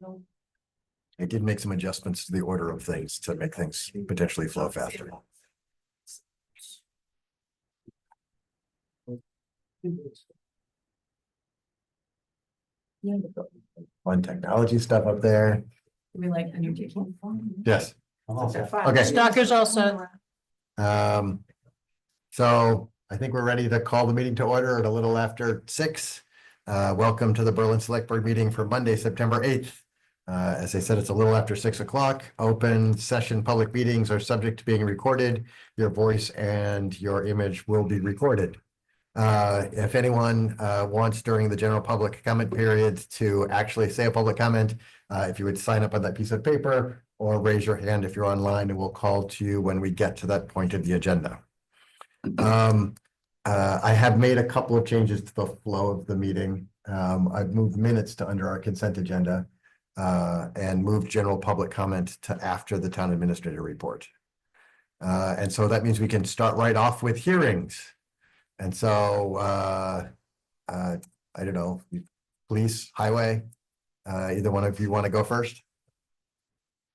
I did make some adjustments to the order of things to make things potentially flow faster. Fun technology stuff up there. We like the new teaching. Yes. Okay. Stalkers also. So I think we're ready to call the meeting to order at a little after 6. Welcome to the Berlin Select Board meeting for Monday, September 8th. As I said, it's a little after 6 o'clock. Open session public meetings are subject to being recorded. Your voice and your image will be recorded. If anyone wants during the general public comment period to actually say a public comment, if you would sign up on that piece of paper or raise your hand if you're online, and we'll call to you when we get to that point of the agenda. I have made a couple of changes to the flow of the meeting. I've moved minutes to under our consent agenda and moved general public comment to after the town administrator report. And so that means we can start right off with hearings. And so I don't know, police, highway, either one of you want to go first?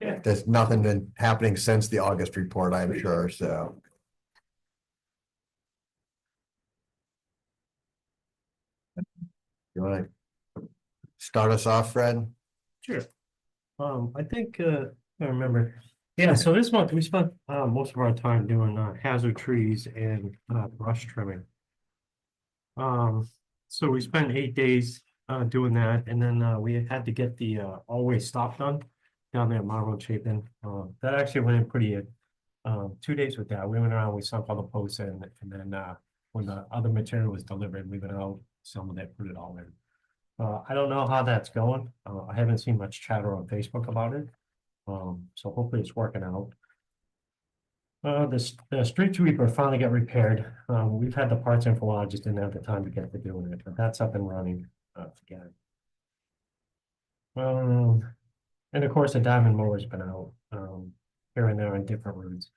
Yeah. There's nothing been happening since the August report, I'm sure, so. You want to start us off, Fred? Sure. I think I remember. Yeah, so this month we spent most of our time doing hazard trees and brush trimming. So we spent 8 days doing that, and then we had to get the always stop done down there at Marble Chapin. That actually went in pretty 2 days with that. We went around, we sunk all the posts in, and then when the other material was delivered, we went out some of that, put it all in. I don't know how that's going. I haven't seen much chatter on Facebook about it. So hopefully it's working out. The street sweeper finally got repaired. We've had the parts in for a while, just didn't have the time to get to doing it, but that's up and running again. And of course the diamond mower's been out here and there on different routes.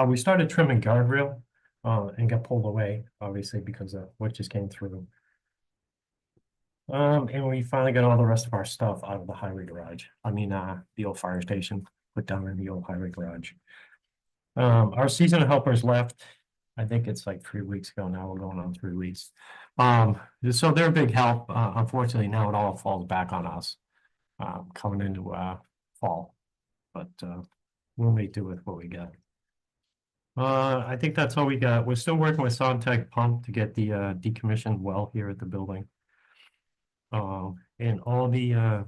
We started trimming guardrail and got pulled away, obviously, because of what just came through. And we finally got all the rest of our stuff out of the highway garage. I mean, the old fire station, put down in the old highway garage. Our seasonal helpers left, I think it's like 3 weeks ago now, we're going on 3 weeks. So they're a big help. Unfortunately, now it all falls back on us coming into fall, but we'll make do with what we got. I think that's all we got. We're still working with Sontech Pump to get the decommissioned well here at the building. And all the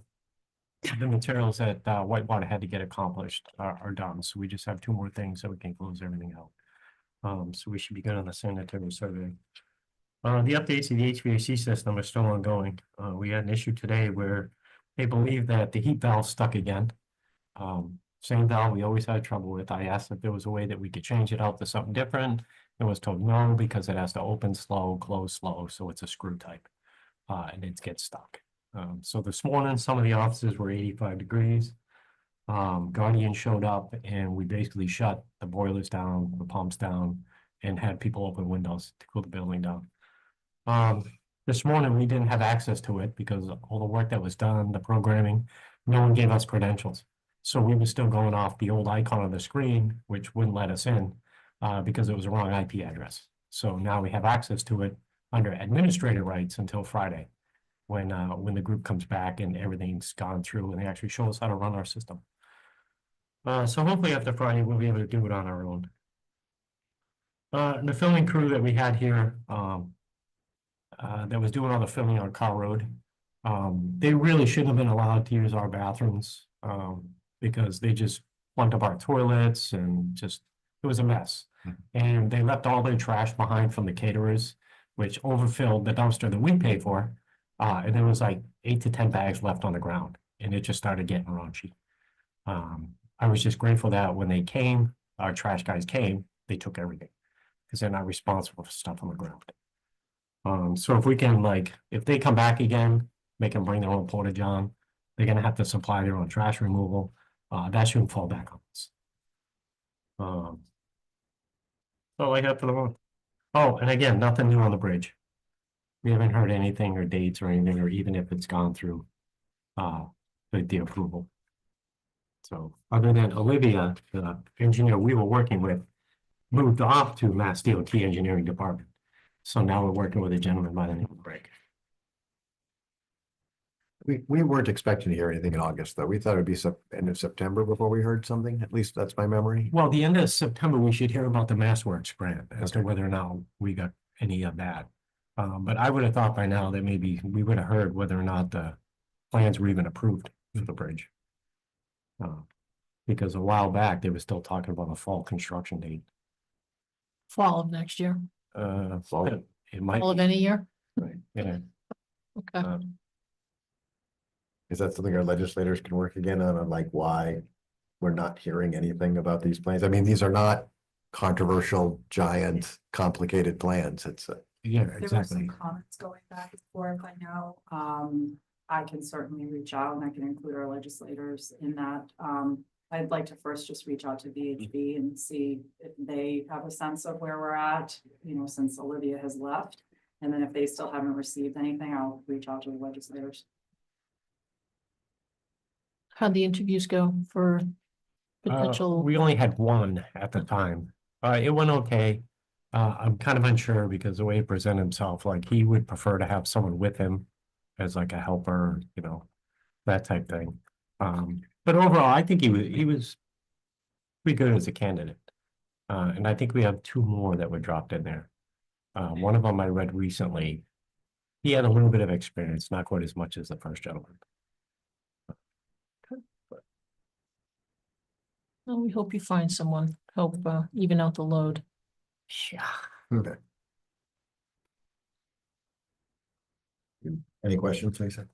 materials that Whitewater had to get accomplished are done. So we just have 2 more things so we can close everything out. So we should be good on the sanitary survey. The updates to the HVAC system are still ongoing. We had an issue today where they believe that the heat valve stuck again. Same valve we always had trouble with. I asked if there was a way that we could change it out to something different. It was told no, because it has to open slow, close slow. So it's a screw type. And it gets stuck. So this morning, some of the offices were 85 degrees. Guardian showed up and we basically shut the boilers down, the pumps down, and had people open windows to cool the building down. This morning, we didn't have access to it because all the work that was done, the programming, no one gave us credentials. So we were still going off the old icon on the screen, which wouldn't let us in because it was a wrong IP address. So now we have access to it under administrative rights until Friday, when the group comes back and everything's gone through and they actually show us how to run our system. So hopefully after Friday, we'll be able to do it on our own. The filming crew that we had here that was doing all the filming on Carl Road, they really shouldn't have been allowed to use our bathrooms because they just plugged up our toilets and just, it was a mess. And they left all their trash behind from the caterers, which overfilled the dumpster that we pay for. And there was like 8 to 10 bags left on the ground, and it just started getting raunchy. I was just grateful that when they came, our trash guys came, they took everything because they're not responsible for stuff on the ground. So if we can, like, if they come back again, make them bring their own porta john, they're going to have to supply their own trash removal. That shouldn't fall back on us. So I have for the moment. Oh, and again, nothing new on the bridge. We haven't heard anything or dates or anything, or even if it's gone through. the approval. So other than Olivia, the engineer we were working with, moved off to Mass DOT Engineering Department. So now we're working with a gentleman by the name of Greg. We weren't expecting to hear anything in August, though. We thought it'd be end of September before we heard something. At least that's my memory. Well, the end of September, we should hear about the MassWorks grant as to Okay. whether or not we got any of that. But I would have thought by now that maybe we would have heard whether or not the plans were even approved for the bridge. Because a while back, they were still talking about a fall construction date. Fall of next year, Fall. It might, fall of any year. Right. yeah. Okay. Is that something our legislators can work again on like why we're not hearing anything about these plans? I mean, these are not controversial, giant, complicated plans. It's Yeah, There were exactly. some comments going back and forth, I know. I can certainly reach out and I can include our legislators in that. I'd like to first just reach out to VHB and see if they have a sense of where we're at, you know, since Olivia has left. And then if they still haven't received anything, I'll reach out to the legislators. How'd the interviews go for potential? We only had one at the time. It went okay. I'm kind of unsure because the way he presented himself, like he would prefer to have someone with him as like a helper, you know, that type thing. But overall, I think he was pretty good as a candidate. And I think we have two more that were dropped in there. One of them I read recently. He had a little bit of experience, not quite as much as the first gentleman. Well, we hope you find someone, help even out the load. Yeah. okay. Any questions, Lisa?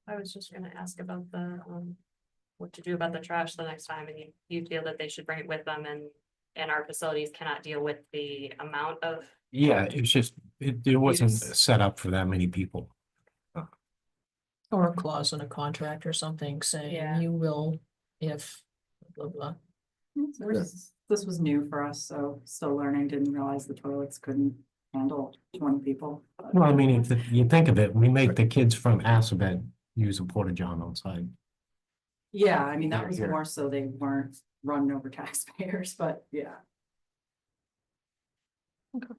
I was just gonna ask about the, what to do about the trash the next time, and you feel that they should bring it with them, and our facilities cannot deal with the amount of. Yeah, it was just, it wasn't Use. set up for that many people. Or a clause in a contract or something Yeah. saying you will if blah, blah. This was new for us, so still learning, didn't realize the toilets couldn't handle 20 people. but- Well, I mean, if you think of it, we make the kids from Assabet use a porta john outside. Yeah, I mean, that was Yeah. more so they weren't running over taxpayers, but yeah. Good.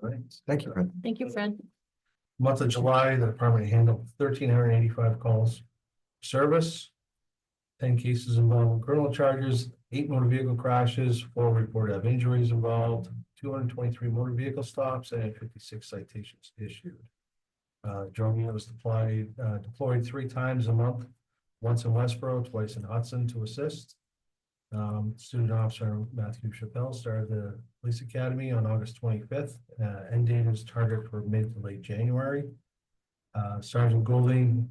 All right. Thank you, Fred. Thank you, Fred. Month of July, the department handled 1,385 calls. Service. 10 cases involving criminal charges, 8 motor vehicle crashes, 4 reported have injuries involved, 223 motor vehicle stops, and 56 citations issued. Drone unit was deployed 3 times a month, once in Westboro, twice in Hudson to assist. Student officer Matthew Chappelle started the police academy on August 25th. End date is targeted for mid to late January. Sergeant Goulding,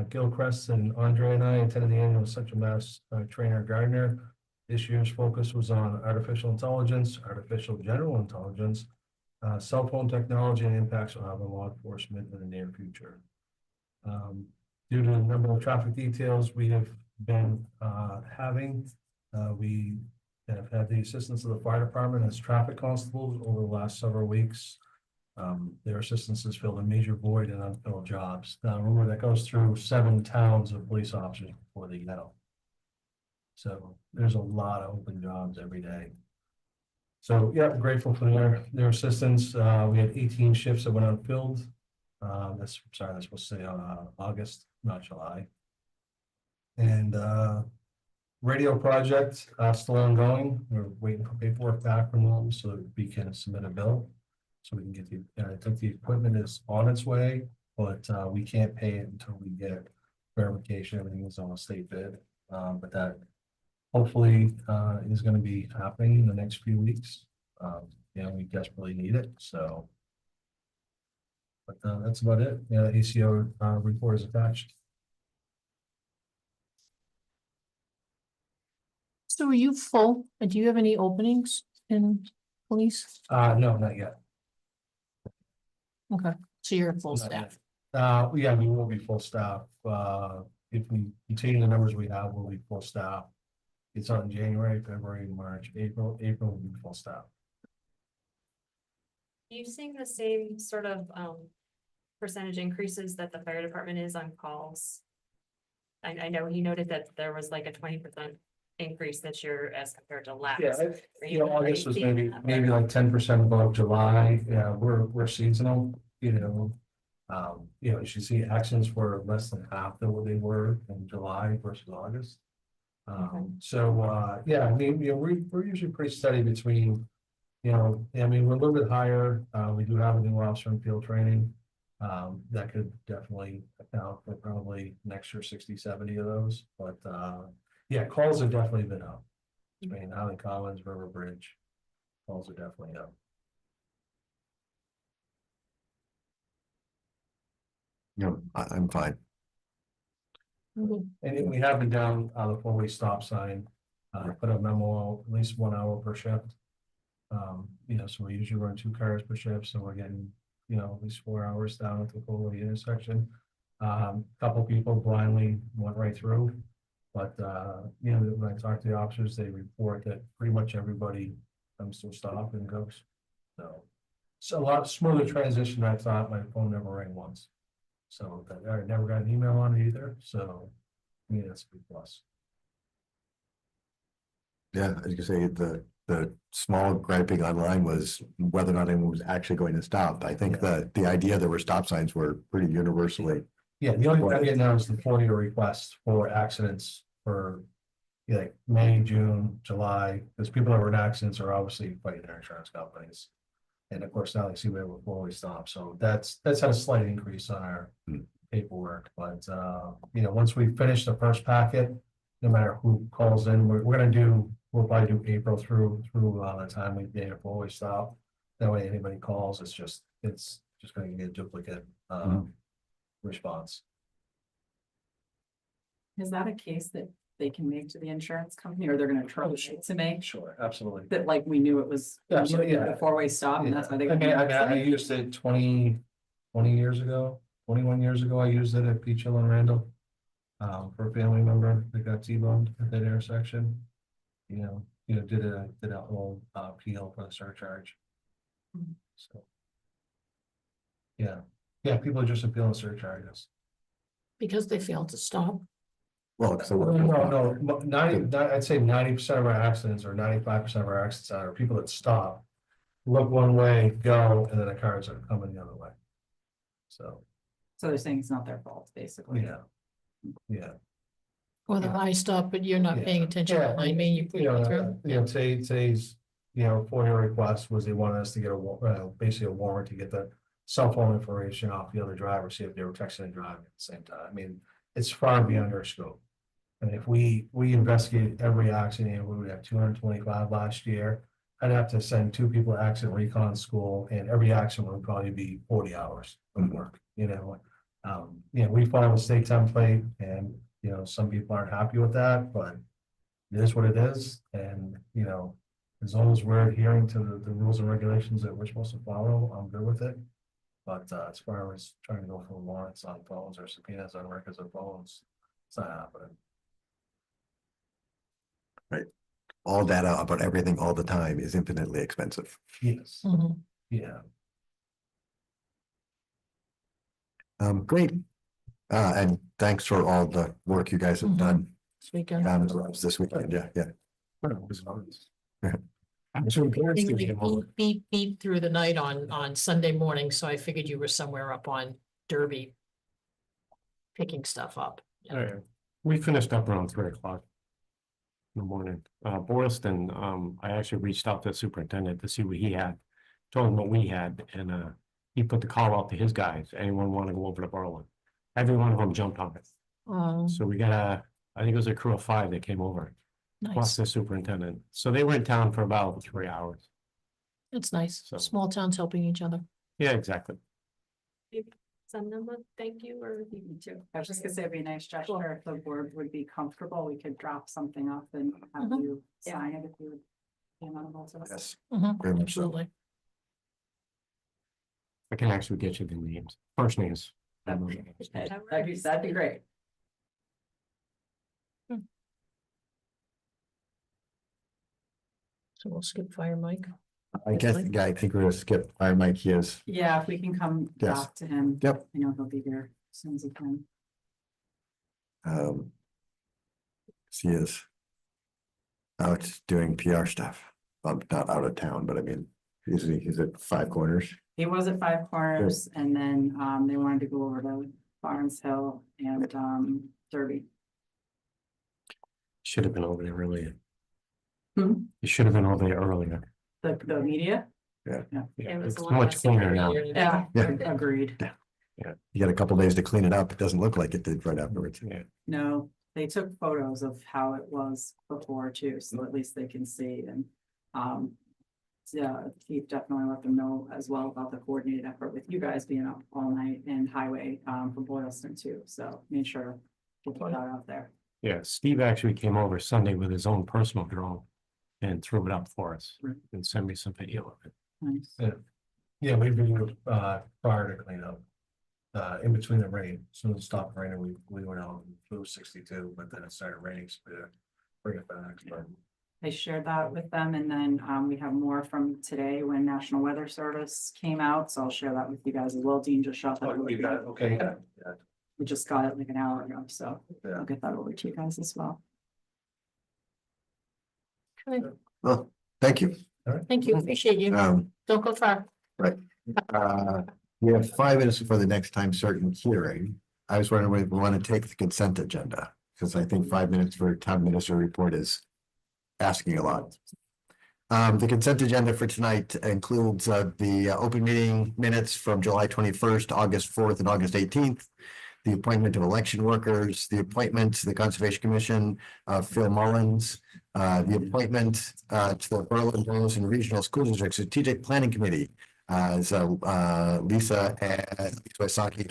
Gilchrist, and Andre and I attended the annual Central Mass Trainer Gardner. This year's focus was on artificial intelligence, artificial general intelligence, cell phone technology, and impacts on law enforcement in the near future. Due to the number of traffic details we have been having, we have had the assistance of the fire department as traffic constables over the last several weeks. Their assistance has filled a major void in unfilled jobs. Now, remember that goes through 7 towns of police officers before they get out. So there's a lot of open jobs every day. So yeah, grateful for their assistance. We had 18 shifts that went unfilled. That's supposed to say August, not July. And radio project still ongoing. We're waiting for paperwork back from them so that we can submit a bill. So we can get I think the equipment is on its way, but we can't pay it until we get verification. Everything is on a state bid. But that hopefully is going to be happening in the next few weeks. We desperately need it. So, but that's about it. Yeah, the ACO report is attached. So are you full? Do you have any openings in police? No, not yet. Okay, so you're at full Not staff. Yeah, we will be full staff. If we continue the numbers we have, we'll be full staff. It's on January, February, March, April will be full staff. you seeing the same sort of, percentage increases that the fire department is on calls? I know he noted that there was like a 20% increase this year as compared to last. Yeah, Are you know, are August was seeing maybe, that? maybe like 10% above July. Yeah, we're seasonal, you know. You know, you should see accidents were less than half than what they were in July versus August. Yeah, I mean, you know, we're usually pretty steady between, you know, I mean, we're a little bit higher. We do have a new officer in field training. That could definitely account for probably next year 60, 70 of those, but yeah, calls have definitely been up. I mean, Highland Commons, River Bridge, calls are definitely up. You know, I'm fine. Mhm. And then we have been down the four-way stop sign, put a memo, at least 1 hour per shift. You know, so we usually run 2 cars per shift, so we're getting, you know, at least 4 hours down at the four-way intersection. Couple people blindly went right through. But, you know, when I talk to the officers, they report that pretty much everybody comes to a stop and goes. So a lot smoother transition than I thought. My phone never rang once. So I never got an email on it either, so, I mean, that's a big plus. Yeah, as you say, the small griping online was whether or not anyone was actually going to stop. I think that the idea there were stop signs were pretty universally. Yeah, the only thing I get now is the FOIA request for accidents for like May, June, July, because people that were in accidents are obviously fighting their insurance companies. And of course, now they see where we stop, so that's had a slight increase on our paperwork, but you know, once we finish the first packet, no matter who calls in, we'll probably do April through the time we date a four-way stop. That way, anybody calls, it's just gonna get a duplicate response. Is that a case that they can make to the insurance company, or they're gonna troubleshoot to make? Sure, absolutely. That like we knew it was. Yeah, so, yeah. A four-way stop, and that's why they. I used it 20 years ago, 21 years ago, I used it at Peach Hill and Randall. For a family member that got T-boned at that intersection. You know, did a whole appeal for the surcharge. So. Yeah, people are just appealing surcharges. Because they failed to stop. Well, so. No, I'd say 90% of our accidents or 95% of our accidents are people that stop, look one way, go, and then the cars are coming the other way. So they're saying it's not their fault, basically. yeah. Or the high stop, but you're not paying attention behind me, you put it through. You know, today's, you know, FOIA request was they wanted us to get basically a warrant to get the cell phone information off the other driver, see if they were texting and driving at the same time. I mean, it's far beyond our scope. And if we investigate every accident, we would have 225 last year. I'd have to send 2 people to accident recon school, and every accident would probably be 40 hours of work, you know. You know, we follow the state template, and you know, some people aren't happy with that, but it is what it is. And you know, as long as we're adhering to the rules and regulations that we're supposed to follow, I'm good with it. But as far as trying to go for warrants on phones or subpoenas on records of phones, it's not happening. Right. All data about everything all the time is infinitely expensive. Yes. Mhm. Yeah. Great. And thanks for all the work you guys have done This weekend. down in the roads this weekend. Yeah. Beep, beep, beep through the night on Sunday morning, so I figured you were somewhere up on Derby. Picking stuff up. All right, we finished up around 3 o'clock in the morning. Boylston, I actually reached out to the superintendent to see what he had, told him what we had, and he put the call out to his guys. Anyone want to go over to Berlin? Every one of them jumped on it. So we got I think it was a crew of 5 that came over, plus Nice. the superintendent. So they were in town for about 3 hours. It's nice. So- Small towns helping each other. Yeah, exactly. Send them a thank you or. Me too. I was just gonna say it'd be a nice gesture if the board would be comfortable, we could drop something up and have Mhm. you sign it if you would. Be amenable to us. Yes. Mhm, Very much so. absolutely. I can actually get you the names, first names. That'd be great. So we'll skip fire, Mike. I guess, yeah, I think we're gonna skip our Mike Hughes. Yeah, if we can come Yes. back to him. Yep. I know he'll be here as soon as he can. He is out doing PR stuff. Not out of town, but I mean, he's at Five Corners. He was at Five Corners and then they wanted to go over to Barnes Hill and Derby. Should have been over there earlier. Hmm? You should have been over there earlier. The media? Yeah, It was it's a lot much less cleaner now. Yeah, Yeah. agreed. You got a couple days to clean it up. It doesn't look like it did right afterwards. Yeah, No, they took photos of how it was before too, so at least they can see and yeah, Keith definitely let them know as well about the coordinated effort with you guys being up all night and highway for Boylston too, so made sure to put that out there. yeah, Steve actually came over Sunday with his own personal drone and threw it up for us Right. and sent me some video of it. Nice. Yeah, we've been prior to cleanup. In between the rain, as soon as it stopped raining, we went out and flew 62, but then it started raining, so we had to bring it back. But I shared that with them and then we have more from today when National Weather Service came out, so I'll share that with you guys as well. Dean just shot that. oh, you got it, okay, yeah, We just got it like an hour ago, so yeah. I'll get that over to you guys as well. Okay, Well, thank you. thank you, appreciate you. Don't go far. We have 5 minutes before the next time certain hearing. I was wondering if we want to take the consent agenda, because I think 5 minutes for town minister report is asking a lot. The consent agenda for tonight includes the open meeting minutes from July 21st, August 4th, and August 18th. The appointment of election workers, the appointment to the Conservation Commission of Phil Mullins, the appointment to the Berlin Hills and Regional School District Strategic Planning Committee. Lisa and Isaki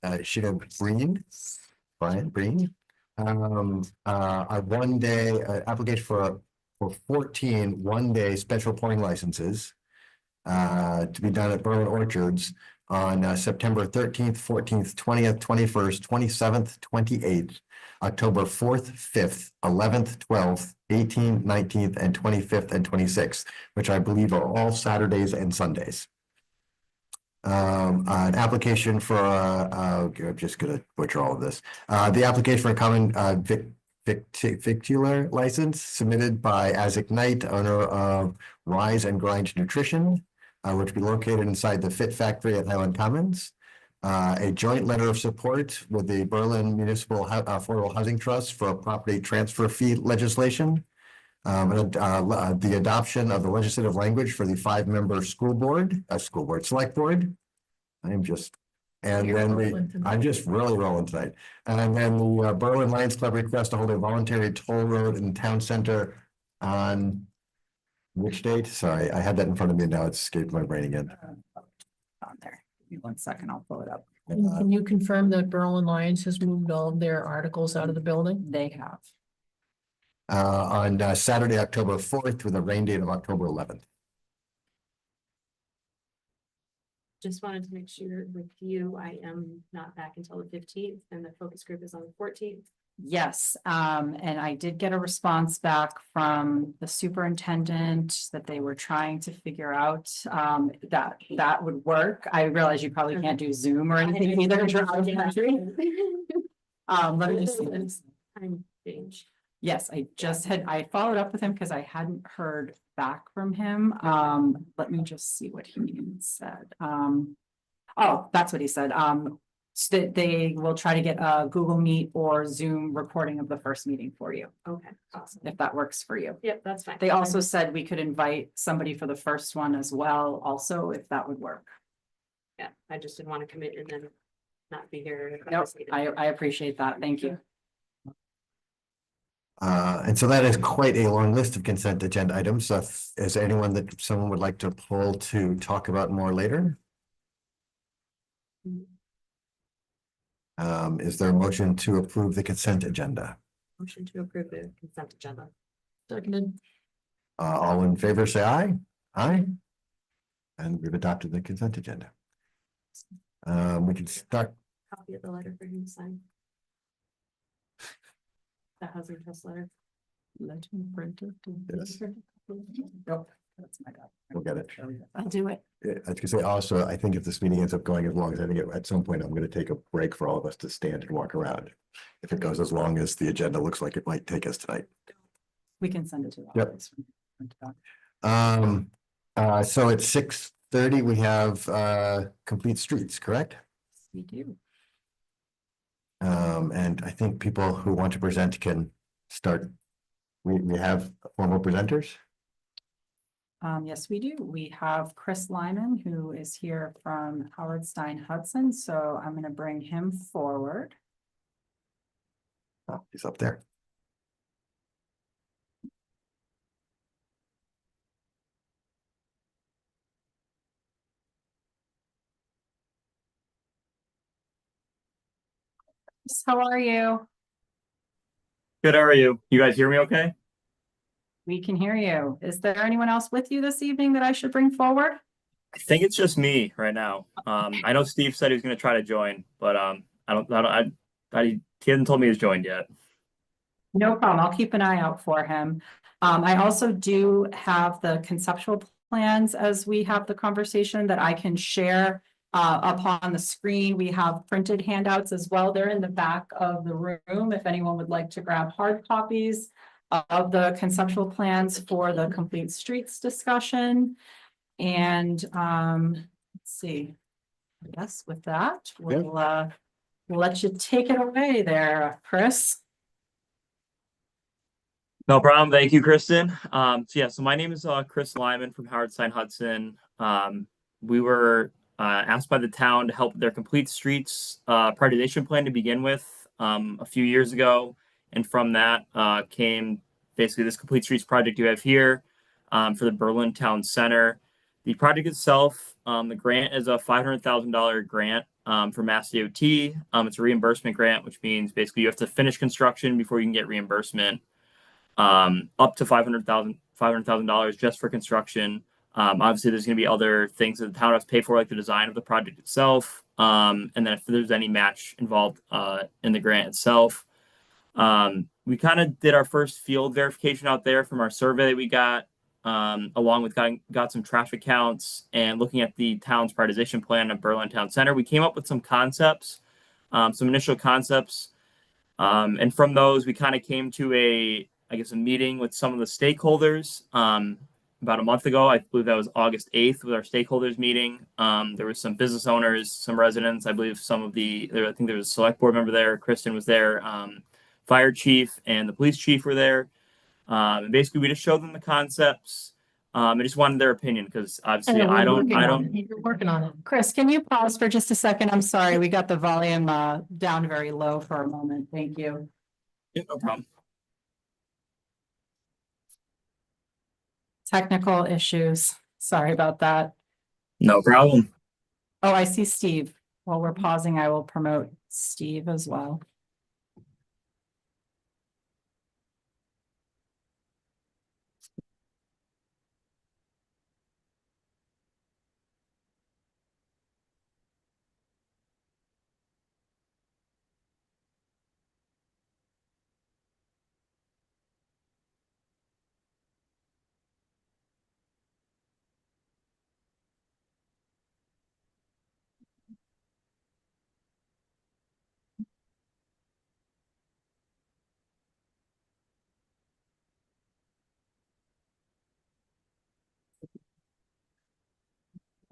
and Shida Brian Breen. A 1 day application for 14 1-day special pouring licenses to be done at Berlin Orchards on September 13th, 14th, 20th, 21st, 27th, 28th, October 4th, 5th, 11th, 12th, 18th, 19th, and 25th and 26th, which I believe are all Saturdays and Sundays. An application for I'm just gonna butcher all of this. The application for a common victular license submitted by Isaac Knight, owner of Rise and Grind Nutrition, which will be located inside the Fit Factory at Highland Commons. A joint letter of support with the Berlin Municipal Affordable Housing Trust for a property transfer fee legislation. The adoption of the legislative language for the 5-member select board. I'm just really rolling tonight. And then the Berlin Lions Club request to hold a voluntary toll road in the town center on which date? Sorry, I had that in front of me. Now it's escaped my brain again. On there. Give me 1 second, I'll pull it up. Can you confirm that Berlin Lions has moved all of their articles out of the building? They have. On Saturday, October 4th, with a rain date of October 11th. Just wanted to make sure with you, I am not back until the 15th and the focus group is on the 14th. Yes, and I did get a response back from the superintendent that they were trying to figure out that would work. I realize you probably can't do Zoom or anything either, because you're out of the country. Let me just see this. Time change. Yes, I followed up with him because I hadn't heard back from him. Let me just see what he said. Oh, that's what he said. So that they will try to get a Google Meet or Zoom recording of the first meeting for you, Okay, awesome. if that works for you. Yep, that's fine. They also said we could invite somebody for the first one as well, also, if that would work. Yeah, I just didn't want to commit and then not be here. Nope, I appreciate that. Thank you. And so that is quite a long list of consent agenda items. So is there anyone that someone would like to pull to talk about more later? Is there a motion to approve the consent agenda? Motion to approve the consent agenda. Seconded. All in favor, say aye. Aye. And we've adopted the consent agenda. We can start. Copy of the letter for him to sign. The housing trust letter. Legend printed. Yes. Nope. That's my bad. We'll get it. I'll do it. I was gonna say also, I think if this meeting ends up going as long as I think at some point, I'm gonna take a break for all of us to stand and walk around. If it goes as long as the agenda looks like it might take us tonight. We can send it to the Yep. office. So at 6:30, we have complete streets, correct? We do. And I think people who want to present can start. We have formal presenters. Yes, we do. We have Chris Lyman, who is here from Howard Stein Hudson, so I'm gonna bring him forward. Oh, he's up there. Chris, how are you? Good, how are you? You guys hear me okay? We can hear you. Is there anyone else with you this evening that I should bring forward? I think it's just me right now. I know Steve said he was gonna try to join, but he hasn't told me he's joined yet. No problem. I'll keep an eye out for him. I also do have the conceptual plans as we have the conversation that I can share up on the screen. We have printed handouts as well. They're in the back of the room if anyone would like to grab hard copies of the conceptual plans for the complete streets discussion. And let's see. I guess with that, we'll let you take it away there, Chris. No problem. Thank you, Kristen. So my name is Chris Lyman from Howard Stein Hudson. We were asked by the town to help with their complete streets prioritization plan to begin with a few years ago. And from that came basically this complete streets project you have here for the Berlin Town Center. The project itself, the grant is a $500,000 grant for Mass DOT. It's a reimbursement grant, which means basically you have to finish construction before you can get reimbursement. Up to $500,000 just for construction. Obviously, there's going to be other things that the town has to pay for, like the design of the project itself, and then if there's any match involved in the grant itself. We kind of did our first field verification out there from our survey that we got, along with got some traffic counts and looking at the town's prioritization plan of Berlin Town Center. We came up with some concepts, some initial concepts, and from those we kind of came to a meeting with some of the stakeholders about a month ago. I believe that was August 8th with our stakeholders meeting. There was some business owners, some residents, I believe I think there was a select board member there. Kristen was there. Fire chief and the police chief were there. And basically we just showed them the concepts. I just wanted their opinion because obviously You're working on it. Chris, can you pause for just a second? I'm sorry, we got the volume down very low for a moment. Thank you. Yeah, no problem. Technical issues. Sorry about that. No problem. Oh, I see Steve. While we're pausing, I will promote Steve as well.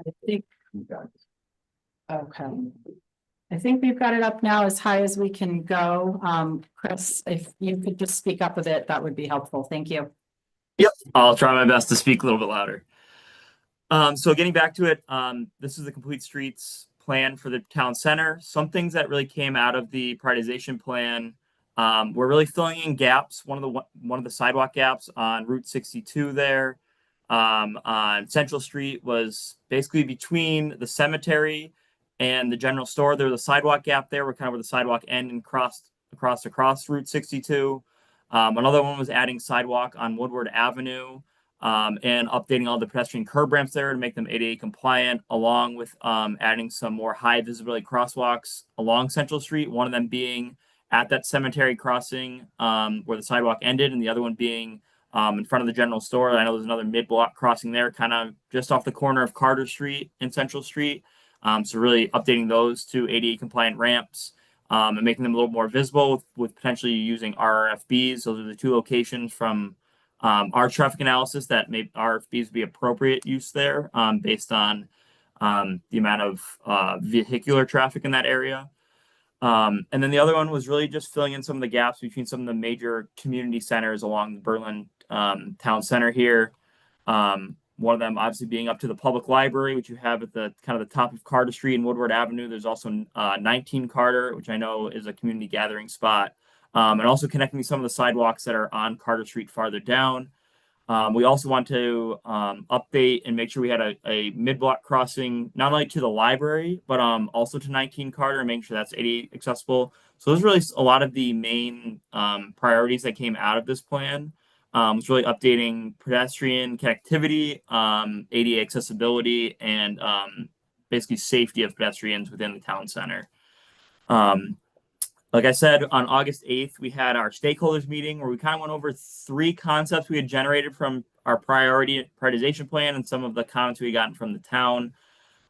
I think. Okay. I think we've got it up now as high as we can go. Chris, if you could just speak up a bit, that would be helpful. Thank you. Yep, I'll try my best to speak a little bit louder. So getting back to it, this is the complete streets plan for the town center. Some things that really came out of the prioritization plan, we're really filling in gaps. One of the sidewalk gaps on Route 62 there, on Central Street was basically between the cemetery and the general store. There was a sidewalk gap there, where the sidewalk ended and crossed across Route 62. Another one was adding sidewalk on Woodward Avenue, and updating all the pedestrian curb ramps there to make them ADA compliant, along with adding some more high visibility crosswalks along Central Street. One of them being at that cemetery crossing where the sidewalk ended, and the other one being in front of the general store. I know there's another mid-block crossing there, kind of just off the corner of Carter Street and Central Street. So really updating those to ADA compliant ramps, and making them a little more visible with potentially using RFBs. Those are the two locations from our traffic analysis that maybe RFBs would be appropriate use there, based on the amount of vehicular traffic in that area. And then the other one was really just filling in some of the gaps between some of the major community centers along the Berlin town center here. One of them obviously being up to the public library, which you have at the kind of the top of Carter Street and Woodward Avenue. There's also 19 Carter, which I know is a community gathering spot, and also connecting some of the sidewalks that are on Carter Street farther down. We also want to update and make sure we had a mid-block crossing, not only to the library, but also to 19 Carter and making sure that's ADA accessible. So those are really a lot of the main priorities that came out of this plan. It's really updating pedestrian connectivity, ADA accessibility, and basically safety of pedestrians within the town center. Like I said, on August 8th, we had our stakeholders meeting where we kind of went over 3 concepts we had generated from our prioritization plan and some of the comments we had gotten from the town.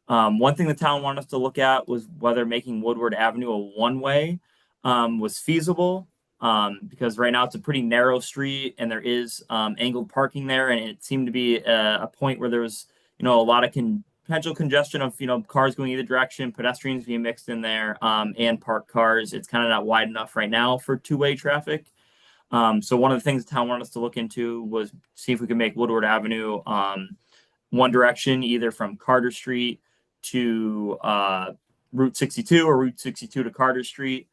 One thing the town wanted us to look at was whether making Woodward Avenue a one-way was feasible, because right now it's a pretty narrow street and there is angled parking there, and it seemed to be a point where there was, a lot of potential congestion of cars going either direction, pedestrians being mixed in there, and parked cars. It's kind of not wide enough right now for two-way traffic. So one of the things the town wanted us to look into was see if we could make Woodward Avenue one direction, either from Carter Street to Route 62 or Route 62 to Carter Street.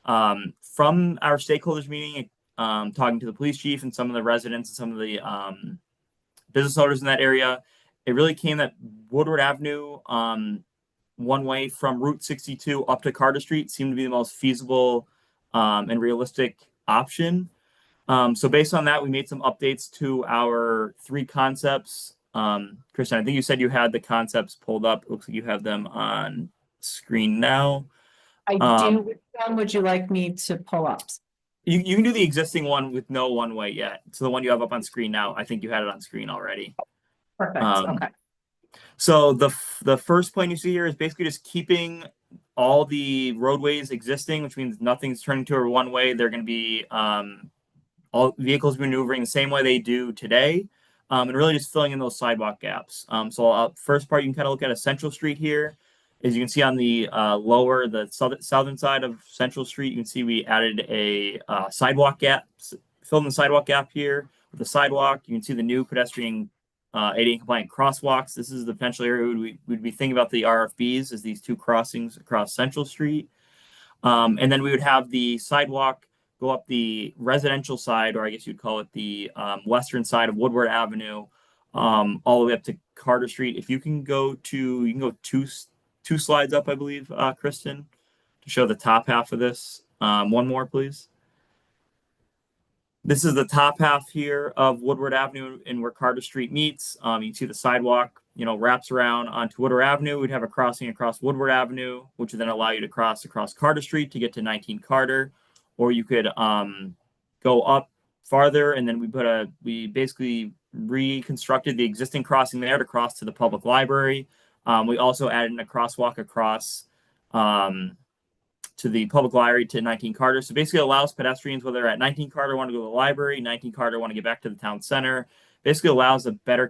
From our stakeholders meeting, talking to the police chief and some of the residents and some of the business owners in that area, it really came that Woodward Avenue, one way from Route 62 up to Carter Street, seemed to be the most feasible and realistic option. So based on that, we made some updates to our 3 concepts. Kristen, I think you said you had the concepts pulled up. It looks like you have them on screen now. I do. Which one would you like me to pull up? You can do the existing one with no one way yet. So the one you have up on screen now, I think you had it on screen already. Perfect. Okay. So the first plan you see here is basically just keeping all the roadways existing, which means nothing's turning to a one way. They're going to be all vehicles maneuvering the same way they do today, and really just filling in those sidewalk gaps. So first part you can kind of look at a Central Street here. As you can see on the southern side of Central Street, you can see we added a sidewalk gap, filled in the sidewalk gap here with the sidewalk. You can see the new pedestrian ADA compliant crosswalks. This is the potential area we'd be thinking about the RFBs as these 2 crossings across Central Street. And then we would have the sidewalk go up the residential side, or I guess you'd call it the western side of Woodward Avenue, all the way up to Carter Street. If you can go two slides up, I believe, Kristen, to show the top half of this. One more, please. This is the top half here of Woodward Avenue and where Carter Street meets. You can see the sidewalk, wraps around onto Woodward Avenue. We'd have a crossing across Woodward Avenue, which would then allow you to cross across Carter Street to get to 19 Carter. Or you could go up farther, and then we basically reconstructed the existing crossing there to cross to the public library. We also added in a crosswalk across to the public library to 19 Carter. So basically allows pedestrians, whether they're at 19 Carter want to go to the library, 19 Carter want to get back to the town center, basically allows a better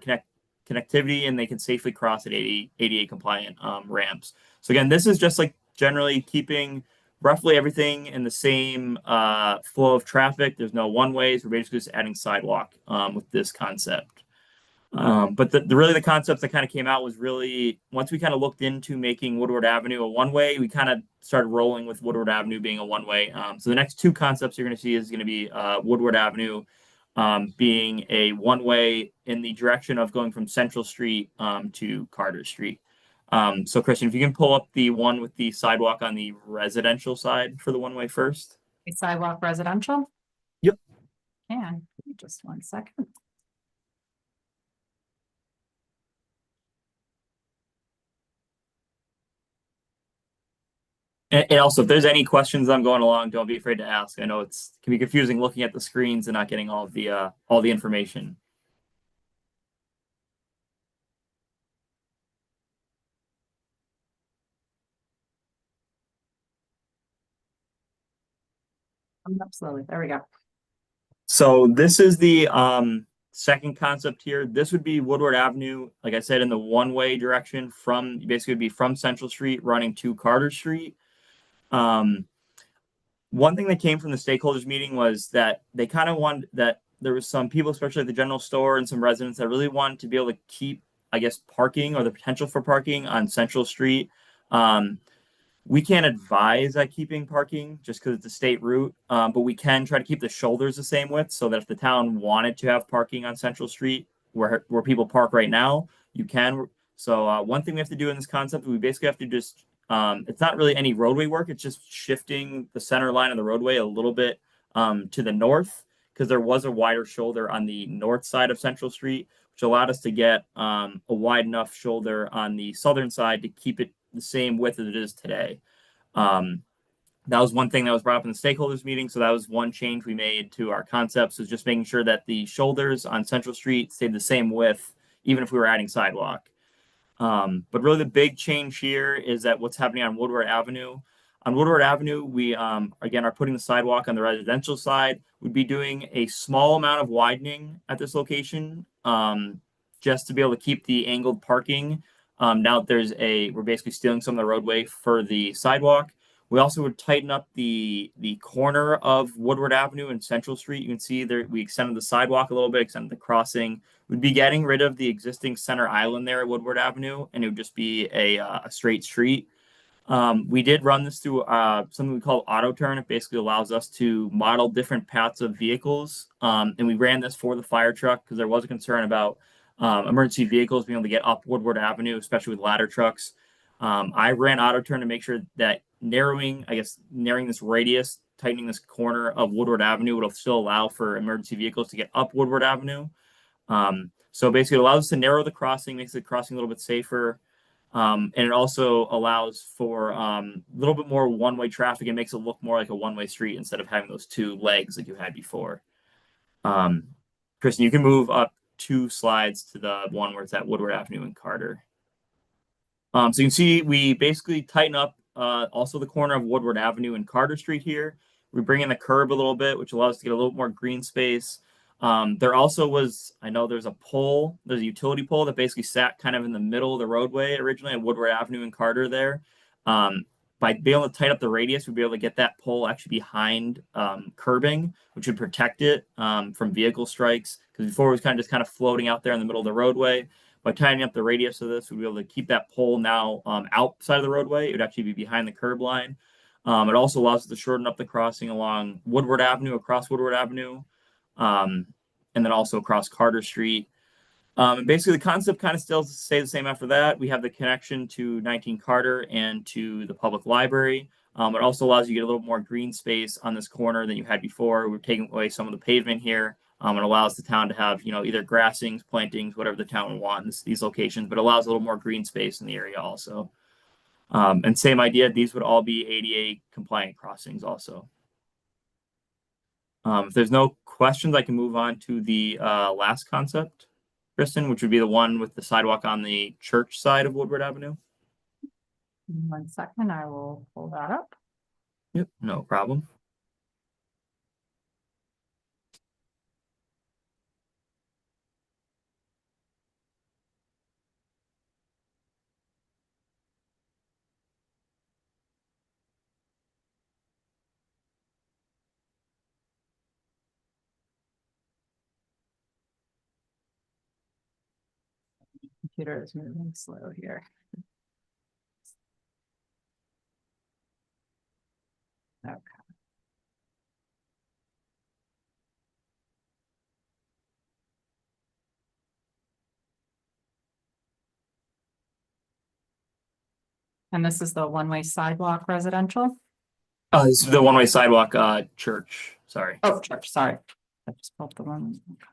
connectivity, and they can safely cross at ADA compliant ramps. So again, this is just like generally keeping roughly everything in the same flow of traffic. There's no one ways. We're basically just adding sidewalk with this concept. But the concepts that kind of came out was really, once we kind of looked into making Woodward Avenue a one way, we kind of started rolling with Woodward Avenue being a one way. So the next 2 concepts you're going to see is going to be Woodward Avenue being a one way in the direction of going from Central Street to Carter Street. So Christian, if you can pull up the one with the sidewalk on the residential side for the one way first. Sidewalk residential? Yep. And just 1 second. And also, if there's any questions I'm going along, don't be afraid to ask. I know can be confusing looking at the screens and not getting all the information. Coming up slowly. There we go. So this is the second concept here. This would be Woodward Avenue, like I said, in the one-way direction from basically would be from Central Street running to Carter Street. One thing that came from the stakeholders meeting was that they kind of wanted that there was some people, especially at the general store and some residents, that really wanted to be able to keep, I guess, parking or the potential for parking on Central Street. Um, we can't advise at keeping parking just because it's a state route, but we can try to keep the shoulders the same width so that if the town wanted to have parking on Central Street where people park right now, you can. So one thing we have to do in this concept, we basically have to just it's not really any roadway work. It's just shifting the center line of the roadway a little bit to the north because there was a wider shoulder on the north side of Central Street, which allowed us to get a wide enough shoulder on the southern side to keep it the same width as it is today. That was one thing that was brought up in the stakeholders meeting. So that was one change we made to our concepts, is just making sure that the shoulders on Central Street stayed the same width, even if we were adding sidewalk. But really the big change here is that what's happening on Woodward Avenue. On Woodward Avenue, we again are putting the sidewalk on the residential side. We'd be doing a small amount of widening at this location, just to be able to keep the angled parking. Now that we're basically stealing some of the roadway for the sidewalk. We also would tighten up the corner of Woodward Avenue and Central Street. You can see there we extended the sidewalk a little bit, extended the crossing. We'd be getting rid of the existing center island there at Woodward Avenue, and it would just be a straight street. We did run this through something we call auto turn. It basically allows us to model different paths of vehicles. And we ran this for the fire truck because there was a concern about emergency vehicles being able to get up Woodward Avenue, especially with ladder trucks. I ran auto turn to make sure that narrowing this radius, tightening this corner of Woodward Avenue would still allow for emergency vehicles to get up Woodward Avenue. So basically it allows us to narrow the crossing, makes the crossing a little bit safer. And it also allows for a little bit more one-way traffic and makes it look more like a one-way street instead of having those two legs like you had before. Kristen, you can move up 2 slides to the one where it's at Woodward Avenue and Carter. So you can see we basically tighten up also the corner of Woodward Avenue and Carter Street here. We bring in the curb a little bit, which allows us to get a little more green space. There also was, I know there's a utility pole that basically sat kind of in the middle of the roadway originally at Woodward Avenue and Carter there. By being able to tighten up the radius, we'd be able to get that pole actually behind curbing, which would protect it from vehicle strikes. Because before it was kind of floating out there in the middle of the roadway. By tightening up the radius of this, we'd be able to keep that pole now outside of the roadway. It would actually be behind the curb line. It also allows us to shorten up the crossing along Woodward Avenue, across Woodward Avenue, and then also across Carter Street. And basically, the concept kind of still stays the same after that. We have the connection to 19 Carter and to the public library. It also allows you to get a little more green space on this corner than you had before. We're taking away some of the pavement here. It allows the town to have, either grassings, plantings, whatever the town would want in these locations, but allows a little more green space in the area also. And same idea, these would all be ADA compliant crossings also. If there's no questions, I can move on to the last concept, Kristen, which would be the one with the sidewalk on the church side of Woodward Avenue. 1 second, I will pull that up. Yep, no problem. Computer is moving slow here. Okay. And this is the one-way sidewalk residential? This is the one-way sidewalk church. Sorry. Oh, church, sorry. I just pulled the one. Okay.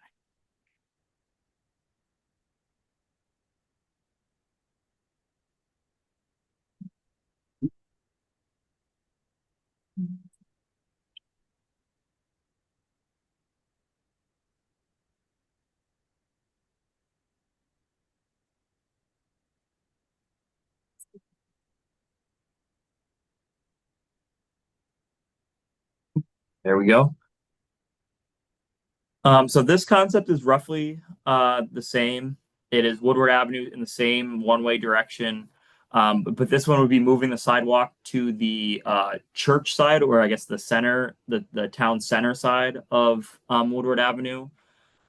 There we go. So this concept is roughly the same. It is Woodward Avenue in the same one-way direction. But this one would be moving the sidewalk to the church side, or I guess the center, the town center side of Woodward Avenue.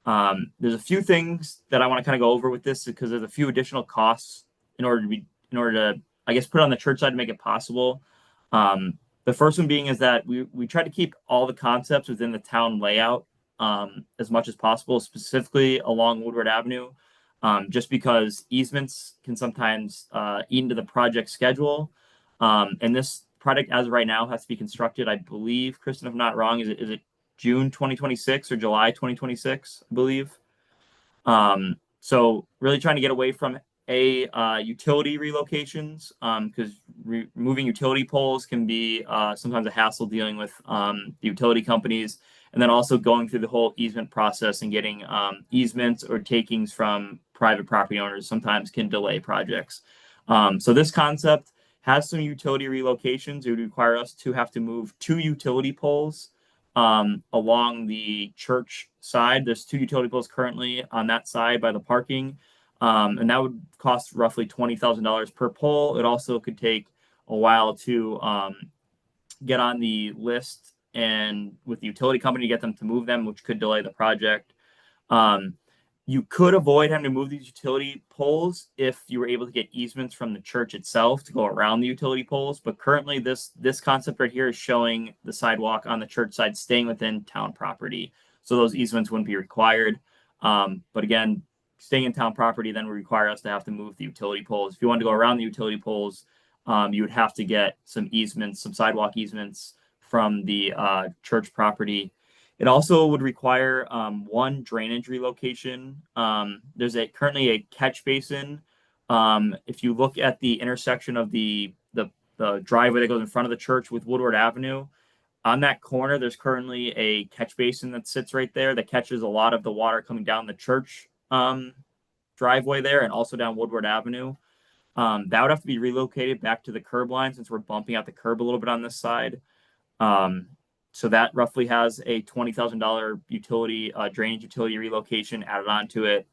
There's a few things that I want to kind of go over with this because there's a few additional costs in order to, I guess, put it on the church side to make it possible. The first one being is that we try to keep all the concepts within the town layout as much as possible, specifically along Woodward Avenue, just because easements can sometimes eat into the project schedule. And this project, as of right now, has to be constructed, I believe, Kristen, if I'm not wrong, is it June 2026 or July 2026, I believe. So really trying to get away from utility relocations because removing utility poles can be sometimes a hassle dealing with the utility companies, and then also going through the whole easement process and getting easements or takings from private property owners sometimes can delay projects. So this concept has some utility relocations. It would require us to have to move 2 utility poles along the church side. There's 2 utility poles currently on that side by the parking. And that would cost roughly $20,000 per pole. It also could take a while to get on the list and with the utility company, get them to move them, which could delay the project. You could avoid having to move these utility poles if you were able to get easements from the church itself to go around the utility poles. But currently, this concept right here is showing the sidewalk on the church side staying within town property. So those easements wouldn't be required. But again, staying in town property then would require us to have to move the utility poles. If you wanted to go around the utility poles, you would have to get some easements, some sidewalk easements from the church property. It also would require 1 drainage relocation. There's currently a catch basin. If you look at the intersection of the driveway that goes in front of the church with Woodward Avenue, on that corner, there's currently a catch basin that sits right there that catches a lot of the water coming down the church driveway there and also down Woodward Avenue. That would have to be relocated back to the curb line since we're bumping out the curb a little bit on this side. So that roughly has a $20,000 utility drainage utility relocation added onto it.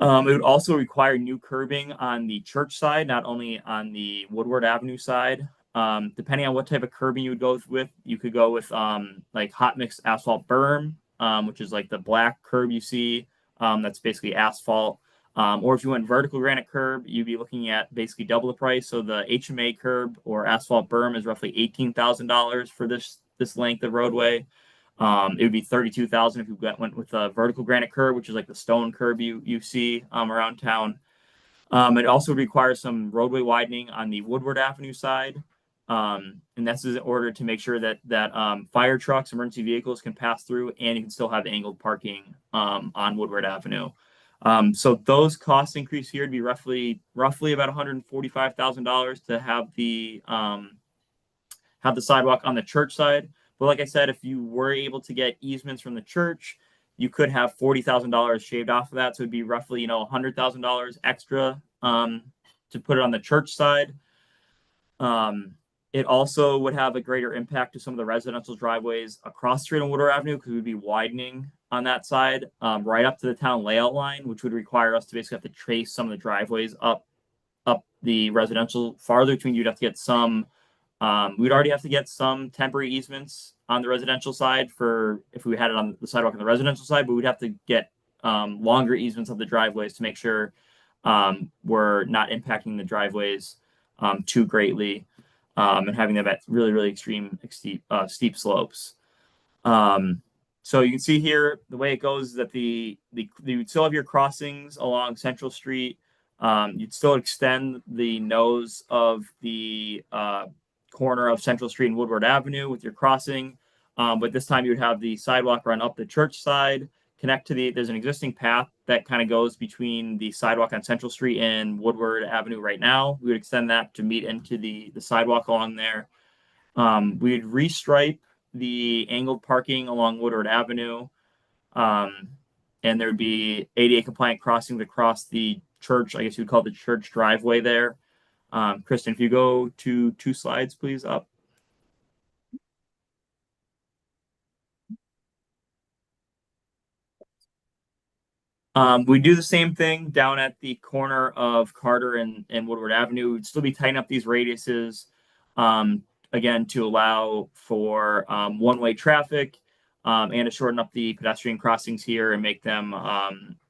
It would also require new curbing on the church side, not only on the Woodward Avenue side. Depending on what type of curbing you would go with, you could go with like hot mix asphalt berm, which is like the black curb you see. That's basically asphalt. Or if you went vertical granite curb, you'd be looking at basically double the price. So the HMA curb or asphalt berm is roughly $18,000 for this length of roadway. It would be $32,000 if you went with a vertical granite curb, which is like the stone curb you see around town. It also requires some roadway widening on the Woodward Avenue side. And that's in order to make sure that fire trucks, emergency vehicles can pass through, and you can still have angled parking on Woodward Avenue. So those costs increase here to be roughly about $145,000 to have the sidewalk on the church side. But like I said, if you were able to get easements from the church, you could have $40,000 shaved off of that. So it'd be roughly, $100,000 extra to put it on the church side. It also would have a greater impact to some of the residential driveways across the street on Woodward Avenue because we'd be widening on that side right up to the town layout line, which would require us to basically have to trace some of the driveways up the residential farther, which means you'd have to get some. We'd already have to get some temporary easements on the residential side for if we had it on the sidewalk on the residential side, but we'd have to get longer easements of the driveways to make sure we're not impacting the driveways too greatly and having them at really, really extreme steep slopes. So you can see here the way it goes is that you'd still have your crossings along Central Street. You'd still extend the nose of the corner of Central Street and Woodward Avenue with your crossing. But this time you would have the sidewalk run up the church side, connect to there's an existing path that kind of goes between the sidewalk on Central Street and Woodward Avenue right now. We would extend that to meet into the sidewalk along there. We'd restripe the angled parking along Woodward Avenue. And there'd be ADA compliant crossings across the church, I guess you'd call it the church driveway there. Kristen, if you go to 2 slides, please, up. We do the same thing down at the corner of Carter and Woodward Avenue. We'd still be tightening up these radiuses, again, to allow for one-way traffic, and to shorten up the pedestrian crossings here and make them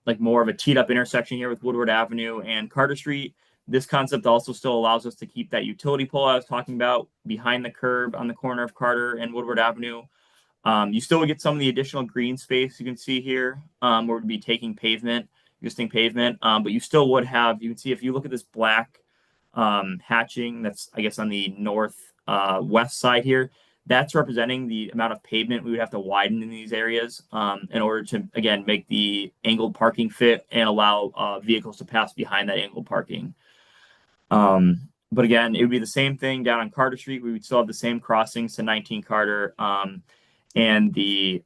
like more of a teed-up intersection here with Woodward Avenue and Carter Street. This concept also still allows us to keep that utility pole I was talking about behind the curb on the corner of Carter and Woodward Avenue. You still would get some of the additional green space you can see here, where we'd be taking existing pavement, but you still would have, you can see if you look at this black hatching that's, I guess, on the north west side here, that's representing the amount of pavement we would have to widen in these areas in order to, again, make the angled parking fit and allow vehicles to pass behind that angled parking. But again, it would be the same thing down on Carter Street. We would still have the same crossings to 19 Carter and the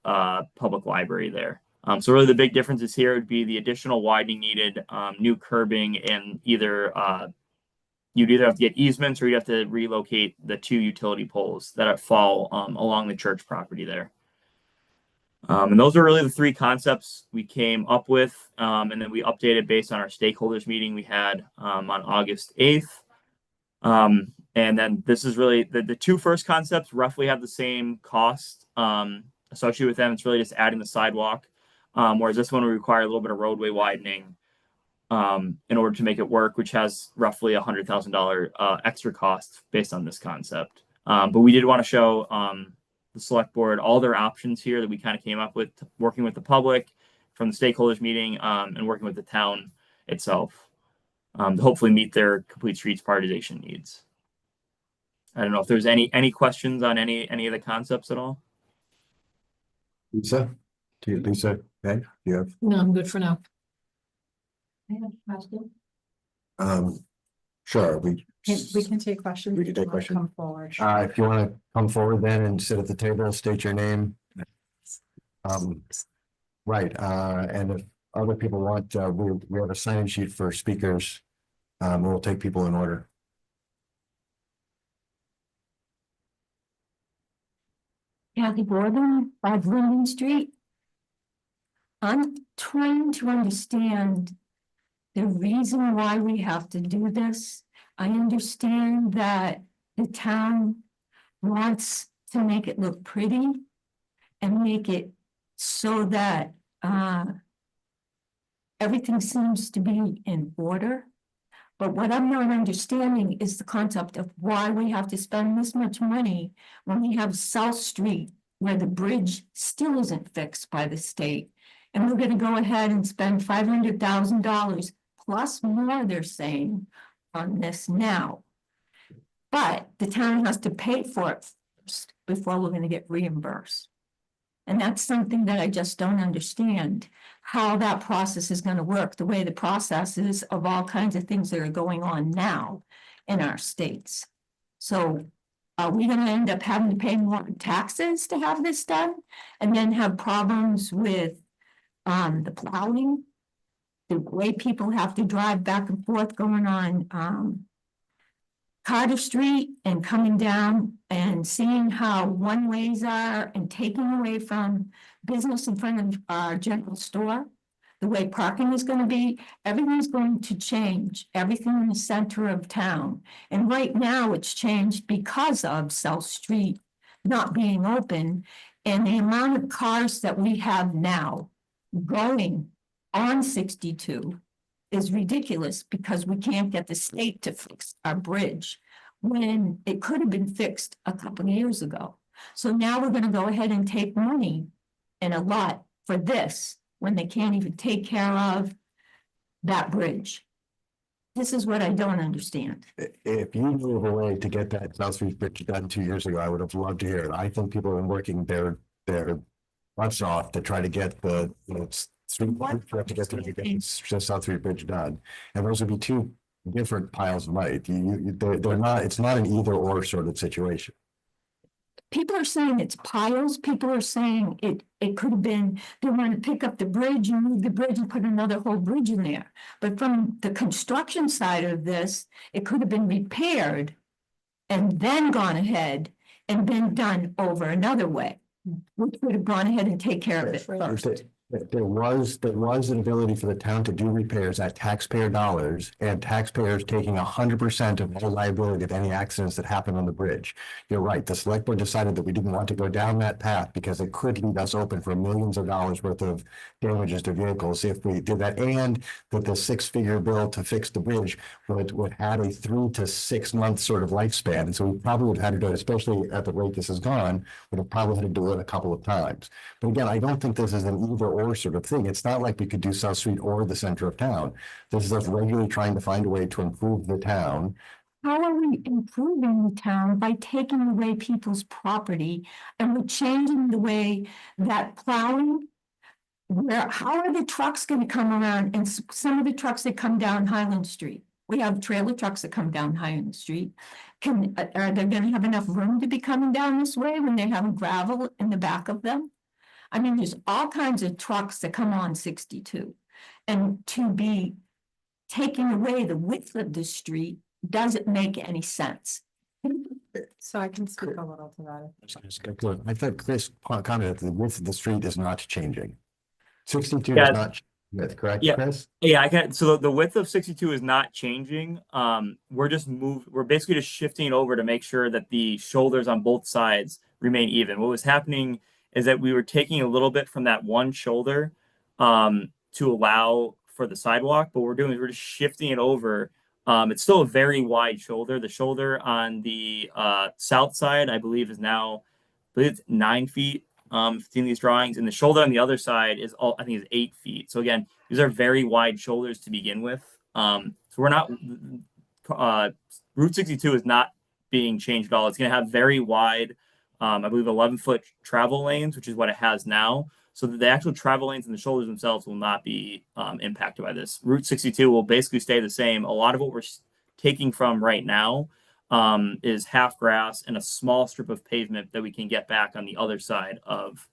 public library there. So really the big differences here would be the additional widening needed, new curbing, and you'd either have to get easements or you'd have to relocate the 2 utility poles that fall along the church property there. And those are really the 3 concepts we came up with, and then we updated based on our stakeholders meeting we had on August 8th. And then this is really the 2 first concepts roughly have the same cost associated with them. It's really just adding the sidewalk, whereas this one will require a little bit of roadway widening in order to make it work, which has roughly $100,000 extra cost based on this concept. But we did want to show the select board all their options here that we kind of came up with, working with the public from the stakeholders meeting and working with the town itself to hopefully meet their complete streets prioritization needs. I don't know if there's any questions on any of the concepts at all. Lisa, Lisa, okay, you have, No, I'm good for now. I have a question. sure, We can take questions. We can if you take wanna questions. Come forward. if you want to come forward then and sit at the table, state your name. Right, and if other people want, we have a sign-in sheet for speakers. We'll take people in order. Kathy Gordon, 5 Linden Street. I'm trying to understand the reason why we have to do this. I understand that the town wants to make it look pretty and make it so that everything seems to be in order. But what I'm not understanding is the concept of why we have to spend this much money when we have South Street, where the bridge still isn't fixed by the state. And we're gonna go ahead and spend $500,000 plus more, they're saying, on this now. But the town has to pay for it first before we're gonna get reimbursed. And that's something that I just don't understand, how that process is gonna work, the way the process is of all kinds of things that are going on now in our states. So are we gonna end up having to pay more taxes to have this done? And then have problems with the plowing? The way people have to drive back and forth going on Carter Street and coming down and seeing how one ways are and taking away from business in front of our general store. The way parking is gonna be, everything's going to change, everything in the center of town. And right now it's changed because of South Street not being open and the amount of cars that we have now going on 62 is ridiculous because we can't get the state to fix our bridge when it could have been fixed a couple of years ago. So now we're gonna go ahead and take money and a lot for this when they can't even take care of that bridge. This is what I don't understand. If you knew of a way to get that South Street bridge done 2 years ago, I would have loved to hear it. I think people have been working their butts off to try to get the, street to get South Street Bridge done. And those would be 2 different piles of money. They're not, it's not an either or sort of situation. People are saying it's piles, people are saying it could have been, they want to pick up the bridge and move the bridge and put another whole bridge in there. But from the construction side of this, it could have been repaired and then gone ahead and been done over another way. We could have gone ahead and take care of it first. There was an ability for the town to do repairs at taxpayer dollars and taxpayers taking 100% of all liability of any accidents that happen on the bridge. You're right, the select board decided that we didn't want to go down that path because it could leave us open for millions of dollars worth of damages to vehicles if we did that. And that the six-figure bill to fix the bridge would have a 3 to 6 month sort of lifespan. And so we probably would have had to do it, especially at the rate this has gone, would have probably had to do it a couple of times. But again, I don't think this is an either or sort of thing. It's not like we could do South Street or the center of town. This is us regularly trying to find a way to improve the town. How are we improving the town by taking away people's property and we're changing the way that plowing? How are the trucks gonna come around? And some of the trucks that come down Highland Street, we have trailer trucks that come down Highland Street. Are they gonna have enough room to be coming down this way when they have gravel in the back of them? I mean, there's all kinds of trucks that come on 62. And to be taking away the width of the street doesn't make any sense. So I can speak a little to that. I thought Chris commented that the width of the street is not changing. 62 Yeah. is not width, correct, Yeah. Chris? Yeah, I can. So the width of 62 is not changing. We're basically just shifting it over to make sure that the shoulders on both sides remain even. What was happening is that we were taking a little bit from that one shoulder to allow for the sidewalk, but we're just shifting it over. It's still a very wide shoulder. The shoulder on the south side, I believe, is now, I believe it's 9 feet. Seeing these drawings, and the shoulder on the other side I think is 8 feet. So again, these are very wide shoulders to begin with. So we're not Route 62 is not being changed at all. It's going to have very wide, I believe 11-foot travel lanes, which is what it has now. So that the actual travel lanes and the shoulders themselves will not be impacted by this. Route 62 will basically stay the same. A lot of what we're taking from right now is half grass and a small strip of pavement that we can get back on the other side of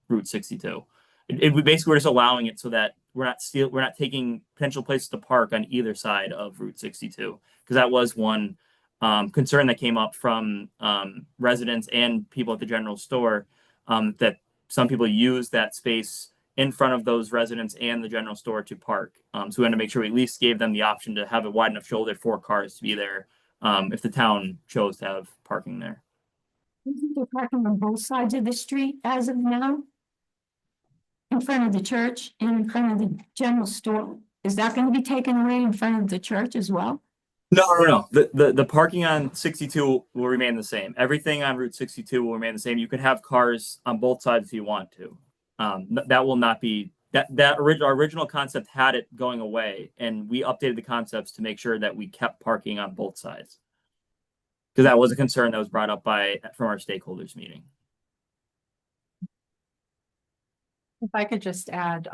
Route 62. We basically we're just allowing it so that we're not taking potential places to park on either side of Route 62, because that was one concern that came up from residents and people at the general store, that some people use that space in front of those residents and the general store to park. So we wanted to make sure we at least gave them the option to have a wide enough shoulder for cars to be there if the town chose to have parking there. Isn't there parking on both sides of the street as of now? In front of the church and in front of the general store? Is that going to be taken away in front of the church as well? No. The parking on 62 will remain the same. Everything on Route 62 will remain the same. You can have cars on both sides if you want to. That will not be our original concept had it going away, and we updated the concepts to make sure that we kept parking on both sides, because that was a concern that was brought up from our stakeholders meeting. If I could just add,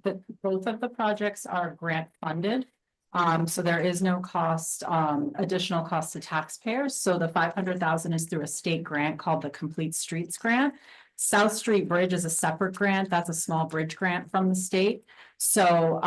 that both of the projects are grant funded. So there is no cost, additional cost to taxpayers. So the 500,000 is through a state grant called the Complete Streets Grant. South Street Bridge is a separate grant. That's a small bridge grant from the state. So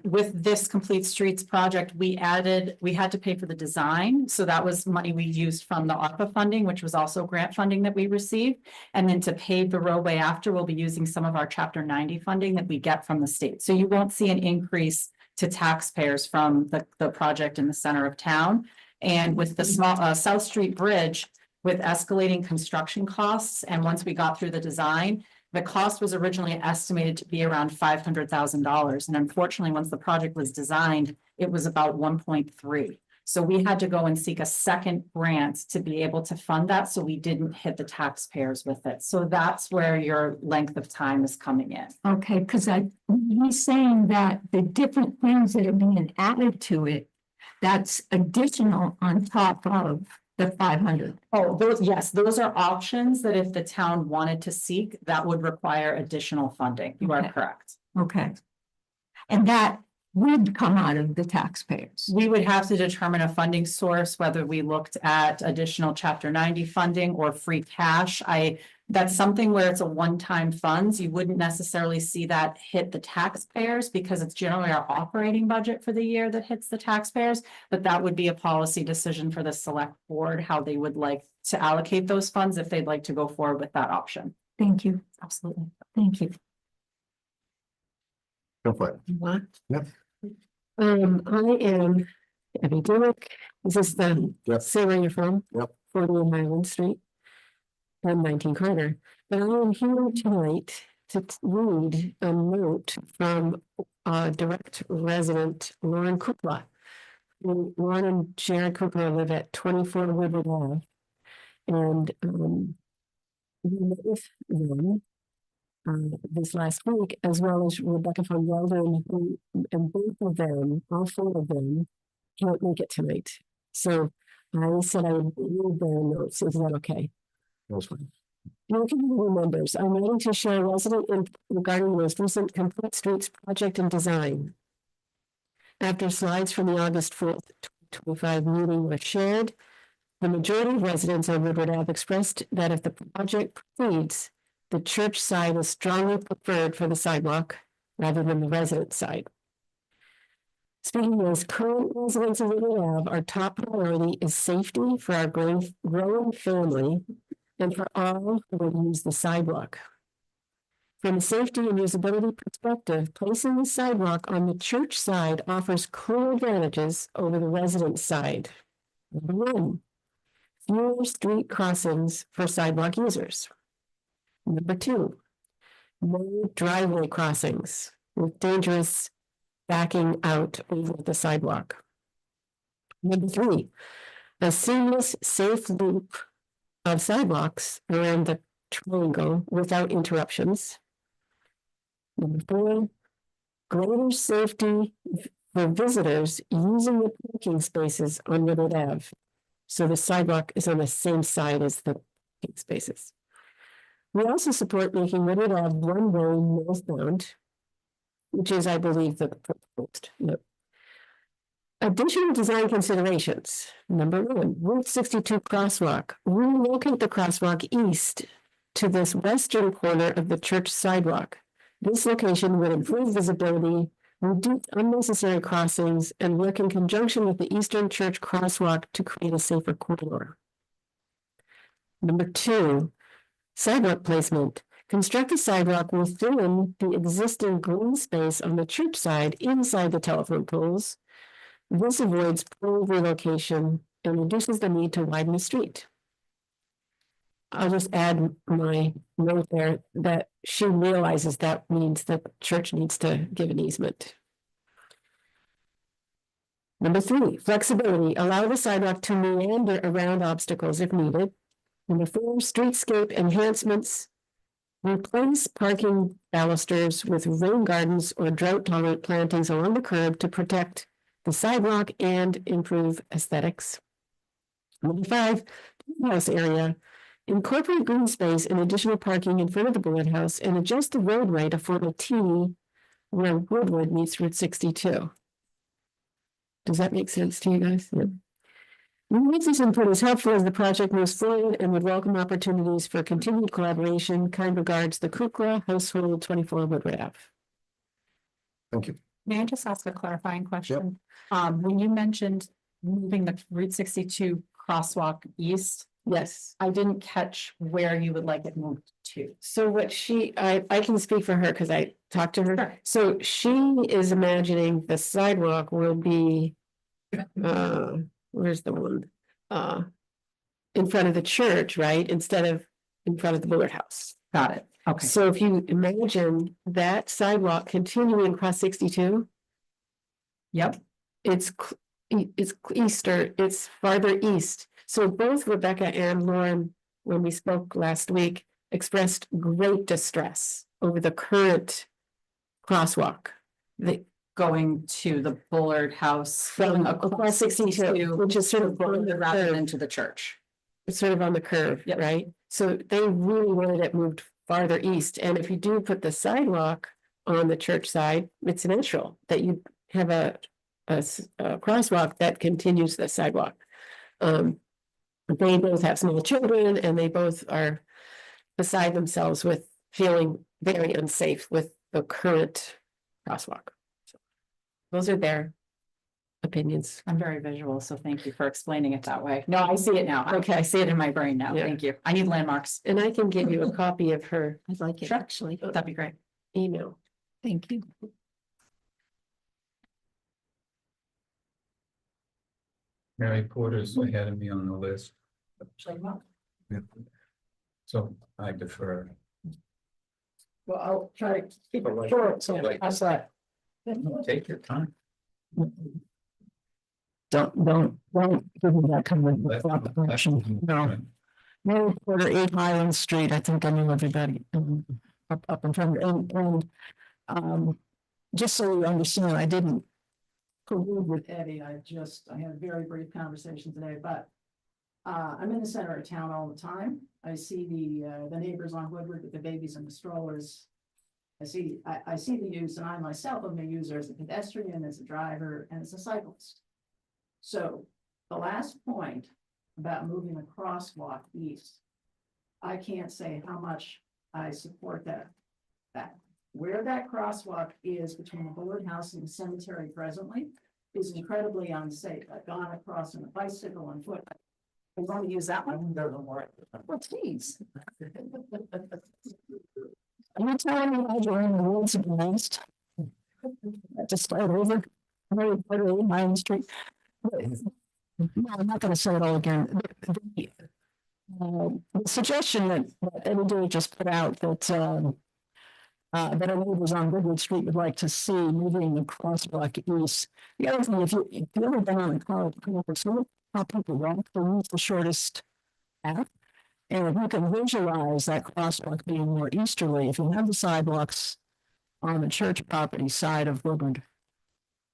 with this Complete Streets project, we had to pay for the design. So that was money we used from the ARPA funding, which was also grant funding that we received. And then to pave the roadway after, we'll be using some of our Chapter 90 funding that we get from the state. So you won't see an increase to taxpayers from the project in the center of town. And with the small South Street Bridge, with escalating construction costs, and once we got through the design, the cost was originally estimated to be around $500,000. And unfortunately, once the project was designed, it was about 1.3. So we had to go and seek a second grant to be able to fund that, so we didn't hit the taxpayers with it. So that's where your length of time is coming in. Okay, because he's saying that the different things that are being added to it, that's additional on top of the 500. Oh, those are options that if the town wanted to seek, that would require additional funding. You are Okay. correct. Okay. And that would come out of the taxpayers. We would have to determine a funding source, whether we looked at additional Chapter 90 funding or free cash. That's something where it's a one-time funds. You wouldn't necessarily see that hit the taxpayers because it's generally our operating budget for the year that hits the taxpayers. But that would be a policy decision for the select board, how they would like to allocate those funds if they'd like to go forward with that option. Thank you. Absolutely. Thank you. Go for it. What? Yep. I am Abby Dimick. Is this the Yep. say where you're from? Yep. 41 Highland Street. And 19 Carter. But I am here tonight to read a note from direct resident Lauren Kukla. Lauren and Jared Kukla live at 24 Woodward Ave. And we met with them this last week, as well as Rebecca von Gelden, who, and both of them, all four of them, can't make it tonight. So I said I would read their notes. Is that okay? That's fine. Looking at the members, I'm ready to share resident input regarding the most recent Complete Streets project and design. After slides from the August 4th, 2025 meeting were shared, the majority of residents on Woodward Ave expressed that if the project proceeds, the church side is strongly preferred for the sidewalk rather than the resident side. Speaking as current residents of Woodward Ave, our top priority is safety for our growing family and for all who will use the sidewalk. From a safety and usability perspective, placing the sidewalk on the church side offers clear advantages over the resident side. Number one, fewer street crossings for sidewalk users. Number two, no driveway crossings with dangerous backing out over the sidewalk. Number three, a seamless, safe loop of sidewalks around the triangle without interruptions. Number four, greater safety for visitors using the parking spaces on Woodward Ave. So the sidewalk is on the same side as the parking spaces. We also support making Woodward Ave one-way northbound, which is, I believe, the proposed. No. Additional design considerations. Number one, Route 62 crosswalk. Relocate the crosswalk east to this western corner of the church sidewalk. This location would improve visibility, reduce unnecessary crossings, and work in conjunction with the eastern church crosswalk to create a safer corridor. Number two, sidewalk placement. Construct a sidewalk within the existing green space on the church side inside the telephone poles. This avoids pole relocation and reduces the need to widen the street. I'll just add my note there that she realizes that means that the church needs to give an easement. Number three, flexibility. Allow the sidewalk to meander around obstacles if needed. Number four, streetscape enhancements. Replace parking balusters with rain gardens or drought-tolerant plantings along the curb to protect the sidewalk and improve aesthetics. Number five, house area. Incorporate green space and additional parking in front of the Bullet House and adjust the roadway to form a T where Woodward meets Route 62. Does that make sense to you guys? Yeah. We think this input is helpful as the project moves forward and would welcome opportunities for continued collaboration. Kind regards, the Kukla Household 24 Woodward Ave. Thank you. May I just ask a clarifying question? When you mentioned moving the Route 62 crosswalk east, Yes. I didn't catch where you would like it moved to. So what I can speak for her because I talked to her. Sure. So she is imagining the sidewalk will be, where's the one? In front of the church, right? Instead of in front of the Bullard House. Got it. Okay. So if you imagine that sidewalk continuing across 62, Yep. it's easter, it's farther east. So both Rebecca and Lauren, when we spoke last week, expressed great distress over the current crosswalk. Going to the Bullard House From across 62, which is sort of on the rather curve. than to the church. It's sort of on the curve, Yep. right? So they really wanted it moved farther east. And if you do put the sidewalk on the church side, it's natural that you have a crosswalk that continues the sidewalk. They both have small children and they both are beside themselves with feeling very unsafe with the current crosswalk. So those are their opinions. I'm very visual, so thank you for explaining it that way. No, I see it now. Okay, I see it in my brain now. Yeah. Thank you. I need landmarks. And I can give you a copy of her I'd like it, Sure. actually. That'd be great. email. Thank you. Mary Porter's ahead of me on the list, so I defer. Well, I'll try to keep it short, so how's that? Take your time. Don't give me that kind of option, no. Mary Porter, 8 Highland Street, I think I knew everybody up in front, and just so you understand, I didn't collude with Eddie, I had a very brief conversation today, but I'm in the center of town all the time. I see the neighbors on Woodward with the babies and the strollers. I see the use, and I myself am a user as a pedestrian, as a driver, and as a cyclist. So the last point about moving the crosswalk east, I can't say how much I support that. Where that crosswalk is between the Bullard House and the cemetery presently is incredibly unsafe. I've gone across on a bicycle and foot. I want to use that one. Well, geez. Are you telling me that you're in the woods of the nest? To start over, very literally, Main Street. No, I'm not going to say it all again. The suggestion that Eddie Day just put out that that our neighbors on Goodwood Street would like to see moving the crosswalk east. The other thing, if you ever been on a car, so how people walk, they use the shortest path. And if you can visualize that crosswalk being more easterly, if you have the sidewalks on the church property side of Woodward,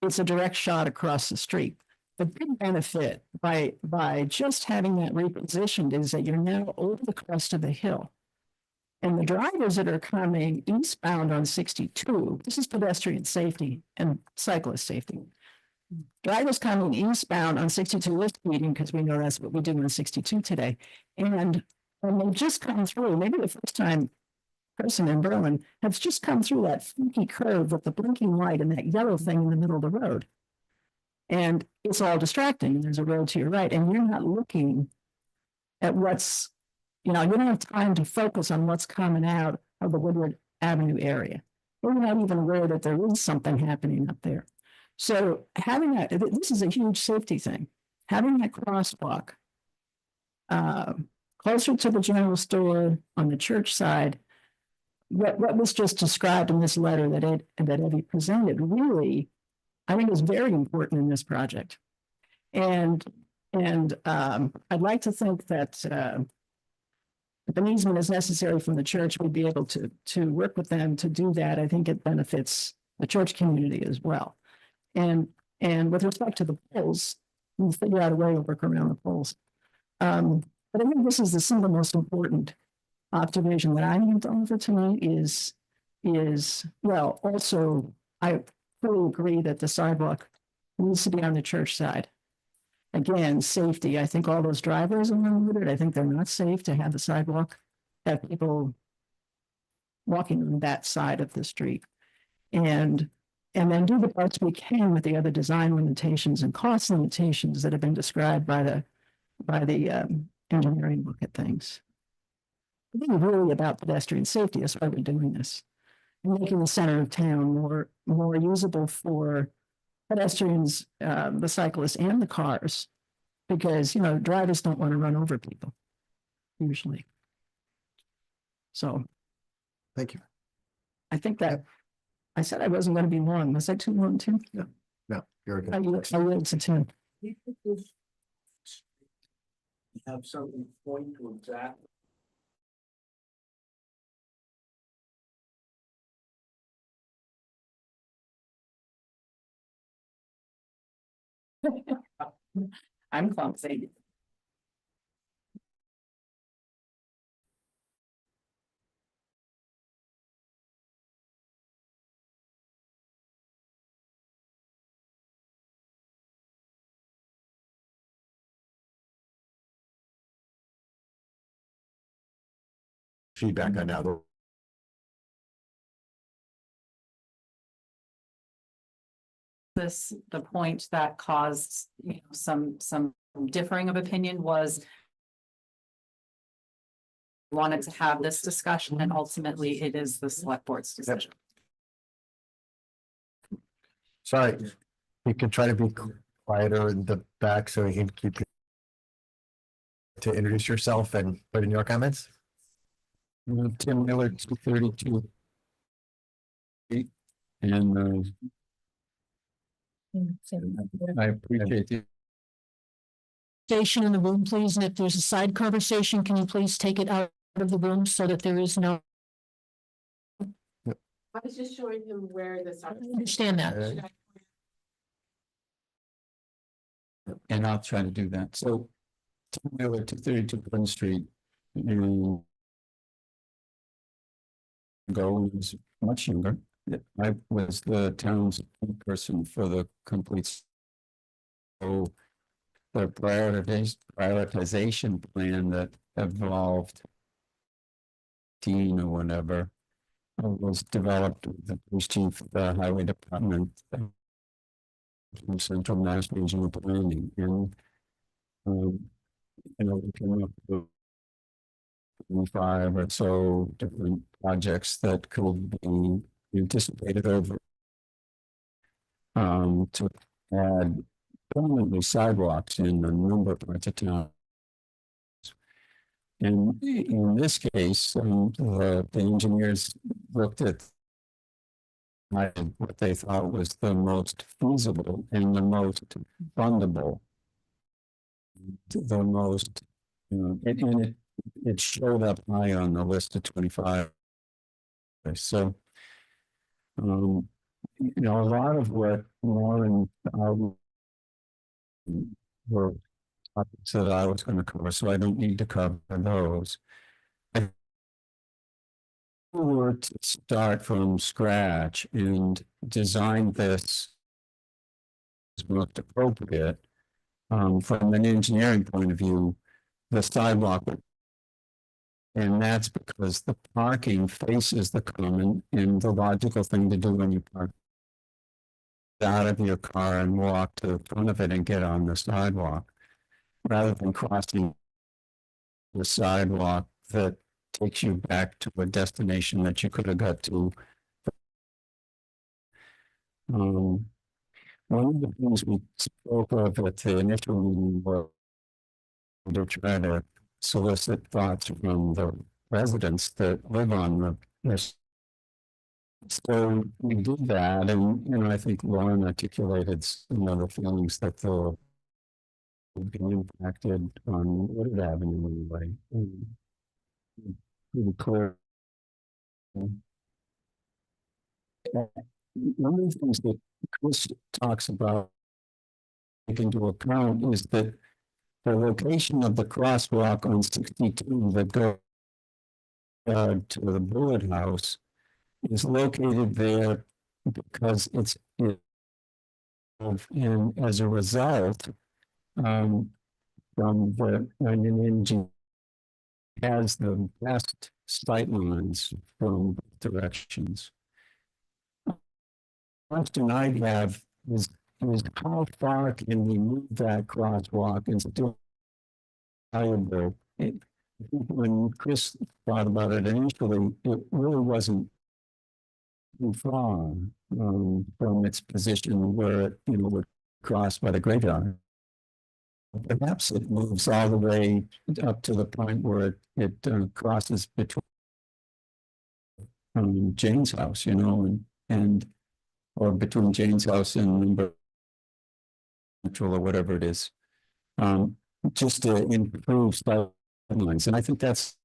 it's a direct shot across the street. The big benefit by just having that repositioned is that you're now over the crest of the hill. And the drivers that are coming eastbound on 62, this is pedestrian safety and cyclist safety. Drivers coming eastbound on 62 we're speeding because we know that's what we do on 62 today. And they've just come through, maybe the first time person in Berlin has just come through that funky curve with the blinking light and that yellow thing in the middle of the road. And it's all distracting. There's a road to your right, and you're not looking at what's, you don't have time to focus on what's coming out of the Woodward Avenue area. You're not even aware that there is something happening up there. So having that, this is a huge safety thing. Having that crosswalk closer to the general store on the church side, what was just described in this letter that Eddie presented really, I think, is very important in this project. And I'd like to think that if an easement is necessary from the church, we'd be able to work with them to do that. I think it benefits the church community as well. And with respect to the poles, we'll figure out a way to work around the poles. But I think this is the single most important observation that I need to offer tonight is well, also, I fully agree that the sidewalk needs to be on the church side. Again, safety. I think all those drivers along with it, I think they're not safe to have the sidewalk, have people walking on that side of the street. And then do the parts we can with the other design limitations and cost limitations that have been described by the engineering look at things. I think really about pedestrian safety. That's why we're doing this. And making the center of town more usable for pedestrians, the cyclists, and the cars, because drivers don't want to run over people usually. So, Thank you. I think that I said I wasn't going to be long. Was I too long, Tim? No, you're good. I yield to Tim. Have something point to exactly. I'm clumsy. Feedback on now. The point that caused some differing of opinion was wanted to have this discussion, and ultimately it is the select board's decision. Sorry, you can try to be quieter in the back so we can keep to introduce yourself and put in your comments. Tim Miller, 232. And I appreciate the Station in the room, please, and if there's a side conversation, can you please take it out of the room so that there is no, I was just showing him where this. I understand that. and I'll try to do that. So Tim Miller, 232 Glen Street, you go when I was much younger. I was the town's person for the complete. So the prioritization plan that evolved or whatever was developed with the police chief, the highway department, from Central Mass Regional Planning, and we came up with 5 or so different projects that could be anticipated over to add permanently sidewalks in a number of parts of town. And in this case, the engineers looked at what they thought was the most feasible and the most fundable, the most, it showed up high on the list of 25. So, a lot of what Lauren were topics that I was going to cover, so I don't need to cover those. If we were to start from scratch and design this as most appropriate, from an engineering point of view, the sidewalk, and that's because the parking faces the common, and the logical thing to do when you park out of your car and walk to the front of it and get on the sidewalk, rather than crossing the sidewalk that takes you back to a destination that you could have got to. One of the things we spoke of at the initial meeting was to try to solicit thoughts from the residents that live on this. So we did that, and I think Lauren articulated some of the feelings that they'll be impacted on Woodard Avenue anyway. Pretty clear. One of the things that Chris talks about take into account is that the location of the crosswalk on 62 that goes to the Bullet House is located there because it's and as a result, from the engine has the best sight lines from both directions. The question I have is how far can we move that crosswalk and still valuable? When Chris thought about it initially, it really wasn't too far from its position where it would cross by the graveyard. Perhaps it moves all the way up to the point where it crosses between Jane's house, and or between Jane's house and number or whatever it is, just to improve sidelines. And I think that's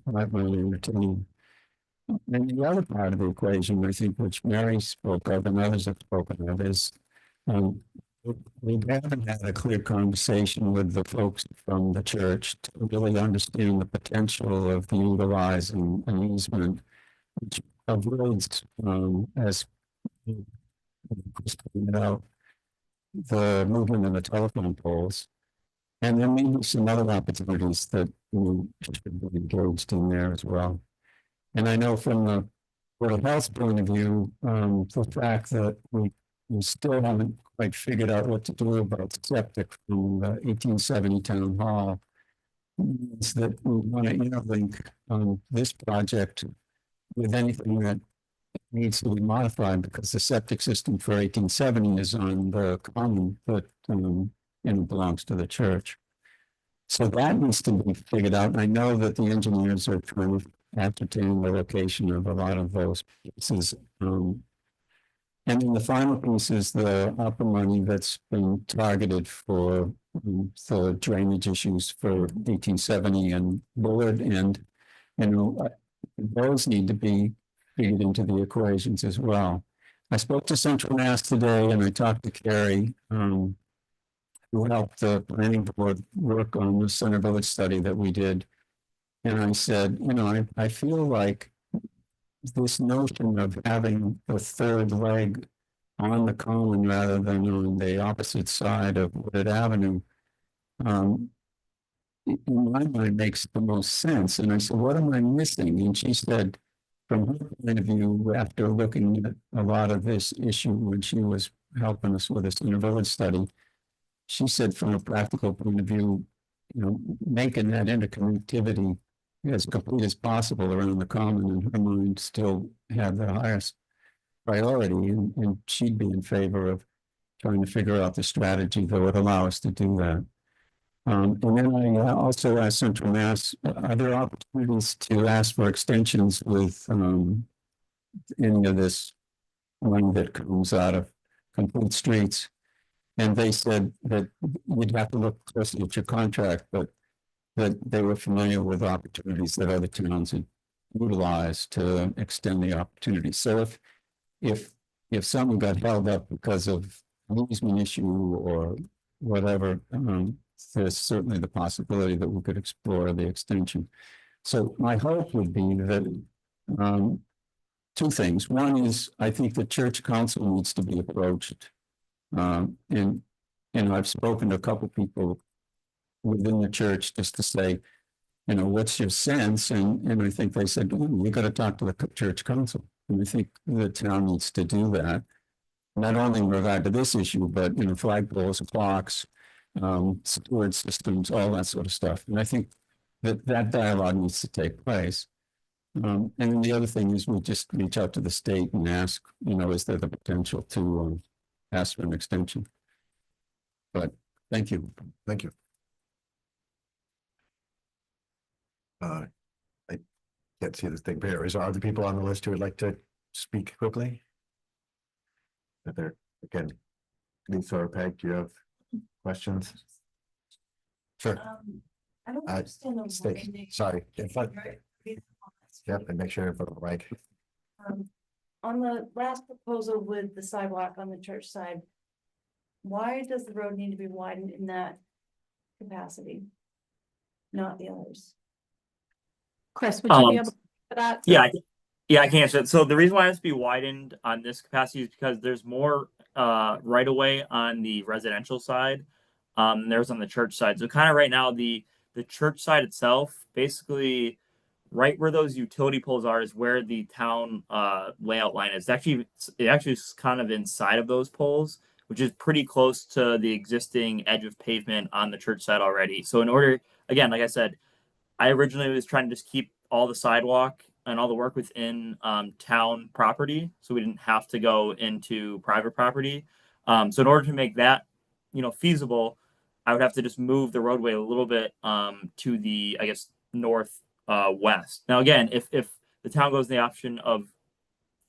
really entertaining. And the other part of the equation, I think, which Mary spoke of and others have spoken of, is we haven't had a clear conversation with the folks from the church to really understand the potential of utilizing an easement, which avoids, as Chris pointed out, the movement of the telephone poles. And there may be some other opportunities that should be engaged in there as well. And I know from the Board of Health point of view, the fact that we still haven't quite figured out what to do about septic from the 1870 town hall means that we want to interlink this project with anything that needs to be modified because the septic system for 1870 is on the common, but, belongs to the church. So that needs to be figured out. And I know that the engineers are trying to ascertain the location of a lot of those pieces. And then the final piece is the ARPA money that's been targeted for the drainage issues for 1870 and Bullard. And, those need to be figured into the equations as well. I spoke to Central Mass today and I talked to Carrie, who helped the planning board work on the Center Village study that we did. And I said, I feel like this notion of having a third leg on the common rather than on the opposite side of Wooded Avenue, in my mind makes the most sense. And I said, what am I missing? And she said, from her point of view, after looking at a lot of this issue when she was helping us with this Center Village study, she said, from a practical point of view, making that interconnectivity as complete as possible around the common in her mind still had the highest priority, and she'd be in favor of trying to figure out the strategy that would allow us to do that. And then I also asked Central Mass, are there opportunities to ask for extensions with any of this money that comes out of complete streets? And they said that you'd have to look closely at your contract, but that they were familiar with opportunities that other towns had utilized to extend the opportunity. So if someone got held up because of an easement issue or whatever, there's certainly the possibility that we could explore the extension. So my hope would be that two things. One is I think the church council needs to be approached. And I've spoken to a couple people within the church just to say, what's your sense? And I think they said, we got to talk to the church council. And I think the town needs to do that, not only in regard to this issue, but, flagpoles, clocks, storage systems, all that sort of stuff. And I think that dialogue needs to take place. And then the other thing is we just reach out to the state and ask, is there the potential to ask for an extension? But thank you. Thank you. I can't see this thing here. Is there other people on the list who would like to speak quickly? If there, again, Lisa or Peg, do you have questions? Sure. I don't Uh, understand the Stay, wording. sorry. In front. Right. Yep, and make sure in front of the mic. On the last proposal with the sidewalk on the church side, why does the road need to be widened in that capacity? Not the others? Chris, would you be able Um, to for that? Yeah, I can answer it. So the reason why it has to be widened on this capacity is because there's more right of way on the residential side. Than there's on the church side. So kind of right now the church side itself, basically right where those utility poles are is where the town layout line is. It actually is kind of inside of those poles, which is pretty close to the existing edge of pavement on the church side already. So in order, again, like I said, I originally was trying to just keep all the sidewalk and all the work within town property, so we didn't have to go into private property. So in order to make that, feasible, I would have to just move the roadway a little bit to the, I guess, north west. Now, again, if the town goes the option of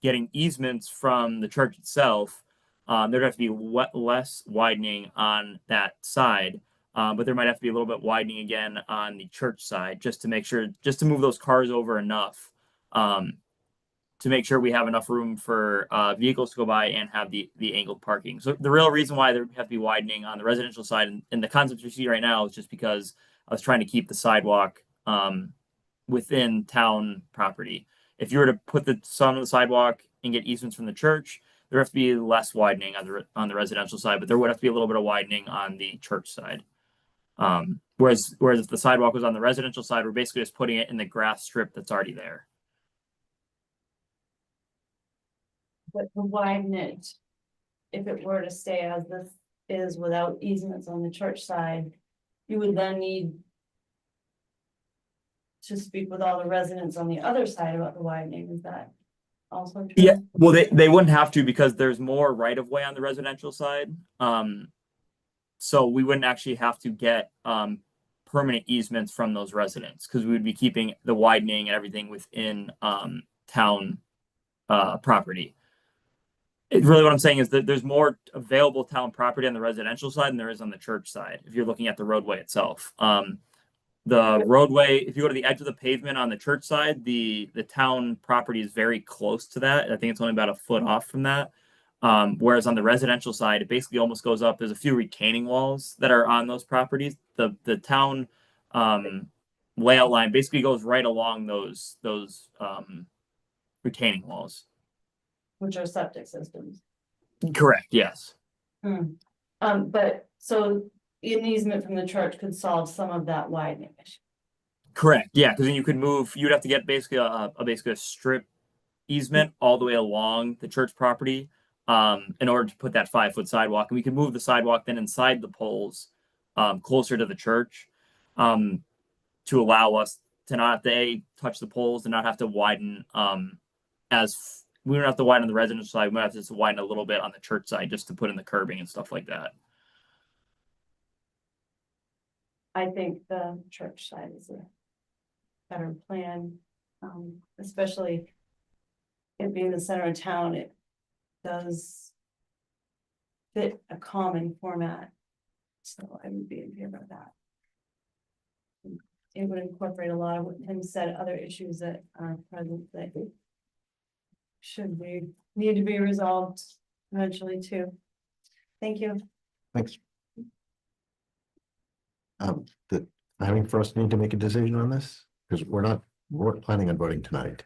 getting easements from the church itself, there'd have to be less widening on that side. But there might have to be a little bit widening again on the church side just to make sure, just to move those cars over enough to make sure we have enough room for vehicles to go by and have the angled parking. So the real reason why there have to be widening on the residential side and the concepts you see right now is just because I was trying to keep the sidewalk within town property. If you were to put some of the sidewalk and get easements from the church, there have to be less widening on the residential side, but there would have to be a little bit of widening on the church side. Whereas if the sidewalk was on the residential side, we're basically just putting it in the grass strip that's already there. But to widen it, if it were to stay as this is without easements on the church side, you would then need to speak with all the residents on the other side about the widening, is that also true? Yeah, well, they wouldn't have to because there's more right of way on the residential side. So we wouldn't actually have to get permanent easements from those residents because we would be keeping the widening and everything within town property. Really what I'm saying is that there's more available town property on the residential side than there is on the church side, if you're looking at the roadway itself. The roadway, if you go to the edge of the pavement on the church side, the town property is very close to that. I think it's only about a foot off from that. Whereas on the residential side, it basically almost goes up. There's a few retaining walls that are on those properties. The town layout line basically goes right along those retaining walls. Which are septic systems. Correct, yes. But so an easement from the church could solve some of that widening issue. Correct, yeah, because then you could move, you'd have to get basically a strip easement all the way along the church property in order to put that 5-foot sidewalk. And we could move the sidewalk then inside the poles closer to the church to allow us to not have to touch the poles and not have to widen as we don't have to widen on the residential side. We might have to just widen a little bit on the church side just to put in the curbing and stuff like that. I think the church side is a better plan, especially it being the center of town. It does fit a common format, so I would be in favor of that. It would incorporate a lot of what Tim said, other issues that are present that need to be resolved eventually too. Thank you. Thanks. The timing for us to need to make a decision on this, because we're planning on voting tonight.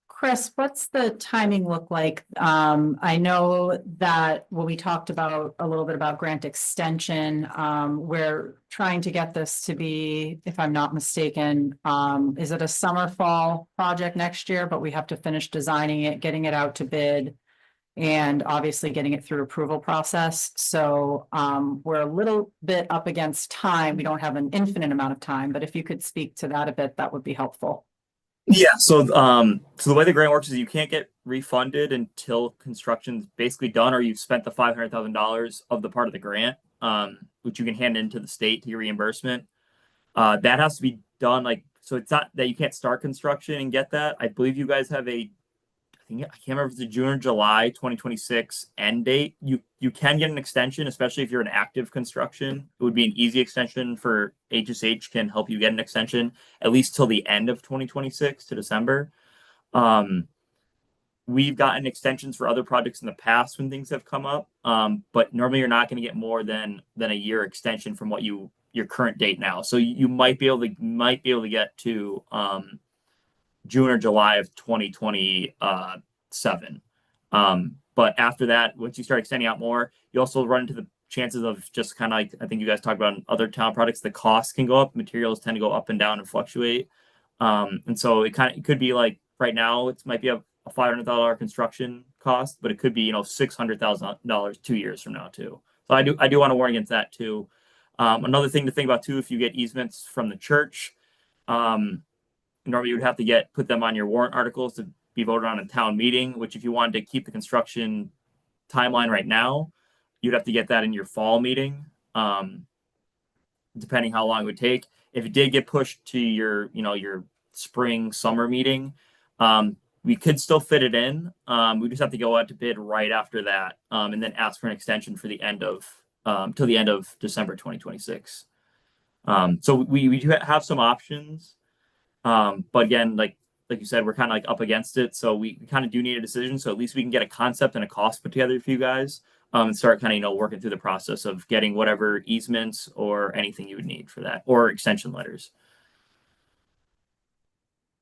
Chris, what's the timing look like? I know that when we talked about a little bit about grant extension, we're trying to get this to be, if I'm not mistaken, is it a summer fall project next year, but we have to finish designing it, getting it out to bid, and obviously getting it through approval process. So we're a little bit up against time. We don't have an infinite amount of time, but if you could speak to that a bit, that would be helpful. Yeah, so the way the grant works is you can't get refunded until construction's basically done or you've spent the $500,000 of the part of the grant, which you can hand into the state to your reimbursement. That has to be done so it's not that you can't start construction and get that. I believe you guys have I can't remember if it's a June or July 2026 end date. You can get an extension, especially if you're in active construction. It would be an easy extension for HSH can help you get an extension at least till the end of 2026 to December. We've gotten extensions for other projects in the past when things have come up, but normally you're not going to get more than a year extension from what your current date now. So you might be able to get to June or July of 2027. But after that, once you start extending out more, you also run into the chances of just kind of like I think you guys talked about in other town products, the costs can go up, materials tend to go up and down and fluctuate. And so it could be like right now it might be a $500,000 construction cost, but it could be $600,000 2 years from now too. So I do want to warn against that too. Another thing to think about too, if you get easements from the church, normally you would have to put them on your warrant articles to be voted on a town meeting, which if you wanted to keep the construction timeline right now, you'd have to get that in your fall meeting, depending how long it would take. If it did get pushed to your spring, summer meeting, we could still fit it in. We just have to go out to bid right after that, and then ask for an extension for the end of till the end of December 2026. So we do have some options. But again, like you said, we're kind of up against it. So we kind of do need a decision. So at least we can get a concept and a cost put together for you guys and start kind of, working through the process of getting whatever easements or anything you would need for that or extension letters.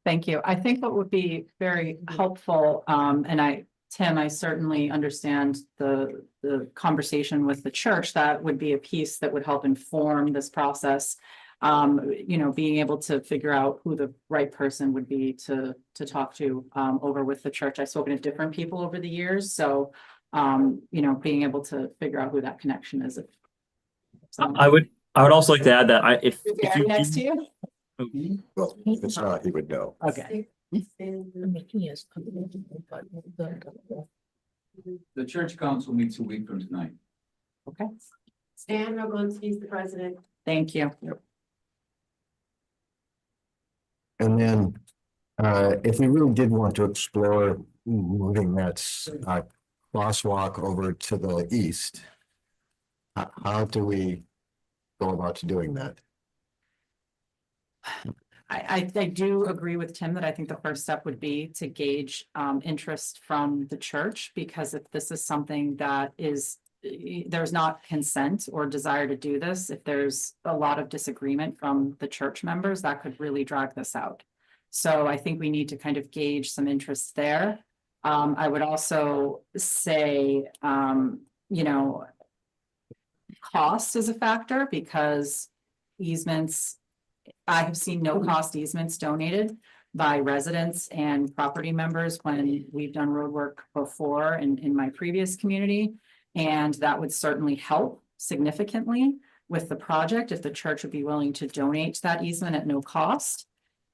Thank you. I think what would be very helpful, and Tim, I certainly understand the conversation with the church. That would be a piece that would help inform this process. Being able to figure out who the right person would be to talk to over with the church. I've spoken to different people over the years, so being able to figure out who that connection is. I would also like to add that if you next to you. Well, if it's not, he would know. Okay. I mean, he is. But The church council meets a week from tonight. Okay, Stan Rogozinski's the president. thank you. And then, if we really did want to explore moving that crosswalk over to the east, how do we go about doing that? I do agree with Tim that I think the first step would be to gauge interest from the church, because if this is something that is, there's not consent or desire to do this, if there's a lot of disagreement from the church members, that could really drag this out. So I think we need to kind of gauge some interest there. I would also say, you know, cost is a factor, because easements, I have seen no cost easements donated by residents and property members when we've done road work before in my previous community. And that would certainly help significantly with the project if the church would be willing to donate that easement at no cost.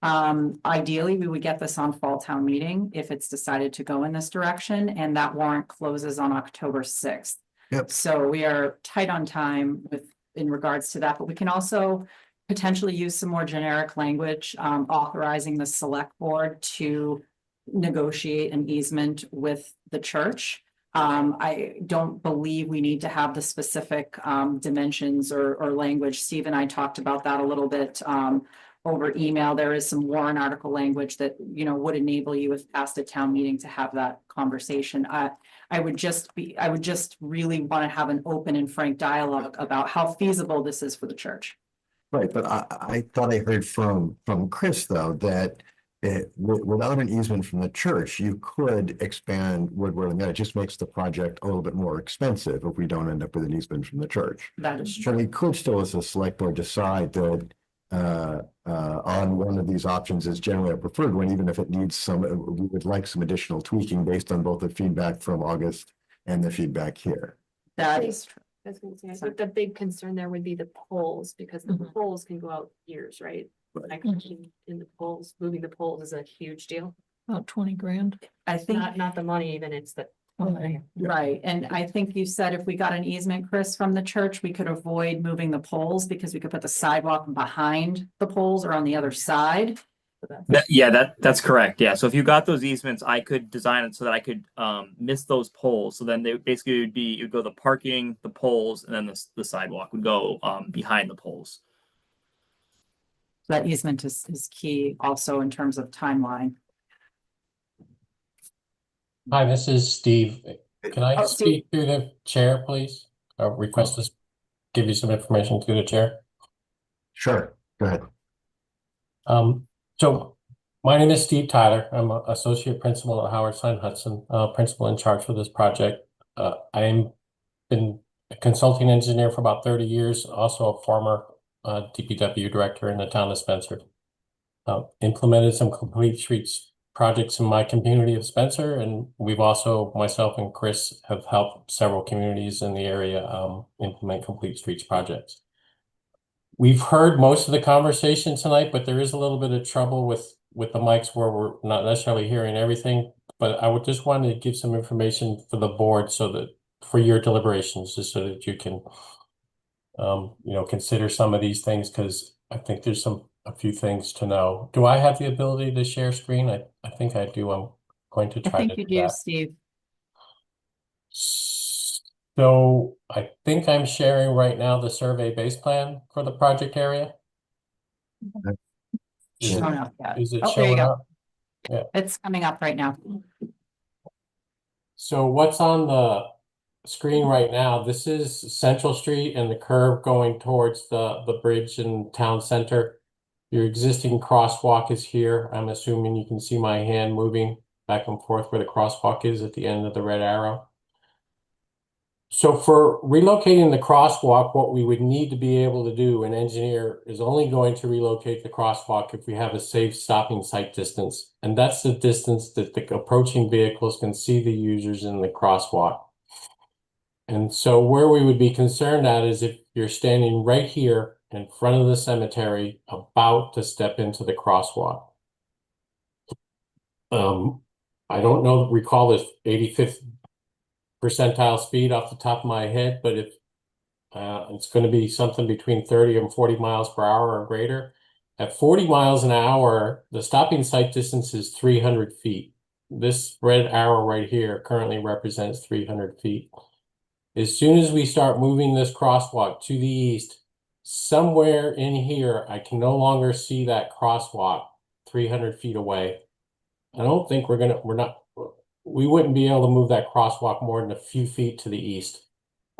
Ideally, we would get this on fall town meeting if it's decided to go in this direction, and that warrant closes on October 6th. Yep. So we are tight on time in regards to that, but we can also potentially use some more generic language, authorizing the select board to negotiate an easement with the church. I don't believe we need to have the specific dimensions or language. Steve and I talked about that a little bit over email. There is some warrant article language that, you know, would enable you, if passed at town meeting, to have that conversation. I would just really want to have an open and frank dialogue about how feasible this is for the church. Right, but I thought I heard from Chris, though, that without an easement from the church, you could expand Woodward, and that it just makes the project a little bit more expensive if we don't end up with an easement from the church. That is So true. we could still, as a select board, decide that on one of these options is generally a preferred one, even if it needs some, we would like some additional tweaking based on both the feedback from August and the feedback here. That is true. I was gonna say, I think the big concern there would be the poles, because the Mhm. poles can go out years, right? Like in the poles, moving the poles is a huge deal. About 20 grand. I think. Not the money even, it's the. Right, and I think you said if we got an easement, Chris, from the church, we could avoid moving the poles, because we could put the sidewalk behind the poles or on the other side. That's correct. Yeah. So if you got those easements, I could design it so that I could miss those poles. So then they basically it would go the parking, the poles, and then the sidewalk would go behind the poles. That easement is key also in terms of timeline. Hi, this is Steve. Can I Oh, Steve. speak through the chair, please? Request to give you some information through the chair. Sure, go ahead. So my name is Steve Tyler. I'm an associate principal at Howard Stein Hudson, principal in charge for this project. I'm been a consulting engineer for about 30 years, also a former DPW director in the town of Spencer. Implemented some complete streets projects in my community of Spencer, and we've also, myself and Chris, have helped several communities in the area implement complete streets projects. We've heard most of the conversation tonight, but there is a little bit of trouble with the mics where we're not necessarily hearing everything. But I would just want to give some information for the board so that for your deliberations, just so that you can, you know, consider some of these things, because I think there's a few things to know. Do I have the ability to share screen? I think I do. I'm going to I try think to you do do, that. Steve. So I think I'm sharing right now the survey base plan for the project area. Is it, Showing up yet. is it Oh, there you showing go. up? Yeah. It's coming up right now. So what's on the screen right now, this is Central Street and the curve going towards the bridge in town center. Your existing crosswalk is here. I'm assuming you can see my hand moving back and forth where the crosswalk is at the end of the red arrow. So for relocating the crosswalk, what we would need to be able to do, an engineer is only going to relocate the crosswalk if we have a safe stopping sight distance. And that's the distance that the approaching vehicles can see the users in the crosswalk. And so where we would be concerned at is if you're standing right here in front of the cemetery, about to step into the crosswalk. I don't know, recall the 85th percentile speed off the top of my head, but if it's going to be something between 30 and 40 miles per hour or greater. At 40 miles an hour, the stopping sight distance is 300 feet. This red arrow right here currently represents 300 feet. As soon as we start moving this crosswalk to the east, somewhere in here, I can no longer see that crosswalk 300 feet away. I don't think we wouldn't be able to move that crosswalk more than a few feet to the east,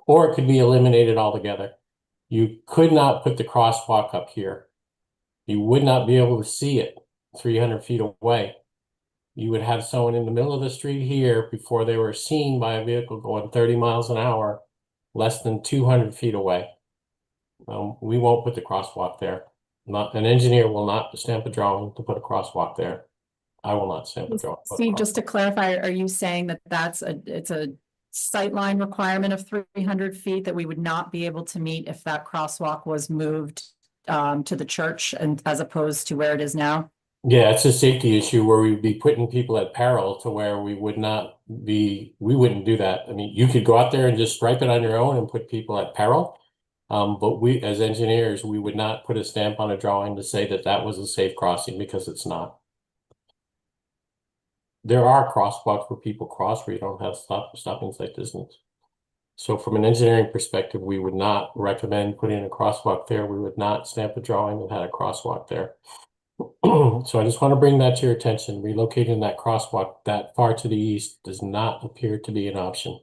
or it could be eliminated altogether. You could not put the crosswalk up here. You would not be able to see it 300 feet away. You would have someone in the middle of the street here before they were seen by a vehicle going 30 miles an hour, less than 200 feet away. We won't put the crosswalk there. An engineer will not stamp a drawing to put a crosswalk there. I will not stamp a drawing. Steve, just to clarify, are you saying that it's a sightline requirement of 300 feet that we would not be able to meet if that crosswalk was moved to the church and as opposed to where it is now? Yeah, it's a safety issue where we'd be putting people at peril to where we wouldn't do that. I mean, you could go out there and just stripe it on your own and put people at peril. But we, as engineers, we would not put a stamp on a drawing to say that that was a safe crossing, because it's not. There are crosswalks where people cross where you don't have stopping sight distance. So from an engineering perspective, we would not recommend putting a crosswalk there. We would not stamp a drawing that had a crosswalk there. So I just want to bring that to your attention. Relocating that crosswalk that far to the east does not appear to be an option.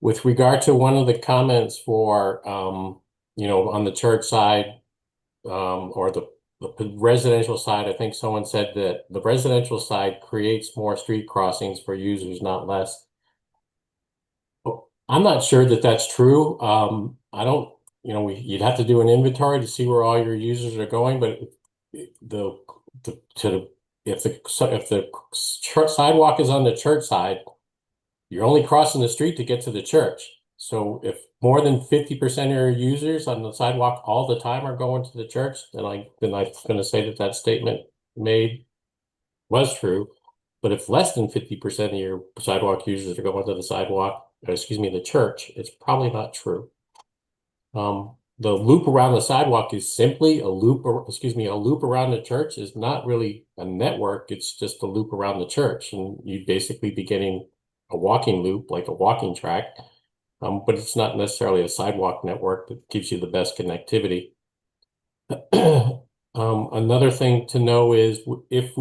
With regard to one of the comments for, on the church side, or the residential side, I think someone said that the residential side creates more street crossings for users, not less. I'm not sure that that's true. I don't, you'd have to do an inventory to see where all your users are going, but if the sidewalk is on the church side, you're only crossing the street to get to the church. So if more than 50% of your users on the sidewalk all the time are going to the church, then I'm going to say that statement made was true. But if less than 50% of your sidewalk users are going to the church, it's probably not true. The loop around the sidewalk is simply a loop around the church is not really a network. It's just a loop around the church. And you'd basically be getting a walking loop, like a walking track. But it's not necessarily a sidewalk network that gives you the best connectivity. Another thing to know is if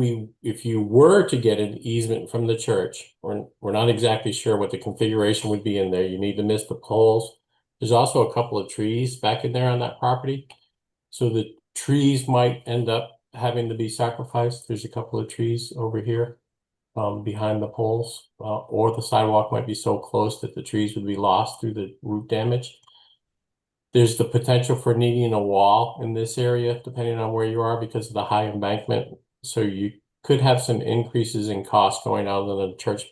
you were to get an easement from the church, we're not exactly sure what the configuration would be in there. You need to miss the poles. There's also a couple of trees back in there on that property. So the trees might end up having to be sacrificed. There's a couple of trees over here behind the poles, or the sidewalk might be so close that the trees would be lost through the root damage. There's the potential for needing a wall in this area, depending on where you are, because of the high embankment. So you could have some increases in cost going out on the church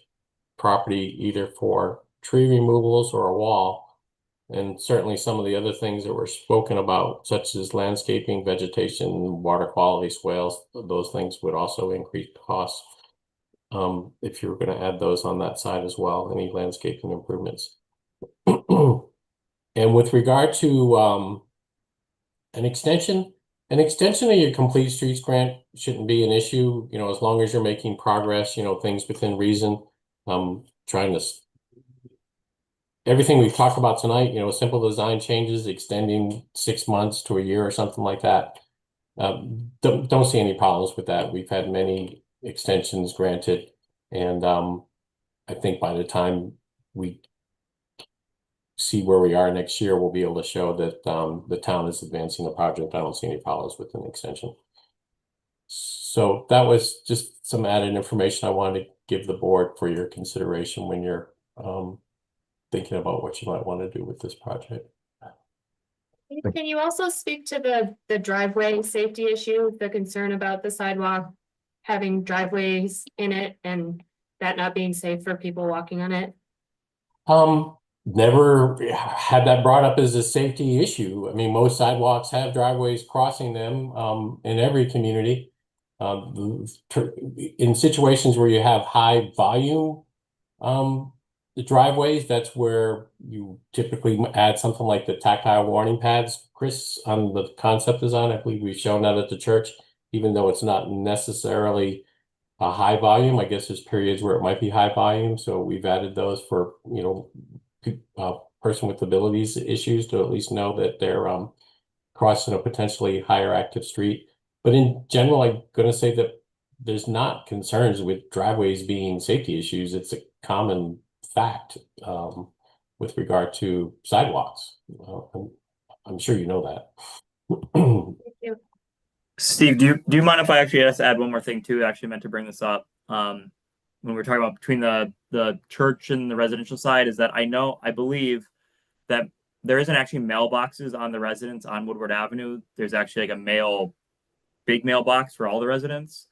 property, either for tree removals or a wall. And certainly some of the other things that were spoken about, such as landscaping, vegetation, water quality, swales, those things would also increase costs. If you were going to add those on that side as well, any landscaping improvements. And with regard to an extension of your Complete Streets grant shouldn't be an issue, as long as you're making progress, things within reason. Everything we've talked about tonight, simple design changes, extending 6 months to a year or something like that. Don't see any problems with that. We've had many extensions granted, and I think by the time we see where we are next year, we'll be able to show that the town is advancing the project. I don't see any problems with an extension. So that was just some added information I wanted to give the board for your consideration when you're thinking about what you might want to do with this project. Can you also speak to the driveway safety issue, the concern about the sidewalk having driveways in it and that not being safe for people walking on it? Never had that brought up as a safety issue. I mean, most sidewalks have driveways crossing them in every community. In situations where you have high volume, the driveways, that's where you typically add something like the tactile warning pads. Chris, on the concept design, I believe we've shown that at the church, even though it's not necessarily a high volume. I guess there's periods where it might be high volume, so we've added those for, you know, person with abilities issues to at least know that they're crossing a potentially higher active street. But in general, I'm going to say that there's not concerns with driveways being safety issues. It's a common fact with regard to sidewalks. I'm sure you know that. Steve, do you mind if I actually just add one more thing too? I actually meant to bring this up. When we're talking about between the church and the residential side, is that I believe that there isn't actually mailboxes on the residents on Woodward Avenue. There's actually like a big mailbox for all the residents.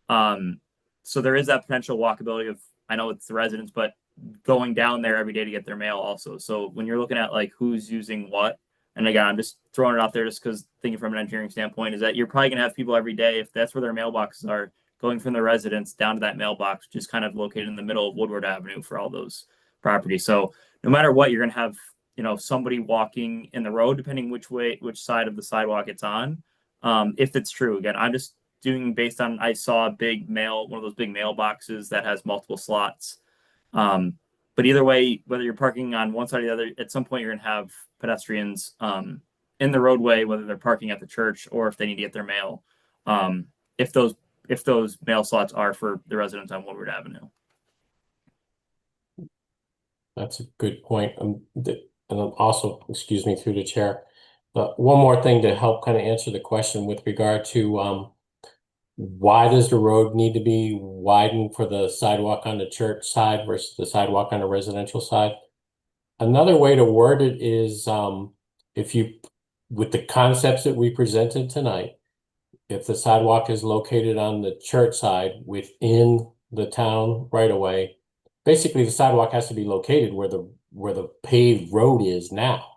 So there is that potential walkability of, I know it's the residents, but going down there every day to get their mail also. So when you're looking at like who's using what, and again, I'm just throwing it out there just because thinking from an engineering standpoint is that you're probably gonna have people every day, if that's where their mailboxes are, going from the residence down to that mailbox, which is kind of located in the middle of Woodward Avenue for all those properties. So no matter what, you're gonna have, you know, somebody walking in the road, depending which side of the sidewalk it's on. If it's true, again, I'm just doing based on, I saw one of those big mailboxes that has multiple slots. But either way, whether you're parking on one side or the other, at some point you're gonna have pedestrians in the roadway, whether they're parking at the church or if they need to get their mail. If those mail slots are for the residents on Woodward Avenue. That's a good point. And also, excuse me, through the chair. But one more thing to help kind of answer the question with regard to why does the road need to be widened for the sidewalk on the church side versus the sidewalk on the residential side? Another way to word it is with the concepts that we presented tonight, if the sidewalk is located on the church side within the town right away, basically the sidewalk has to be located where the paved road is now.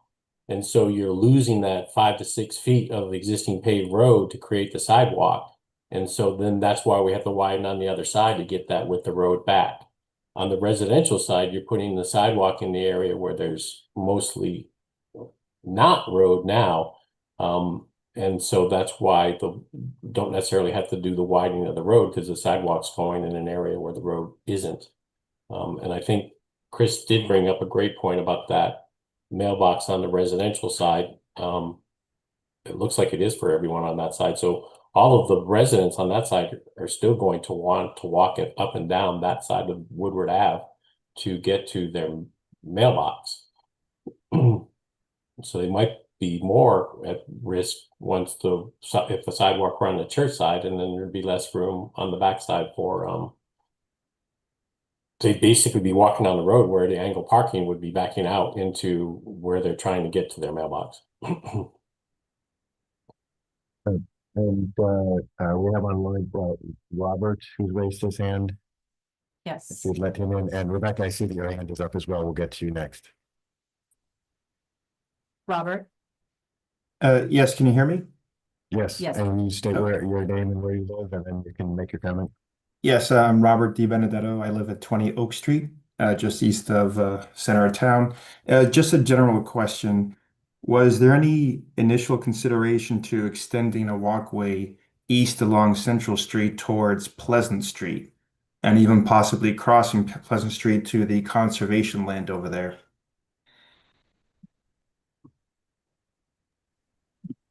And so you're losing that 5 to 6 feet of existing paved road to create the sidewalk. And so then that's why we have to widen on the other side to get that with the road back. On the residential side, you're putting the sidewalk in the area where there's mostly not road now. And so that's why don't necessarily have to do the widening of the road because the sidewalk's going in an area where the road isn't. And I think Chris did bring up a great point about that mailbox on the residential side. It looks like it is for everyone on that side. So all of the residents on that side are still going to want to walk it up and down that side of Woodward Ave to get to their mailbox. So they might be more at risk if the sidewalk were on the church side, and then there'd be less room on the backside for they'd basically be walking on the road where the angle parking would be backing out into where they're trying to get to their mailbox. And we have online Robert, who's raised his hand. If Yes. you'd let him in, and Rebecca, I see that your hand is up as well. We'll get to you next. Robert? Yes, can you hear me? Yes, Yes. and you state where your name and where you live, and then you can make your comment. Yes, I'm Robert Di Benedetto. I live at 20 Oak Street, just east of center of town. Just a general question. Was there any initial consideration to extending a walkway east along Central Street towards Pleasant Street and even possibly crossing Pleasant Street to the conservation land over there?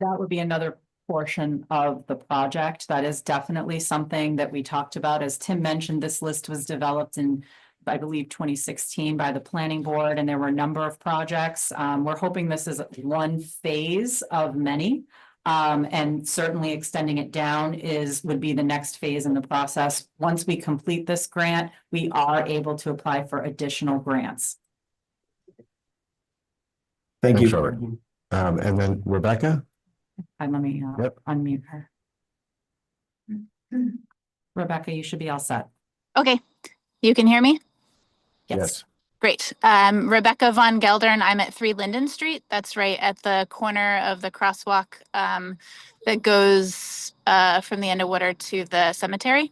That would be another portion of the project. That is definitely something that we talked about. As Tim mentioned, this list was developed in, I believe, 2016 by the planning board, and there were a number of projects. We're hoping this is one phase of many. And certainly extending it down would be the next phase in the process. Once we complete this grant, we are able to apply for additional grants. Thank Thanks, you. Robert. And then Rebecca? And let me Yep. unmute her. Rebecca, you should be all set. Okay, you can hear me? Yes. Great. Rebecca Von Geldern. I'm at 3 Linden Street. That's right at the corner of the crosswalk that goes from the end of Woodard to the cemetery.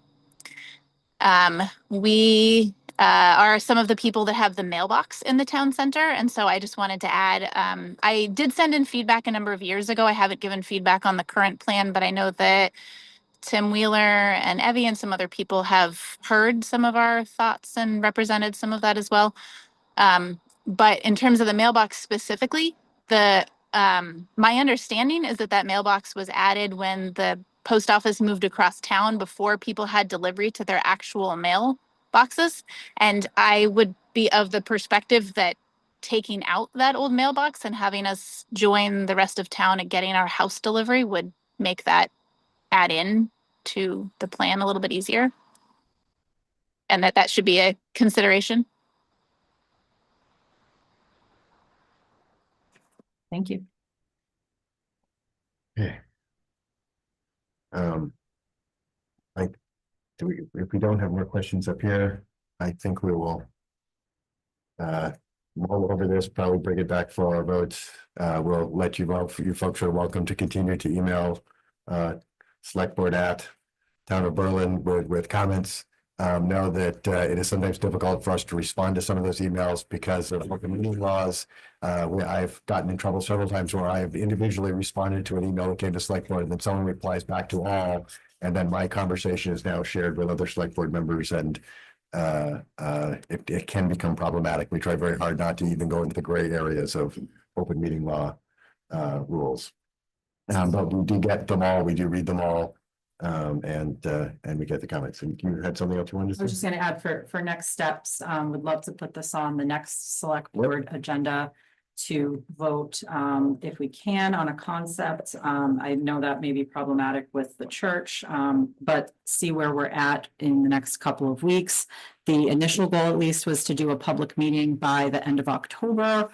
We are some of the people that have the mailbox in the town center. And so I just wanted to add, I did send in feedback a number of years ago. I haven't given feedback on the current plan, but I know that Tim Wheeler and Evie and some other people have heard some of our thoughts and represented some of that as well. But in terms of the mailbox specifically, my understanding is that that mailbox was added when the post office moved across town before people had delivery to their actual mail boxes. And I would be of the perspective that taking out that old mailbox and having us join the rest of town at getting our house delivery would make that add in to the plan a little bit easier. And that should be a consideration. Thank you. Okay. If we don't have more questions up here, I think we will mull over this, probably bring it back for our votes. We'll let you vote. You folks are welcome to continue to email selectboard at Town of Berlin with comments. Know that it is sometimes difficult for us to respond to some of those emails because of open meeting laws. I've gotten in trouble several times where I have individually responded to an email that came to select board and then someone replies back to all. And then my conversation is now shared with other select board members and it can become problematic. We try very hard not to even go into the gray areas of open meeting law rules. But we do get them all, we do read them all. And we get the comments. And you had something else you wanted to say? I was just gonna add for next steps, would love to put this on the next select board agenda to vote, if we can, on a concept. I know that may be problematic with the church, but see where we're at in the next couple of weeks. The initial goal at least was to do a public meeting by the end of October,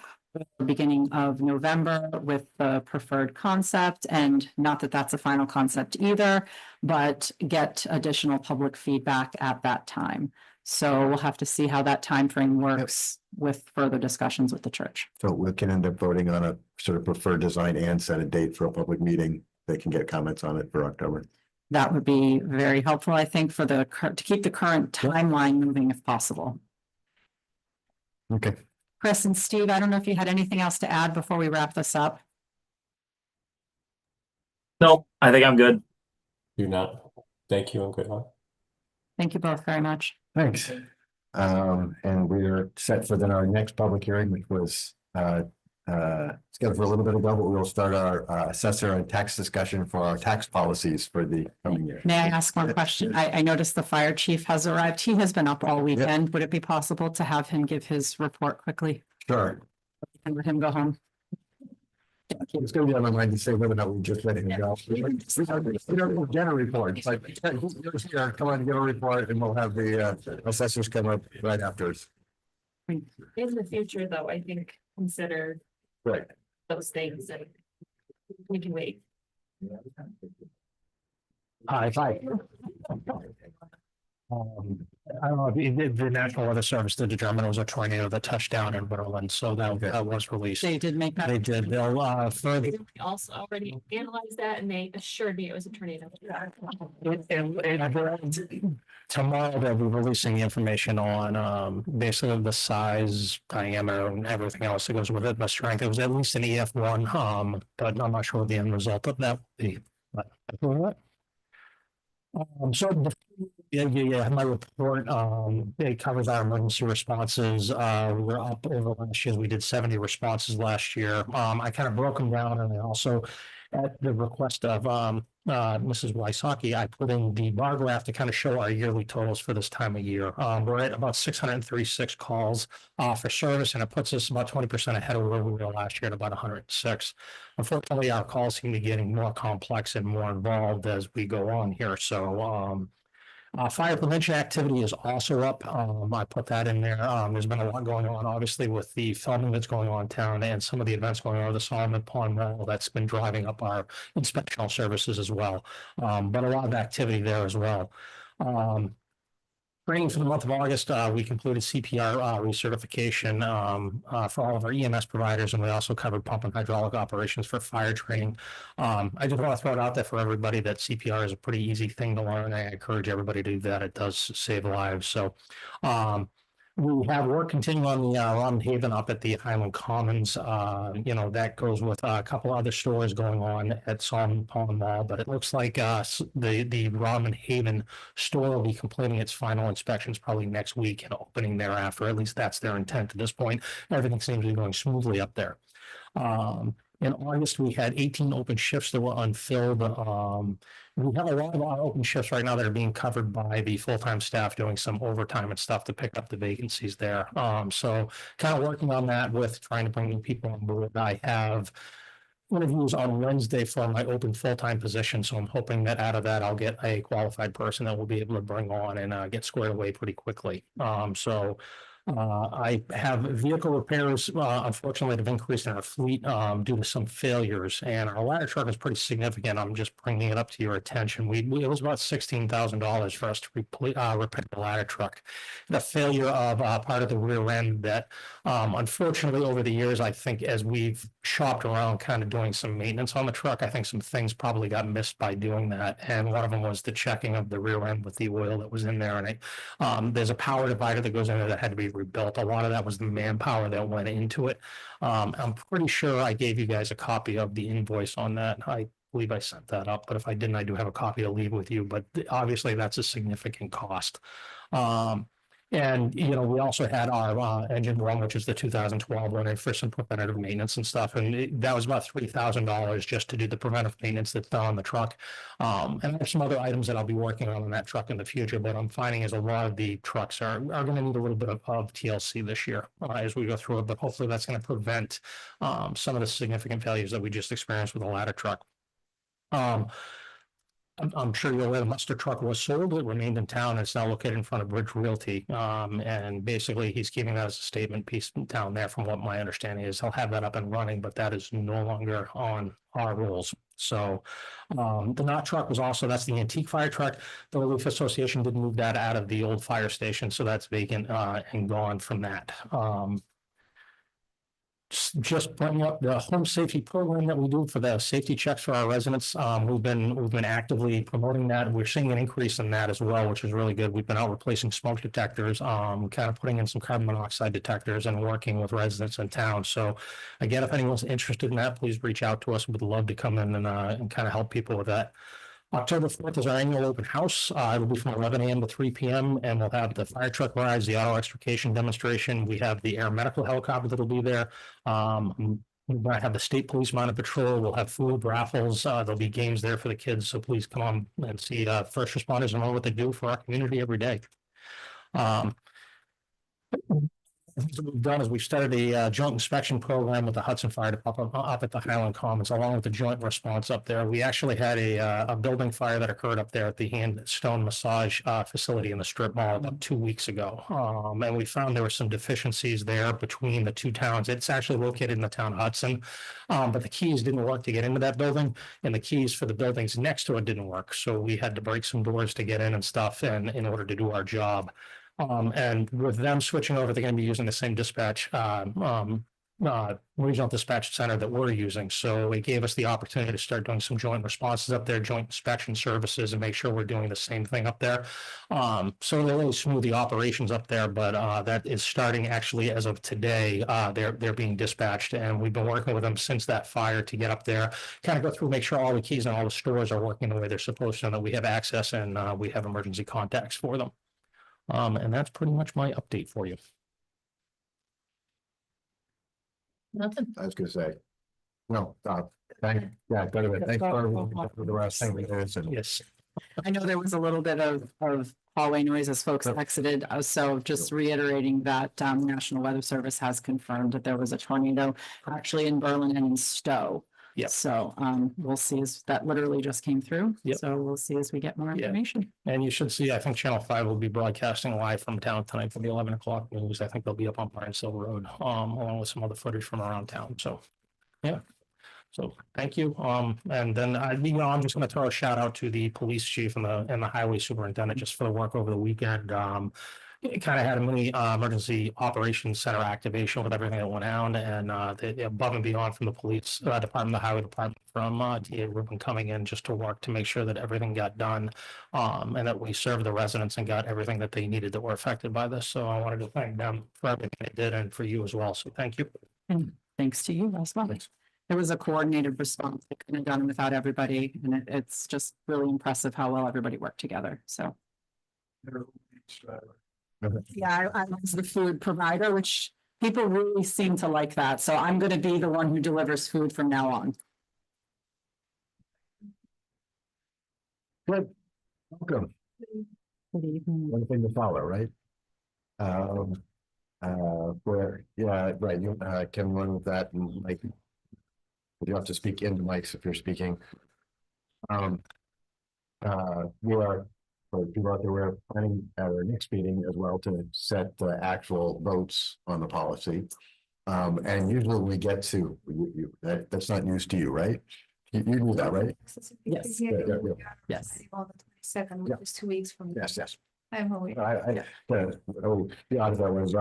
beginning of November with the preferred concept, and not that that's a final concept either, but get additional public feedback at that time. So we'll have to see how that time frame works with further discussions with the church. So we can end up voting on a sort of preferred design and set a date for a public meeting. They can get comments on it for October. That would be very helpful, I think, for to keep the current timeline moving if possible. Okay. Chris and Steve, I don't know if you had anything else to add before we wrap this up. No, I think I'm good. Do not. Thank you and good luck. Thank you both very much. Thanks. And we are set for then our next public hearing, which was scheduled for a little bit ago, but we will start our assessor and tax discussion for our tax policies for the coming year. May I ask one question? I noticed the fire chief has arrived. He has been up all weekend. Would it be possible to have him give his report quickly Sure. and let him go home? It's gonna be on my mind to say whether or not we just let him go. We don't get a report, but come on, get a report and we'll have the assessors come up right afterwards. In the future, though, I think consider Right. those things and we can wait. Hi. I don't know, the National Weather Service did determine it was a tornado that touched down in Berlin, so that was released. They did make that. They did, they'll further. We also already analyzed that and they assured me it was a tornado. Tomorrow they'll be releasing the information on basically the size, diameter, and everything else that goes with it, but strength. It was at least an EF1, but I'm not sure what the end result of that would be. My report, it covers our emergency responses. We're up over last year. We did 70 responses last year. I kind of broke them down, and I also, at the request of Mrs. Wysocki, I put in the bar graph to kind of show our yearly totals for this time of year. We're at about 636 calls for service, and it puts us about 20% ahead of where we were last year at about 106. Unfortunately, our calls seem to be getting more complex and more involved as we go on here. So fire prevention activity is also up. I put that in there. There's been a lot going on, obviously, with the filming that's going on in town and some of the events going on, the Solomon Pond Mall, that's been driving up our inspectional services as well. But a lot of activity there as well. Training for the month of August, we completed CPR recertification for all of our EMS providers, and we also covered pump and hydraulic operations for fire training. I just want to throw it out there for everybody that CPR is a pretty easy thing to learn. I encourage everybody to do that. It does save lives. So we have work continuing on the Ron Haven up at the Highland Commons. That goes with a couple other stores going on at Solomon Pond Mall, but it looks like the Ron Haven store will be completing its final inspections probably next week and opening thereafter. At least that's their intent at this point. Everything seems to be going smoothly up there. In August, we had 18 open shifts that were unfilled. We have a lot of our open shifts right now that are being covered by the full-time staff doing some overtime and stuff to pick up the vacancies there. So kind of working on that with trying to bring new people on board. I have interviews on Wednesday for my open full-time position. So I'm hoping that out of that, I'll get a qualified person that will be able to bring on and get squared away pretty quickly. I have vehicle repairs, unfortunately, that have increased in our fleet due to some failures, and our ladder truck is pretty significant. I'm just bringing it up to your attention. It was about $16,000 for us to repair the ladder truck. The failure of part of the rear end that, unfortunately, over the years, I think as we've shopped around kind of doing some maintenance on the truck, I think some things probably got missed by doing that, and one of them was the checking of the rear end with the oil that was in there, and there's a power divider that goes in there that had to be rebuilt. A lot of that was the manpower that went into it. I'm pretty sure I gave you guys a copy of the invoice on that. I believe I sent that up, but if I didn't, I do have a copy to leave with you, but obviously that's a significant cost. And, we also had our engine room, which is the 2012 one, for some preventative maintenance and stuff. And that was about $3,000 just to do the preventive maintenance that's done on the truck. And there's some other items that I'll be working on that truck in the future, but I'm finding is a lot of the trucks are going to need a little bit of TLC this year as we go through it. But hopefully that's going to prevent some of the significant failures that we just experienced with the ladder truck. I'm sure you're aware the muster truck was sold. It remained in town. It's now located in front of Bridge Realty. And basically he's keeping that as a statement piece down there from what my understanding is. He'll have that up and running, but that is no longer on our rules. So the knot truck was also, that's the antique fire truck. The Relief Association did move that out of the old fire station. So that's vacant and gone from that. Just bring up the home safety program that we do for the safety checks for our residents. We've been actively promoting that. We're seeing an increase in that as well, which is really good. We've been out replacing smoke detectors, kind of putting in some carbon monoxide detectors and working with residents in town. So again, if anyone's interested in that, please reach out to us. We'd love to come in and kind of help people with that. October 4th is our annual open house. It'll be from 11 a.m. to 3 p.m. and we'll have the fire truck rides, the auto extrication demonstration. We have the air medical helicopter that'll be there. We might have the state police mounted patrol. We'll have food, raffles. There'll be games there for the kids. So please come on and see first responders and know what they do for our community every day. What we've done is we've started a joint inspection program with the Hudson Fire Department up at the Highland Commons, along with the joint response up there. We actually had a building fire that occurred up there at the Hand Stone Massage facility in the strip mall about 2 weeks ago. And we found there were some deficiencies there between the two towns. It's actually located in the town of Hudson, but the keys didn't work to get into that building, and the keys for the buildings next to it didn't work. So we had to break some doors to get in and stuff and in order to do our job. And with them switching over, they're going to be using the same dispatch, regional dispatch center that we're using. So it gave us the opportunity to start doing some joint responses up there, joint inspection services, and make sure we're doing the same thing up there. So they're really smooth the operations up there, but that is starting actually as of today. They're being dispatched, and we've been working with them since that fire to get up there, kind of go through, make sure all the keys and all the stores are working the way they're supposed to, and that we have access and we have emergency contacts for them. And that's pretty much my update for you. Nothing. I was gonna say. No, go ahead. Thanks for the rest. Yes. I know there was a little bit of hallway noise as folks exited, so just reiterating that National Weather Service has confirmed that there was a tornado actually in Berlin and in Stowe. Yeah. So we'll see as that literally just came through. Yep. So we'll see as we get more information. And you should see, I think Channel 5 will be broadcasting live from town tonight for the 11 o'clock news. I think they'll be up on Barnesville Road, along with some other footage from around town. So, yeah. So thank you. And then I'm just gonna throw a shout out to the police chief and the highway superintendent just for the work over the weekend. It kind of had a mini emergency operations center activation with everything that went down, and the above and beyond from the police department, the highway department, from DA Rubin coming in just to work to make sure that everything got done, and that we served the residents and got everything that they needed that were affected by this. So I wanted to thank them for everything they did and for you as well. So thank you. And thanks to you as well. Thanks. It was a coordinated response. It couldn't have done without everybody, and it's just really impressive how well everybody worked together, so. Yeah, I was the food provider, which people really seem to like that, so I'm gonna be the one who delivers food from now on. Good. Welcome. Good evening. One thing to follow, right? Where, yeah, right, you can run with that and like. You have to speak into mics if you're speaking. We are, for people out there, we're planning at our next meeting as well to set the actual votes on the policy. And usually we get to, that's not news to you, right? You knew that, right? Yes. Yeah, yeah, yeah. Yes. On the 22nd, Yeah. which is 2 weeks from. Yes, yes. I'm aware. The odds that was,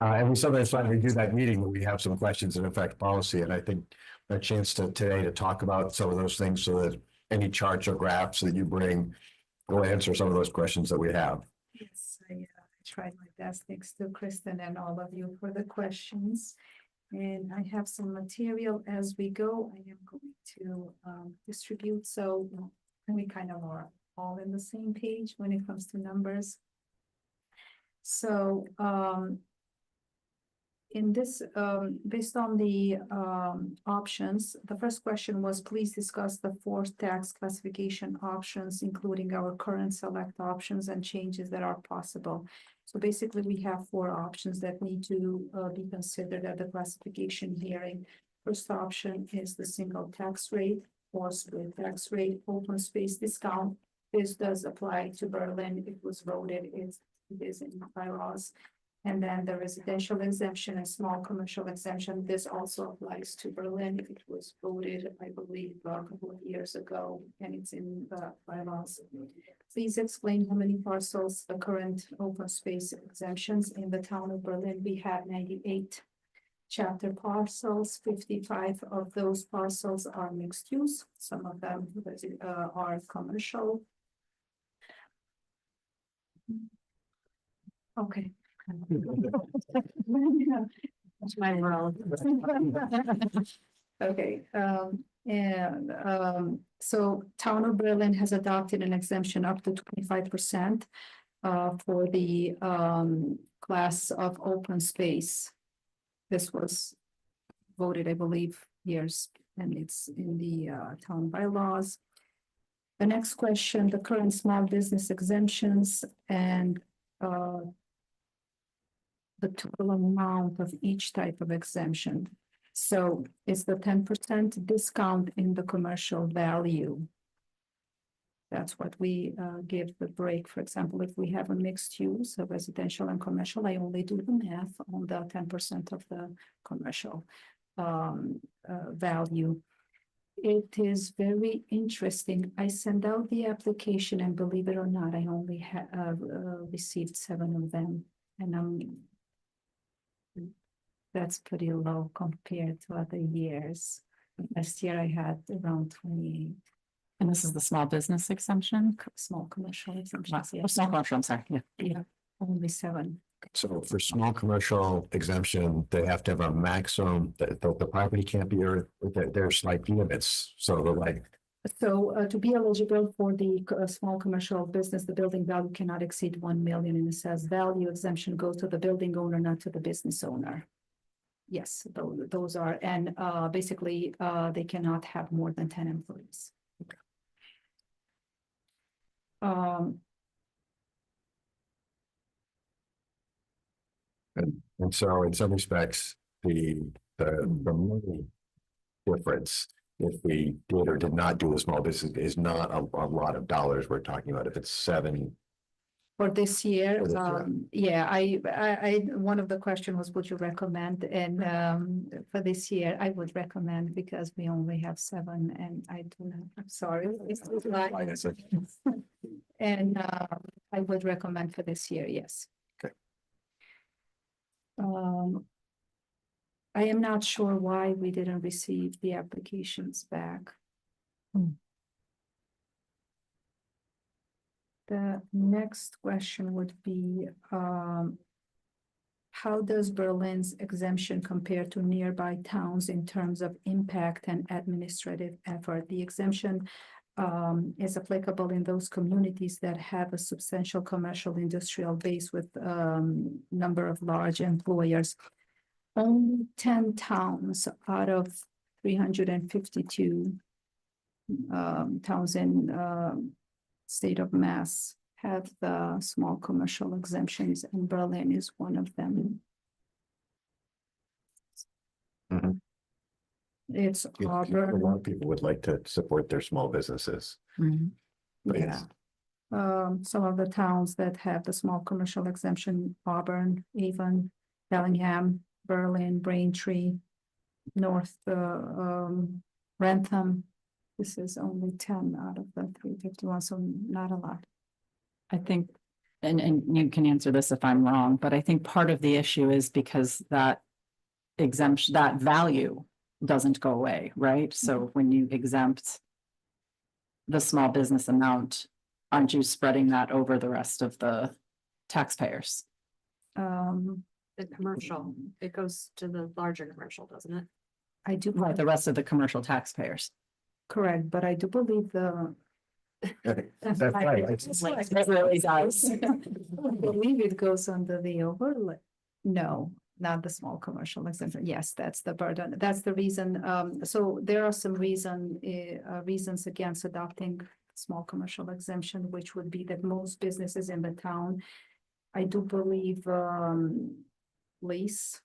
and we sometimes when we do that meeting, we have some questions that affect policy, and I think a chance today to talk about some of those things so that any charts or graphs that you bring will answer some of those questions that we have. Yes, I tried my best. Thanks to Kristen and all of you for the questions. And I have some material as we go. I am going to distribute, so we kind of are all in the same page when it comes to numbers. So in this, based on the options, the first question was, please discuss the 4 tax classification options, including our current select options and changes that are possible. So basically, we have 4 options that need to be considered at the classification hearing. First option is the single tax rate or split tax rate, open space discount. This does apply to Berlin. It was voted, it is in bylaws. And then the residential exemption and small commercial exemption, this also applies to Berlin. It was voted, I believe, a couple of years ago, and it's in the bylaws. Please explain how many parcels the current open space exemptions in the town of Berlin. We had 98 chapter parcels. 55 of those parcels are mixed use. Some of them are commercial. Okay. That's my world. Okay, so town of Berlin has adopted an exemption up to 25% for the class of open space. This was voted, I believe, years, and it's in the town bylaws. The next question, the current small business exemptions and the total amount of each type of exemption. So it's the 10% discount in the commercial value. That's what we give the break. For example, if we have a mixed use of residential and commercial, I only do the math on the 10% of the commercial value. It is very interesting. I sent out the application, and believe it or not, I only have received 7 of them, and that's pretty low compared to other years. Last year I had around 28. And this is the small business exemption? Small commercial exemptions, Oh, yes. small commercial, I'm sorry, yeah. Yeah, only 7. So for small commercial exemption, they have to have a maximum, the property can't be, or there's like limits, so they're like. So to be eligible for the small commercial business, the building value cannot exceed 1 million, and it says value exemption goes to the building owner, not to the business owner. Yes, those are, and basically they cannot have more than 10 employees. And so in some respects, the money difference, if we did or did not do a small business, is not a lot of dollars we're talking about. If it's 7 For this year, For this year. yeah, one of the question was, would you recommend? And for this year, I would recommend because we only have 7 and I do not, I'm sorry. And I would recommend for this year, yes. Okay. I am not sure why we didn't receive the applications back. The next question would be, how does Berlin's exemption compare to nearby towns in terms of impact and administrative effort? The exemption is applicable in those communities that have a substantial commercial industrial base with number of large employers. Only 10 towns out of 352 towns in state of Mass have the small commercial exemptions, and Berlin is one of them. Mhm. It's A lot Auburn. of people would like to support their small businesses. But Yeah. yes. Some of the towns that have the small commercial exemption, Auburn, Avon, Bellingham, Berlin, Braintree, North, Rentham. This is only 10 out of the 351, so not a lot. I think, and you can answer this if I'm wrong, but I think part of the issue is because that exemption, that value doesn't go away, right? So when you exempt the small business amount, aren't you spreading that over the rest of the taxpayers? The commercial, it goes to the larger commercial, doesn't it? I do. Right, the rest of the commercial taxpayers. Correct, but I do believe the. That's right. It really does. I believe it goes under the overlay. No, not the small commercial exemption. Yes, that's the burden. That's the reason. So there are some reasons against adopting small commercial exemption, which would be that most businesses in the town, I do believe, lease.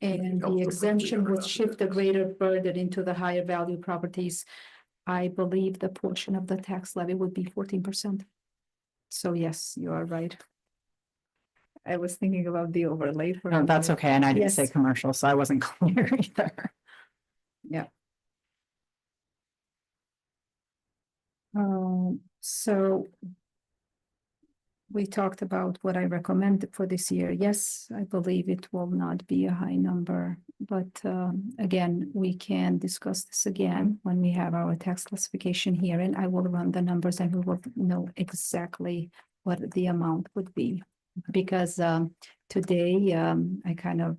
And the exemption would shift the greater burden into the higher value properties. I believe the portion of the tax levy would be 14%. So yes, you are right. I was thinking about the overlay. For No, that's okay, and I didn't say Yes. commercial, so I wasn't clear either. Yeah. So we talked about what I recommend for this year. Yes, I believe it will not be a high number, but again, we can discuss this again when we have our tax classification here, and I will run the numbers and we will know exactly what the amount would be. Because today, I kind of,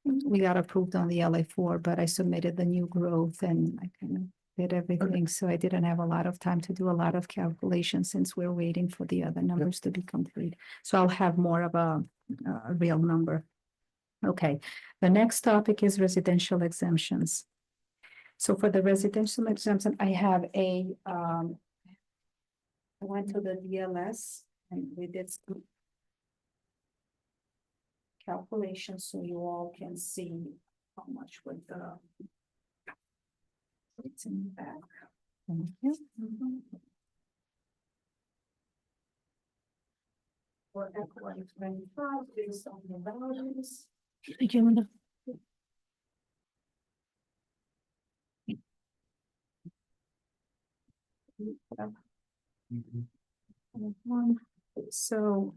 we got approved on the LA4, but I submitted the new growth and I kind of did everything, so I didn't have a lot of time to do a lot of calculations since we're waiting for the other numbers to be complete. So I'll have more of a real number. Okay, the next topic is residential exemptions. So for the residential exemption, I have I went to the DLS and we did some calculations so you all can see how much would the it's in the back. For FY 25, based on the values. So,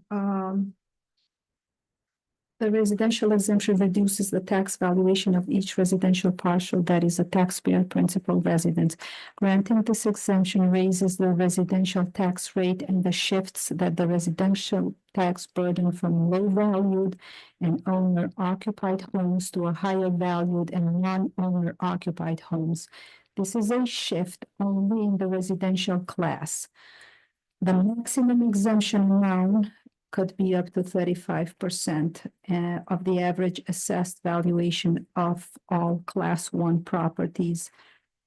the residential exemption reduces the tax valuation of each residential parcel that is a taxpayer principal residence. Granting this exemption raises the residential tax rate and the shifts that the residential tax burden from low valued and owner occupied homes to a higher valued and non-owner occupied homes. This is a shift only in the residential class. The maximum exemption amount could be up to 35% of the average assessed valuation of all Class 1 properties.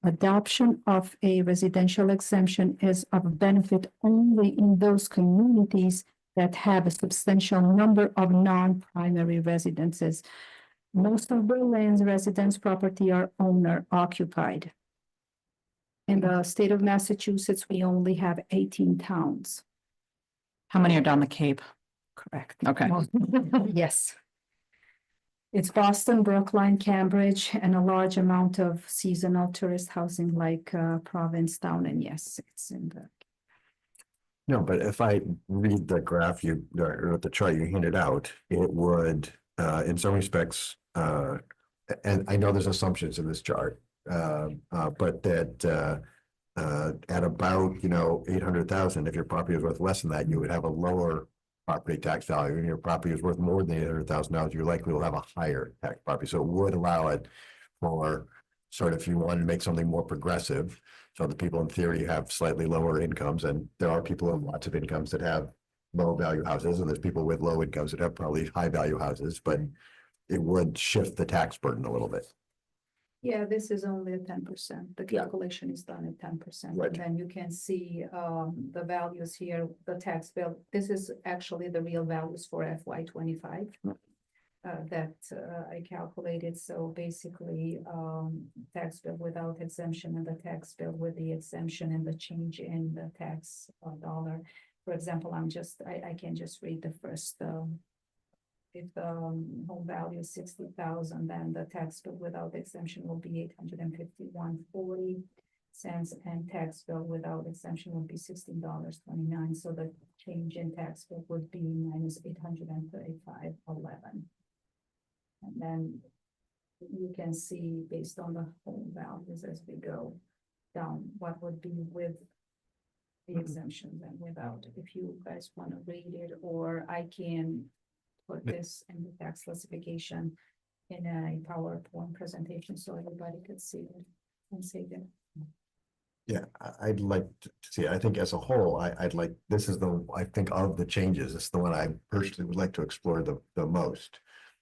Adoption of a residential exemption is of benefit only in those communities that have a substantial number of non-primary residences. Most of Berlin's residence property are owner occupied. In the state of Massachusetts, we only have 18 towns How many are down the Cape? Correct. Okay. Yes. It's Boston, Brookline, Cambridge, and a large amount of seasonal tourist housing like Provincetown, and yes, it's in the. No, but if I read the graph or the chart you handed out, it would, in some respects, and I know there's assumptions in this chart, but that at about, 800,000, if your property is worth less than that, you would have a lower property tax value, and your property is worth more than $800,000, you're likely will have a higher tax property. So it would allow it for sort of, if you wanted to make something more progressive, so the people in theory have slightly lower incomes, and there are people with lots of incomes that have low value houses, and there's people with low incomes that have probably high value houses, but it would shift the tax burden a little bit. Yeah, this is only a 10%. The calculation is done at 10%. Right. And then you can see the values here, the tax bill. This is actually the real values for FY25 that I calculated. So basically, tax bill without exemption and the tax bill with the exemption and the change in the tax dollar. For example, I can just read the first. If the home value is 60,000, then the tax bill without exemption will be $851.40, and tax bill without exemption would be $16.29. So the change in tax bill would be minus $835.11. And then you can see based on the home values as we go down what would be with the exemptions and without. If you guys want to read it, or I can put this in the tax classification in a PowerPoint presentation so everybody could see it and see it. Yeah, I'd like to see, I think as a whole, I'd like, this is I think of the changes, it's the one I personally would like to explore the most.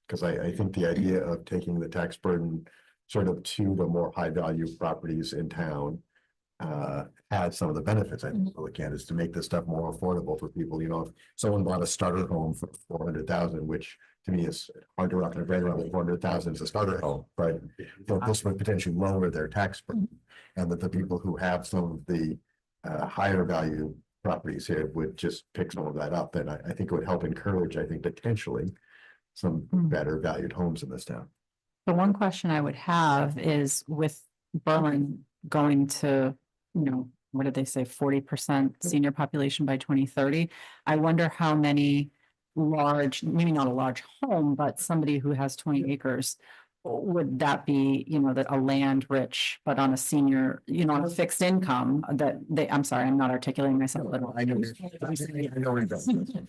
Because I think the idea of taking the tax burden sort of to the more high value properties in town has some of the benefits I think we can, is to make this stuff more affordable for people. If someone bought a starter home for 400,000, which to me is hard to wrap my brain around, 400,000 is a starter home, but this would potentially lower their tax burden, and that the people who have some of the higher value properties here would just pick some of that up, and I think it would help encourage, I think, potentially some better valued homes in this town. The one question I would have is with Berlin going to, what did they say, 40% senior population by 2030? I wonder how many large, maybe not a large home, but somebody who has 20 acres, would that be, that a land rich, but on a senior, on a fixed income that I'm sorry, I'm not articulating myself. I know.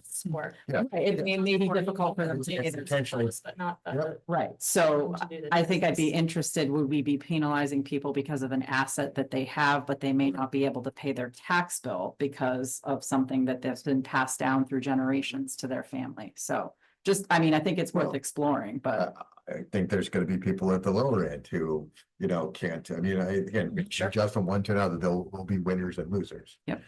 Smart. Yeah. It may be difficult for them to get Potentially, but not the. Right, so to do the I think I'd be business. interested, would we be penalizing people because of an asset that they have, but they may not be able to pay their tax bill because of something that's been passed down through generations to their family? So I think it's worth exploring, but. I think there's gonna be people at the lower end who, can't, again, just from one to another, there will be winners and losers. Yep.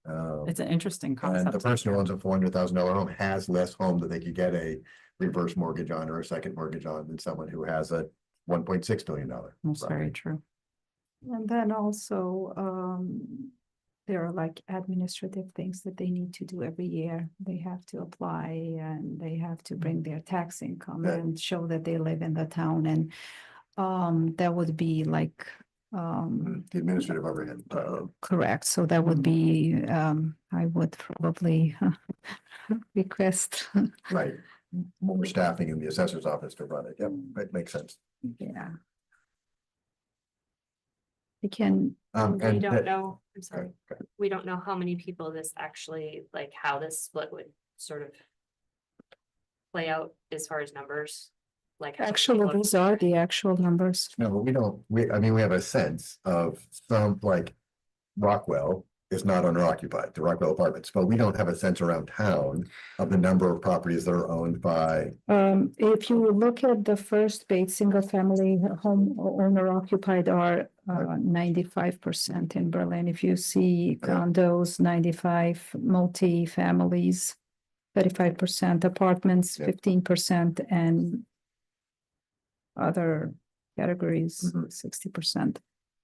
Um, It's an interesting And concept. the person who owns a $400,000 home has less home that they could get a reverse mortgage on or a second mortgage on than someone who has a $1.6 billion. That's very true. And then also, there are like administrative things that they need to do every year. They have to apply and they have to bring their tax income Yeah. and show that they live in the town. And that would be like The administrative overhead. correct. So that would be I would probably request. Right. More staffing in the assessor's office to run it. Yep, it makes sense. Yeah. I can. We And don't that- know, I'm sorry, okay. we don't know how many people this actually, like how this split would sort of play out as far as numbers, like. how many Actually, people- these are the actual numbers. No, but we don't, we have a sense of some, like Rockwell is not owner occupied, the Rockwell Apartments, but we don't have a sense around town of the number of properties that are owned by. If you look at the first page, single family home owner occupied are 95% in Berlin. If you see condos, 95, multi-families, 35%, apartments, 15%, and other categories, 60%.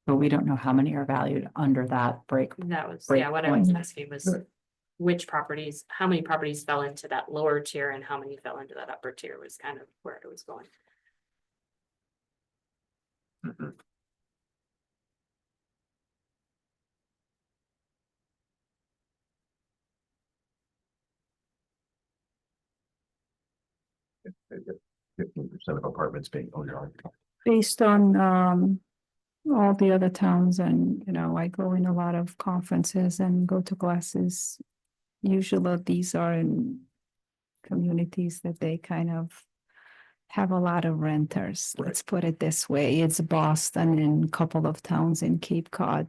But we don't know how many are valued under that break. That was, Break yeah, what I was point. asking was which properties, how many properties fell into that lower tier and how many fell into that upper tier was kind of where it was going. Fifteen percent of apartments being owner occupied. Based on all the other towns, and you know, I go in a lot of conferences and go to classes. Usually these are in communities that they kind of have a lot of renters. Let's put it this way. It's Boston and a couple of towns in Cape Cod.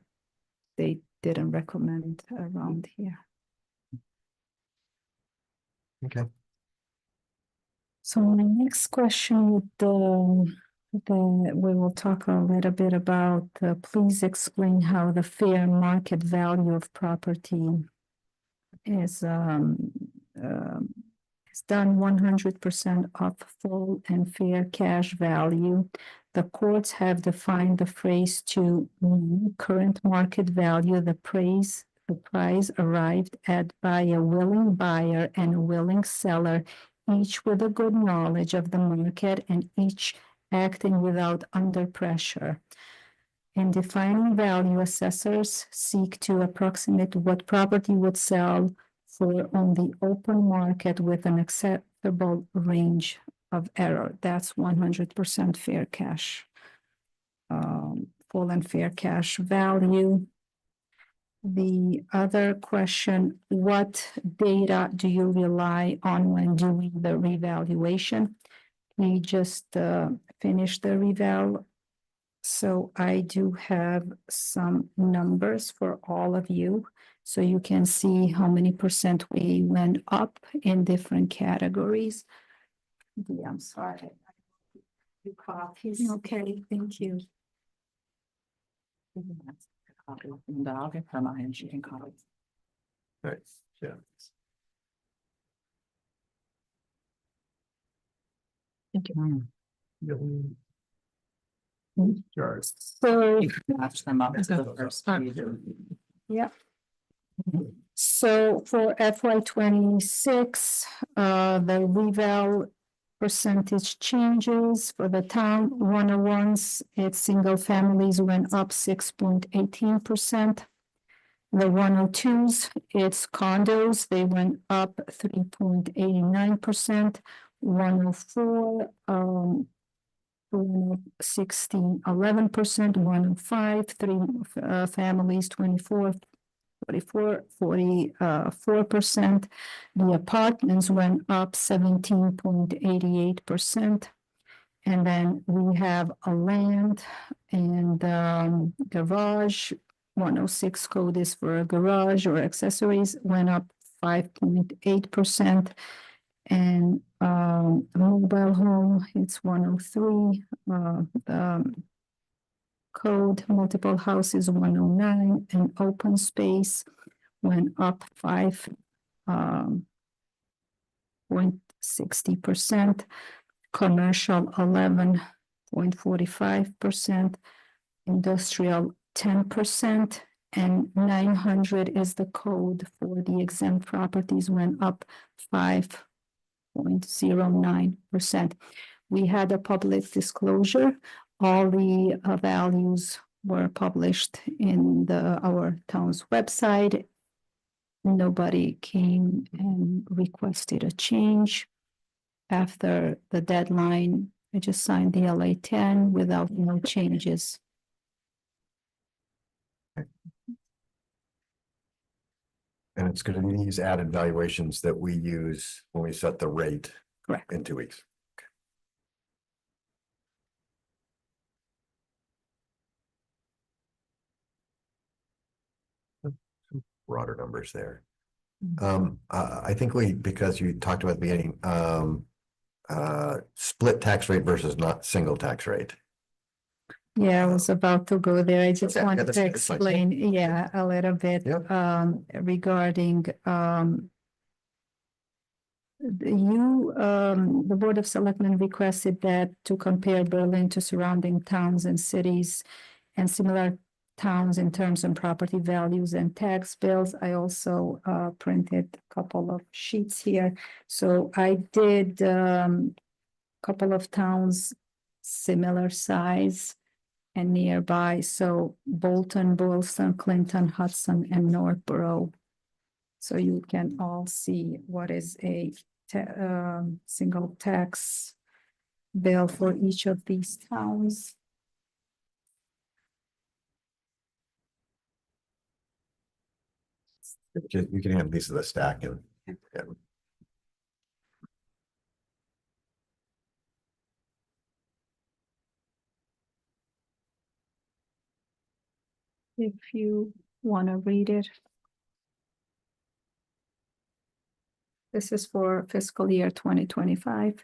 They didn't recommend around here. Okay. So my next question, we will talk a little bit about, please explain how the fair market value of property is done 100% of full and fair cash value. The courts have defined the phrase to mean current market value, the price arrived at by a willing buyer and a willing seller, each with a good knowledge of the market and each acting without under pressure. In defining value, assessors seek to approximate what property would sell for on the open market with an acceptable range of error. That's 100% fair cash. Full and fair cash value. The other question, what data do you rely on when doing the revaluation? We just finished the reval. So I do have some numbers for all of you. So you can see how many percent we went up in different categories. Yeah, I'm sorry. You copies. Okay, thank you. I'll give her mine and she can copy. Right, yeah. Thank you. Sure. So You can match them up to the first page. yeah. So for FY 26, the reval percentage changes for the town 101s, its single families went up 6.18%. The 102s, its condos, they went up 3.89%. 104, 16, 11%, 105, three families, 24, 44%. The apartments went up 17.88%. And then we have a land and garage. 106 code is for a garage or accessories, went up 5.8%. And mobile home, it's 103. Code multiple houses 109, and open space went up 5.60%. Commercial 11.45%. Industrial 10%. And 900 is the code for the exempt properties, went up 5.09%. We had a public disclosure. All the values were published in our town's website. Nobody came and requested a change. After the deadline, I just signed the LA 10 without no changes. And it's going to be these added valuations that we use when we set the rate. Correct. In 2 weeks. Okay. Some broader numbers there. I think because you talked about the beginning, split tax rate versus not single tax rate. Yeah, I was about to go there. I just Okay, wanted that's to fine, that's fine. explain, yeah, a little bit Yep. regarding the Board of Selectmen requested that to compare Berlin to surrounding towns and cities and similar towns in terms of property values and tax bills. I also printed a couple of sheets here. So I did couple of towns similar size and nearby. So Bolton, Boylston, Clinton, Hudson, and Northborough. So you can all see what is a single tax bill for each of these towns. You can have these of the stack and. Yeah. If you want to read it. This is for fiscal year 2025.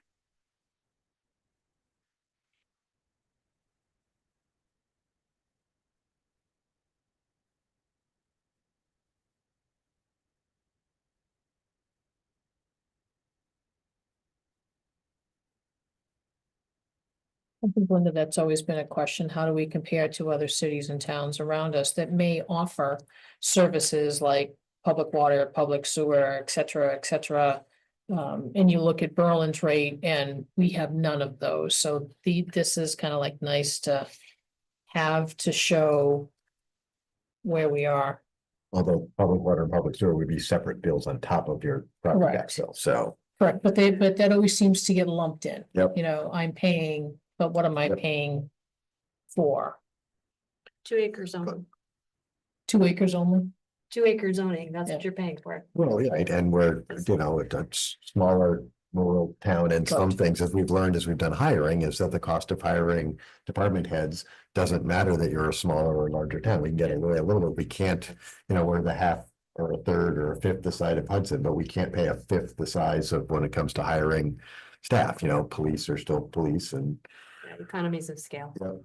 I think, Linda, that's always been a question. How do we compare to other cities and towns around us that may offer services like public water, public sewer, et cetera, et cetera? And you look at Berlin's rate and we have none of those. So this is kind of like nice to have to show where we are. Although public water and public sewer would be separate bills on top of your property tax bill, so. Correct, but that always seems to get lumped in. Yep. You know, I'm paying, but what am I Yep. paying for? 2 acre zoning, 2 acres only? 2 acre zoning, that's Yeah. what you're paying for. Well, yeah, and we're, you know, a smaller rural town, and some Right. things, as we've learned as we've done hiring, is that the cost of hiring department heads doesn't matter that you're a smaller or larger town. We can get away a little bit. We can't, you know, we're the half or a third or a fifth the size of Hudson, but we can't pay a fifth the size of when it comes to hiring staff. You know, police are still police, and Yeah, economies of scale. yeah.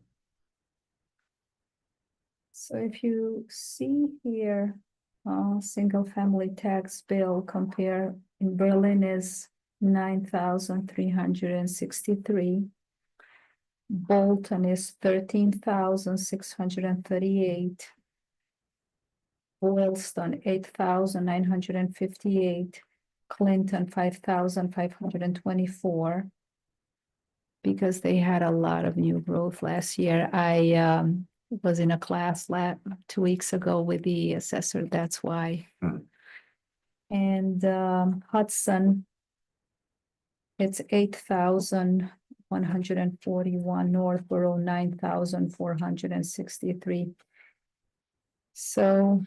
So if you see here, single family tax bill compare in Berlin is 9,363. Bolton is 13,638. Boylston 8,958. Clinton 5,524. Because they had a lot of new growth last year. I was in a class 2 weeks ago with the assessor, that's why. And Hudson, it's 8,141, Northborough 9,463. So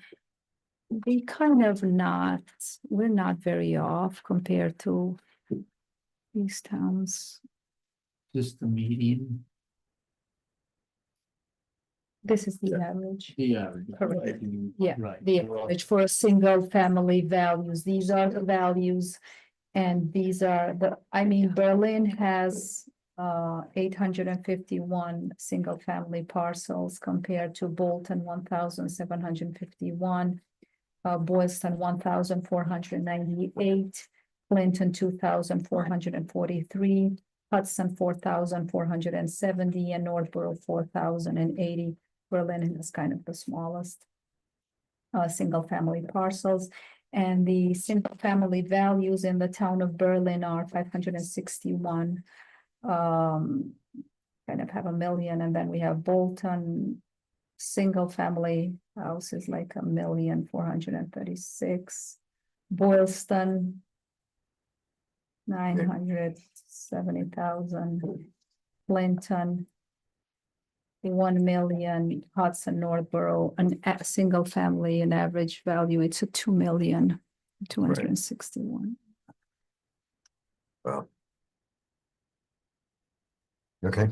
we kind of we're not very off compared to these towns. Just the median. This is the average. Yeah. Correct. Yeah, Right. the average for a single family values. These are the values. And these are Berlin has 851 single family parcels compared to Bolton 1,751, Boylston 1,498, Clinton 2,443, Hudson 4,470, and Northborough 4,080. Berlin is kind of the smallest single family parcels. And the single family values in the town of Berlin are 561. Kind of have 1 million, and then we have Bolton, single family house is like 1,436,000. Boylston, 970,000. Clinton, 1 million. Hudson, Northborough, a single family, an average value, it's a 2,261,000. Well. Okay.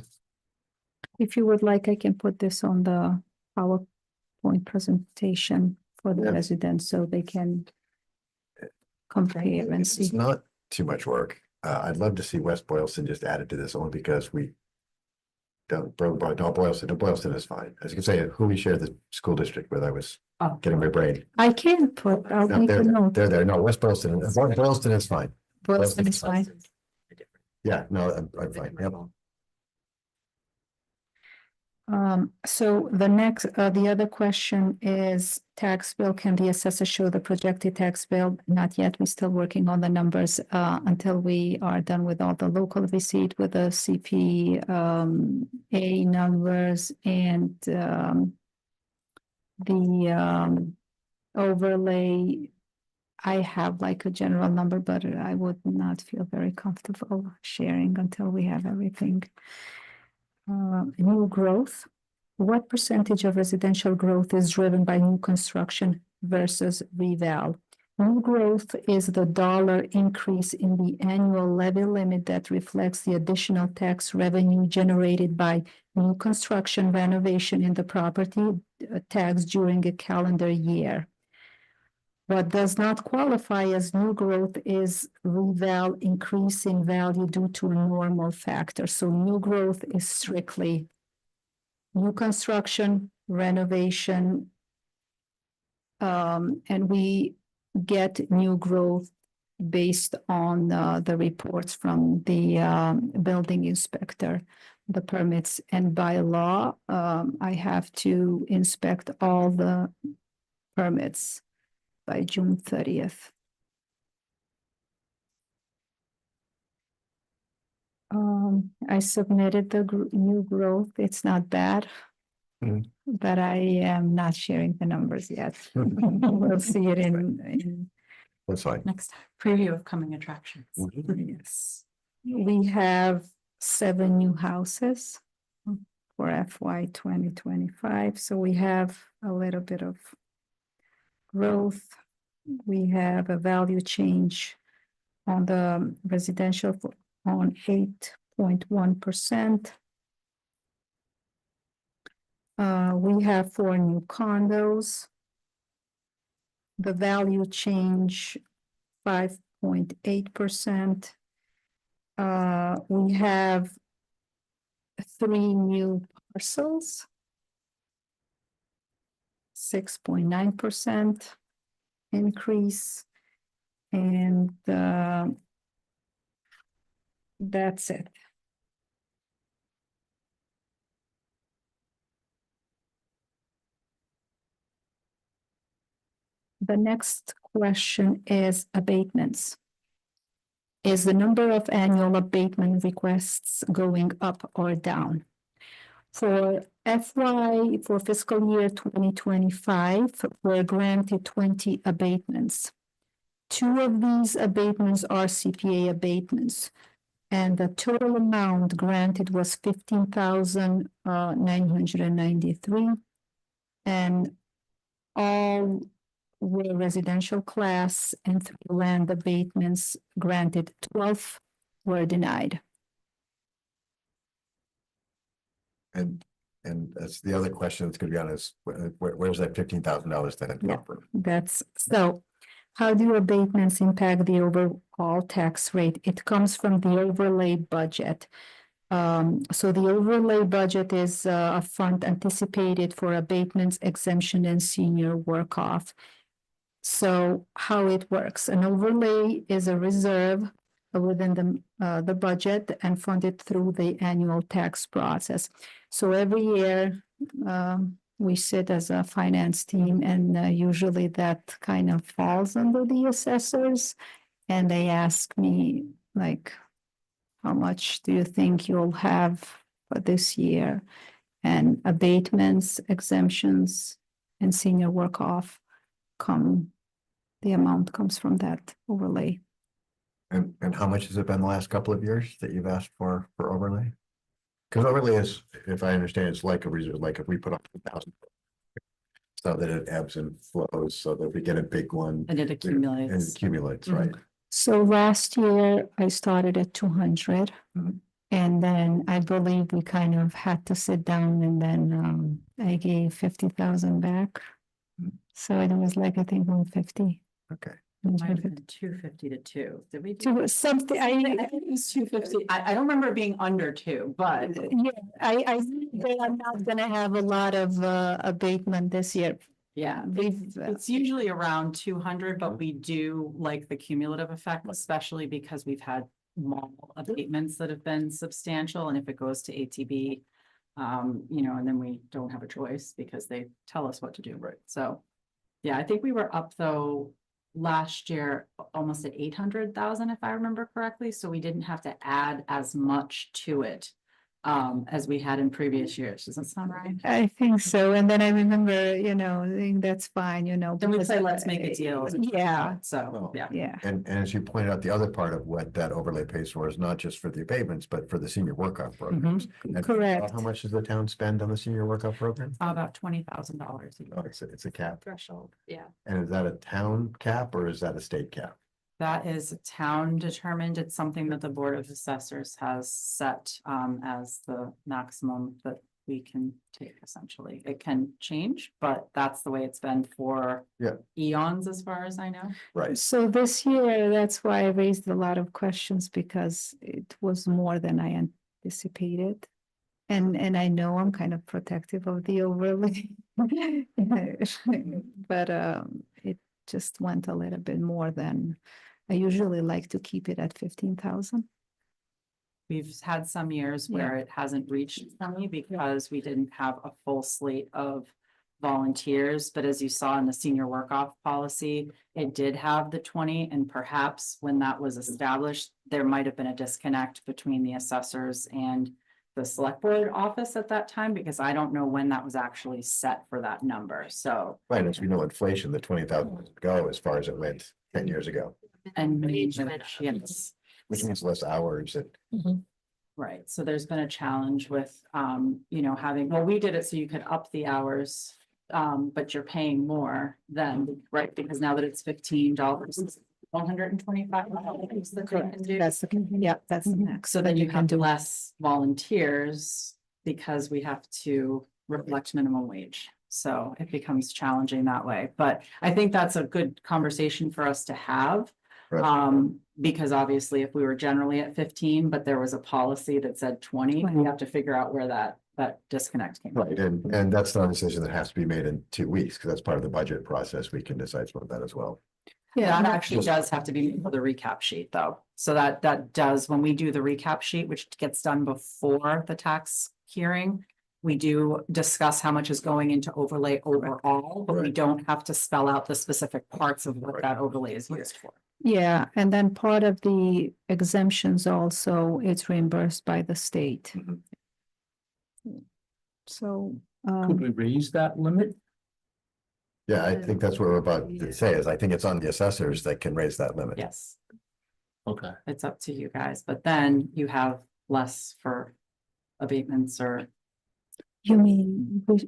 If you would like, I can put this on the PowerPoint presentation for the Yeah. residents so they can compare and It's see. not too much work. I'd love to see West Boylston just added to this only because we don't, Boylston is fine. As you can say, who we share the school district with, I was getting my brain. I can I'll No, make a note. they're there. No, West Boylston, Boylston is fine. Boylston is fine. Yeah, no, I'm fine. Yep. So the next, the other question is tax bill, can the assessor show the projected tax bill? Not yet, we're still working on the numbers, until we are done with all the local receipt with the CP, A numbers and, the, overlay. I have like a general number, but I would not feel very comfortable sharing until we have everything. New growth. What percentage of residential growth is driven by new construction versus reval? New growth is the dollar increase in the annual levy limit that reflects the additional tax revenue generated by new construction renovation in the property tax during a calendar year. What does not qualify as new growth is reval increase in value due to a normal factor. So new growth is strictly new construction, renovation. And we get new growth based on the reports from the building inspector, the permits, and by law, I have to inspect all the permits by June 30th. I submitted the new growth. It's not bad. But I am not sharing the numbers yet. We'll see it in That's fine. Next preview of coming attractions. yes. We have 7 new houses for FY 2025. So we have a little bit of growth. We have a value change on the residential on 8.1%. We have 4 new condos. The value change 5.8%. We have 3 new parcels. 6.9% increase. And that's it. The next question is abatements. Is the number of annual abatement requests going up or down? For fiscal year 2025, we're granted 20 abatements. 2 of these abatements are CPA abatements, and the total amount granted was $15,993, and all were residential class, and 3 land abatements granted. 12 were denied. And that's the other question that's gonna be on is, where's that $15,000 that come from? That's so. How do abatements impact the overall tax rate? It comes from the overlay budget. So the overlay budget is a fund anticipated for abatements, exemption, and senior work off. So how it works, an overlay is a reserve within the budget and funded through the annual tax process. So every year, we sit as a finance team, and usually that kind of falls under the assessors. And they ask me, like, how much do you think you'll have for this year? And abatements, exemptions, and senior work off the amount comes from that overlay. And how much has it been the last couple of years that you've asked for overlay? Because overlay is, if I understand, it's like a reserve, like if we put up 1,000. So that it ebbs and flows, so that we get a big one. And it accumulates. And it accumulates, right? So last year I started at 200. And then I believe we kind of had to sit down, and then I gave 50,000 back. So it was like, I think 150. Okay. Might have been 250 to 2. Did we To something, I think it was 250. I don't remember it being under 2, but yeah, I think that I'm not gonna have a lot of abatement this year. yeah, it's usually around 200, but we do like the cumulative effect, especially because we've had mall abatements that have been substantial, and if it goes to ATB, You know, and then we don't have a choice because they tell us what to do. Right. So, yeah, I think we were up though last year almost at 800,000, if I remember correctly. So we didn't have to add as much to it as we had in previous years. Does that sound right? I think so. And then I remember, saying that's fine, Then we because, say, let's make a deal. Yeah, So, Well, yeah. yeah. And as you pointed out, the other part of what that overlay pays for is not just for the abatements, but for the senior workoff programs. And Correct. how much does the town spend on the senior workoff program? About $20,000. Oh, it's a cap. Threshold, yeah. And is that a town cap or is that a state cap? That is town determined. It's something that the Board of Assessors has set as the maximum that we can take essentially. It can change, but that's the way it's been for Yeah. eons, as far as I know. Right. So this year, that's why I raised a lot of questions because it was more than I anticipated. And I know I'm kind of protective of the overlay. But it just went a little bit more than, I usually like to keep it at 15,000. We've had some years where it hasn't reached 20 because we didn't have a full slate of volunteers, but as you saw in the senior work-off policy, it did have the 20, and perhaps when that was established, there might have been a disconnect between the assessors and the select board office at that time, because I don't know when that was actually set for that number, so. Right, as we know, inflation, the 20,000 go as far as it went 10 years ago, And Wage went up. yes. which means less hours and Right, so there's been a challenge with, having, well, we did it so you could up the hours. But you're paying more than, right, because now that it's $15, $125. That's the, yeah, that's the max. So then you can have do less volunteers because we have to reflect minimum wage. So it becomes challenging that way, but I think that's a good conversation for us to have. Right. Because obviously if we were generally at 15, but there was a policy that said 20, we have to figure out where that disconnect came from. right, and that's not a decision that has to be made in 2 weeks, because that's part of the budget process. We can decide some of that as well. Yeah, that actually does have to be for the recap sheet, though. So that does, when we do the recap sheet, which gets done before the tax hearing, we do discuss how much is going into overlay overall, but we Right. don't have to spell out the specific parts of what Right. that overlay is used for. Yeah, and then part of the exemptions also, it's reimbursed by the state. Mhm. So, Could we raise that limit? Yeah, I think that's what we're about to say, is I think it's on the assessors that can raise that limit. Yes, Okay. it's up to you guys, but then you have less for abatements or. you mean, which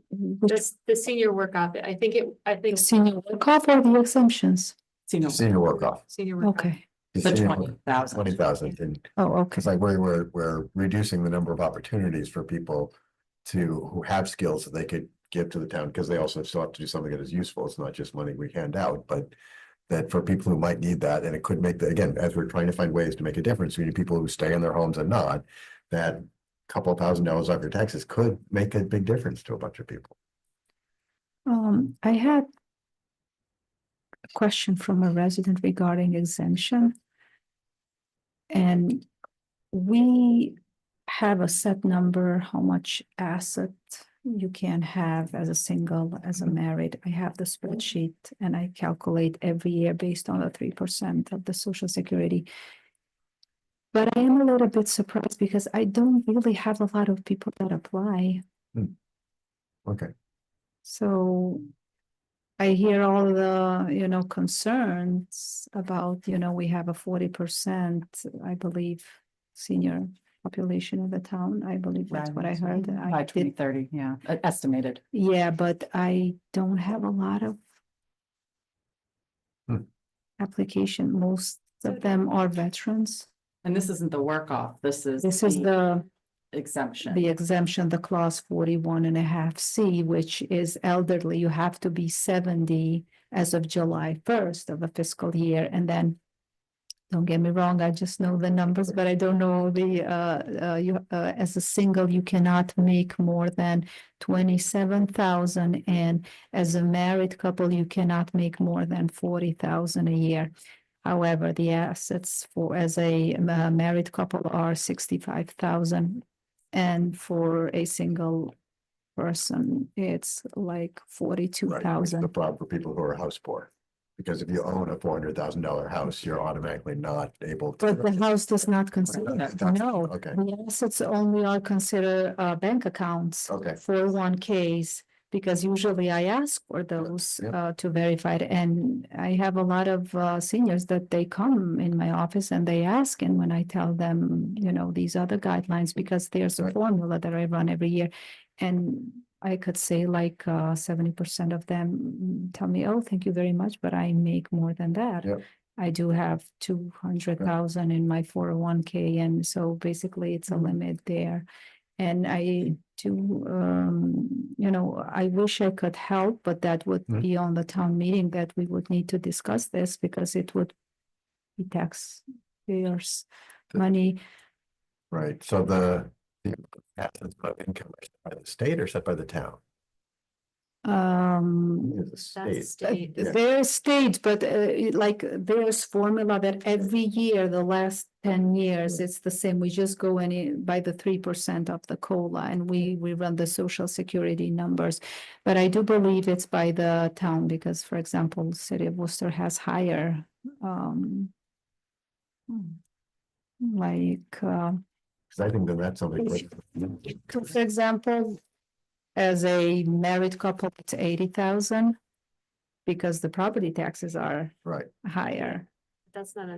The senior work off, I think the senior work off or the exemptions? Senior work off. senior work off. Okay, The 20,000. 20,000, and oh, okay. because like we're reducing the number of opportunities for people who have skills that they could give to the town, because they also still have to do something that is useful. It's not just money we hand out, but that for people who might need that, and it could make again, as we're trying to find ways to make a difference, we need people who stay in their homes and not, that couple $1,000 off your taxes could make a big difference to a bunch of people. I had a question from a resident regarding exemption. And we have a set number, how much asset you can have as a single, as a married. I have the spreadsheet and I calculate every year based on the 3% of the Social Security. But I am a little bit surprised because I don't really have a lot of people that apply. Okay. So I hear all the, concerns about, we have a 40%, I believe, senior population of the town. I believe that's what I heard. By 2030, yeah, estimated. Yeah, but I don't have a lot of application. Most of them are veterans. And this isn't the work off, this is. This is the exemption. The exemption, the clause 41.5C, which is elderly. You have to be 70 as of July 1st of a fiscal year. And then, don't get me wrong, I just know the numbers, but I don't know as a single, you cannot make more than 27,000. And as a married couple, you cannot make more than 40,000 a year. However, the assets as a married couple are 65,000. And for a single person, it's like Right, which is the 42,000. problem for people who are house poor. Because if you own a $400,000 house, you're automatically not able to. But the house does not consider, That's- no, okay. the assets only are considered bank accounts. Okay. 401ks, because usually I ask for those Yep. to verify it. And I have a lot of seniors that they come in my office and they ask, and when I tell them, you know, these are the guidelines, because there's a Right. formula that I run every year. And I could say like 70% of them tell me, oh, thank you very much, but I make more than that. Yep. I do have 200,000 in my 401k, and so basically it's a limit there. And I do, you know, I wish I could help, but that would be on the town meeting that we would need to discuss this, because it would be taxpayers' money. Right, so the assets of income are set by the state or set by the town? It's the That's state. state. Yeah. There's state, but like there's formula that every year, the last 10 years, it's the same. We just go in by the 3% of the COLA, and we run the social security numbers. But I do believe it's by the town, because, for example, City of Worcester has higher like 'Cause I think that that's something. for example, as a married couple, it's 80,000, because the property taxes are Right. higher. That's not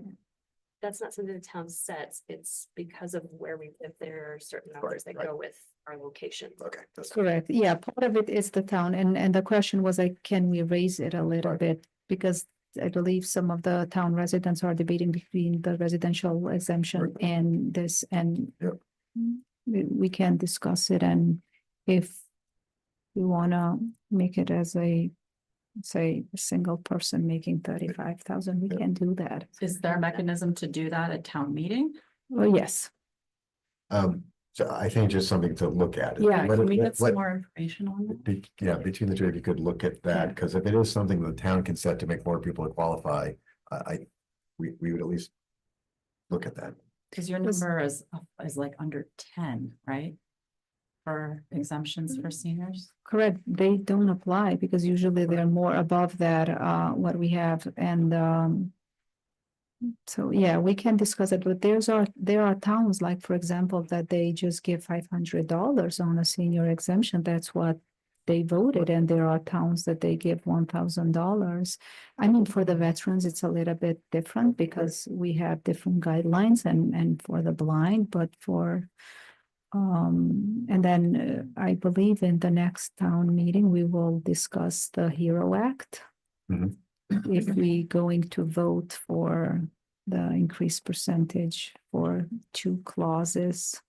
something the town sets. It's because of where we live. There are certain numbers that right. go with our location. Okay. That's Correct. Yeah, part of it is the town, and the question was like, can we raise it a little Right. bit? Because I believe some of the town residents are debating between the residential exemption Right. and this, and Yep. we can discuss it, and if we wanna make it as a, say, a single person making 35,000, we Yep. can do that. Is there a mechanism to do that at town meeting? Oh, yes. So I think just something to look at. Yeah, What- can we what- get some what- more information on that? Yeah, between the two of you could look at that, Yeah. because if it is something the town can set to make more people qualify, we would at least look at that. Cause your number is like under 10, right? For exemptions for seniors? Correct, they don't apply, because usually they're more above that, what we have, and, so, yeah, we can discuss it, but there are towns, like, for example, that they just give $500 on a senior exemption, that's what they voted, and there are towns that they give $1,000. I mean, for the veterans, it's a little bit different, because we have different guidelines, and for the blind, but for and then I believe in the next town meeting, we will discuss the HERO Act. Mhm. If we going to vote for the increased percentage for 2 clauses.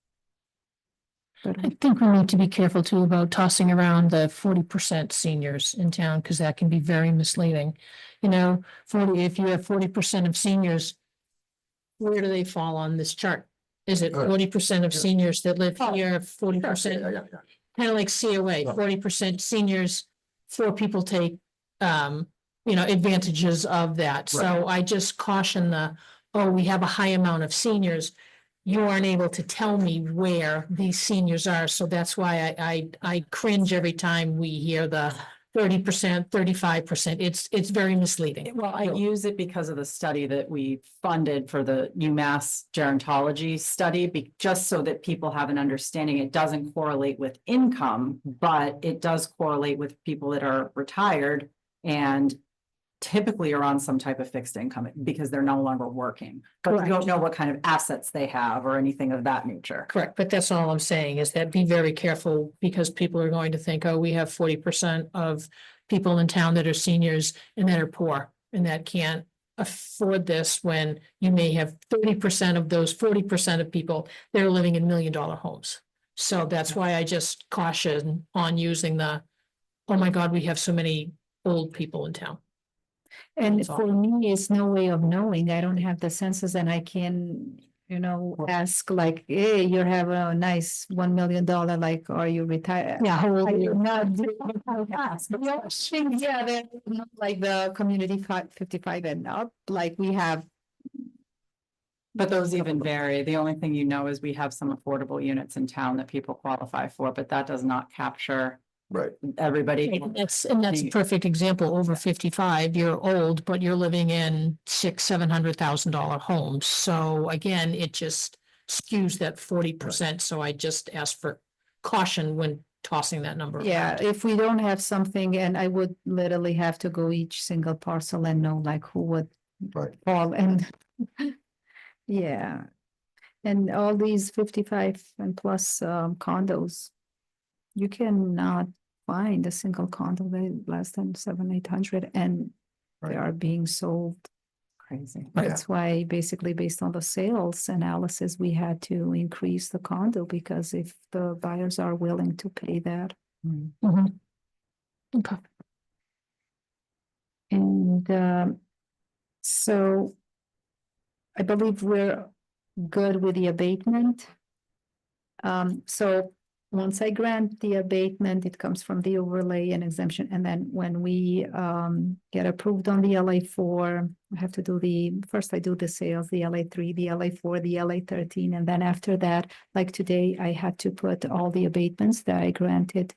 But I think we need to be careful too about tossing around the 40% seniors in town, because that can be very misleading. You know, if you have 40% of seniors, where do they fall on this chart? Is it 40% of seniors that live here, 40%? Yeah. Kind of like COA, 40% seniors, 4 people take, advantages of that. So I just caution we have a high amount of seniors. You aren't able to tell me where these seniors are, so that's why I cringe every time we hear the 30%, 35%. It's very misleading. Well, I use it because of the study that we funded for the UMass gerontology study, just so that people have an understanding. It doesn't correlate with income, but it does correlate with people that are retired and typically are on some type of fixed income because they're no longer working. But you don't know what kind of assets they have or anything of that nature. Correct, but that's all I'm saying is that be very careful, because people are going to think, oh, we have 40% of people in town that are seniors and that are poor and that can't afford this, when you may have 30% of those 40% of people that are living in $1 million homes. So that's why I just caution on using oh my God, we have so many old people in town. And That's all. for me, it's no way of knowing. I don't have the census, and I can, ask like, hey, you have a nice $1 million, like, are you retired? Yeah, how old I are you? do not do yeah, they're not like the community 55 and up, like we have But those even vary. The only thing you know is we have some affordable units in town that people qualify for, but that does not capture Right. everybody. And that's a perfect example, over 55, you're old, but you're living in $600,000-700,000 homes. So again, it just skews that 40%. So I just ask for caution when tossing that number Yeah, around. if we don't have something, and I would literally have to go each single parcel and know like who would Right. fall and yeah. And all these 55 and plus condos, you cannot find a single condo that is less than 700-800, and they Right. are being sold. Crazy. That's why basically based on the sales analysis, we had to increase the condo because if the buyers are willing to pay that. Mhm. Okay. And so I believe we're good with the abatement. So once I grant the abatement, it comes from the overlay and exemption. And then when we get approved on the LA4, I have to do first I do the sales, the LA3, the LA4, the LA13. And then after that, like today, I had to put all the abatements that I granted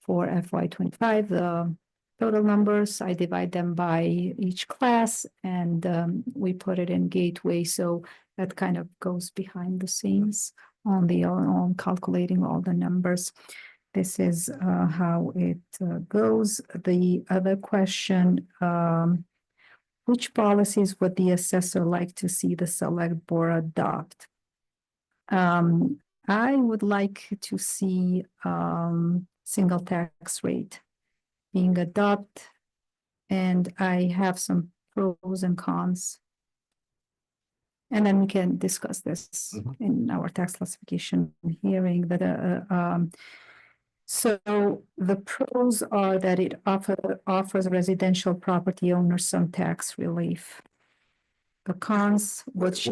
for FY25, the total numbers, I divide them by each class, and we put it in Gateway. So that kind of goes behind the scenes on calculating all the numbers. This is how it goes. The other question, which policies would the assessor like to see the select board adopt? I would like to see single tax rate being adopted, and I have some pros and cons. And then we can discuss this in our tax classification hearing. So the pros are that it offers residential property owners some tax relief. The cons, which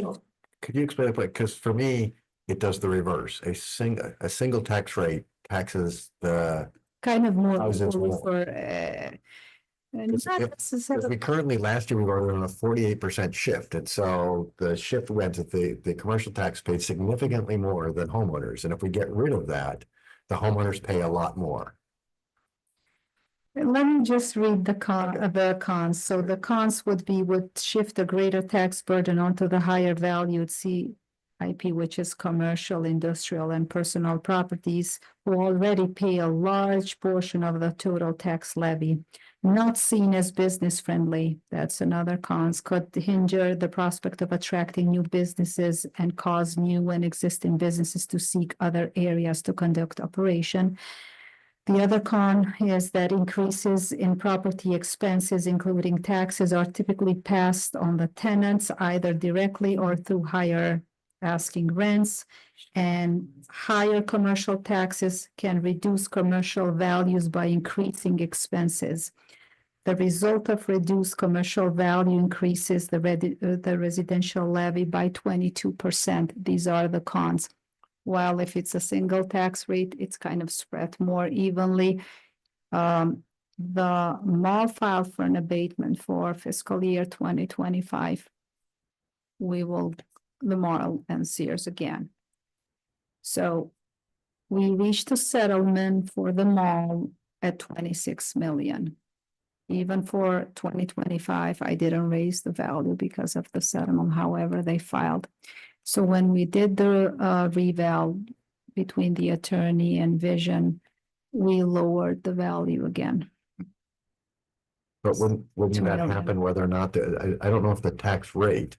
Could you explain it? Because for me, it does the reverse. A single tax rate taxes the kind of more houses more. for not Because necessarily. we currently, last year, we were on a 48% shift. And so the shift went to the commercial tax paid significantly more than homeowners. And if we get rid of that, the homeowners pay a lot more. Let me just read the cons. So the cons would shift a greater tax burden onto the higher valued CIP, which is commercial, industrial, and personal properties, who already pay a large portion of the total tax levy. Not seen as business friendly. That's another cons. Could hinder the prospect of attracting new businesses and cause new and existing businesses to seek other areas to conduct operation. The other con is that increases in property expenses, including taxes, are typically passed on the tenants either directly or through higher asking rents. And higher commercial taxes can reduce commercial values by increasing expenses. The result of reduced commercial value increases the residential levy by 22%. These are the cons. While if it's a single tax rate, it's kind of spread more evenly. The mall filed for an abatement for fiscal year 2025. The mall and Sears again. So we reached a settlement for the mall at 26 million. Even for 2025, I didn't raise the value because of the settlement, however they filed. So when we did the reval between the attorney and Vision, we lowered the value again. But wouldn't that happen whether or not, I don't know if the tax rate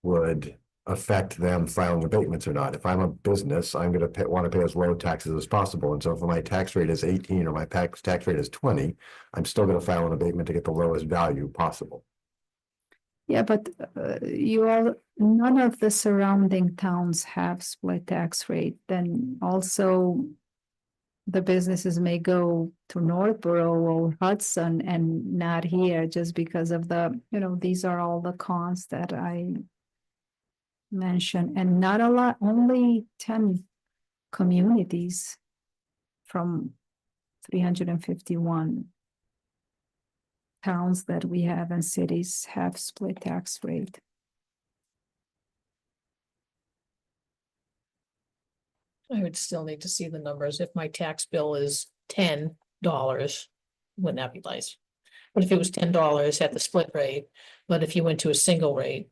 would affect them filing abatements or not. If I'm a business, I'm going to want to pay as low taxes as possible. And so if my tax rate is 18 or my tax rate is 20, I'm still going to file an abatement to get the lowest value possible. Yeah, but none of the surrounding towns have split tax rate. Then also the businesses may go to Northborough or Hudson and not here just because of these are all the cons that I mentioned, and not a lot, only 10 communities from 351 towns that we have and cities have split tax rate. I would still need to see the numbers. If my tax bill is $10, wouldn't that be nice? But if it was $10 at the split rate, but if you went to a single rate,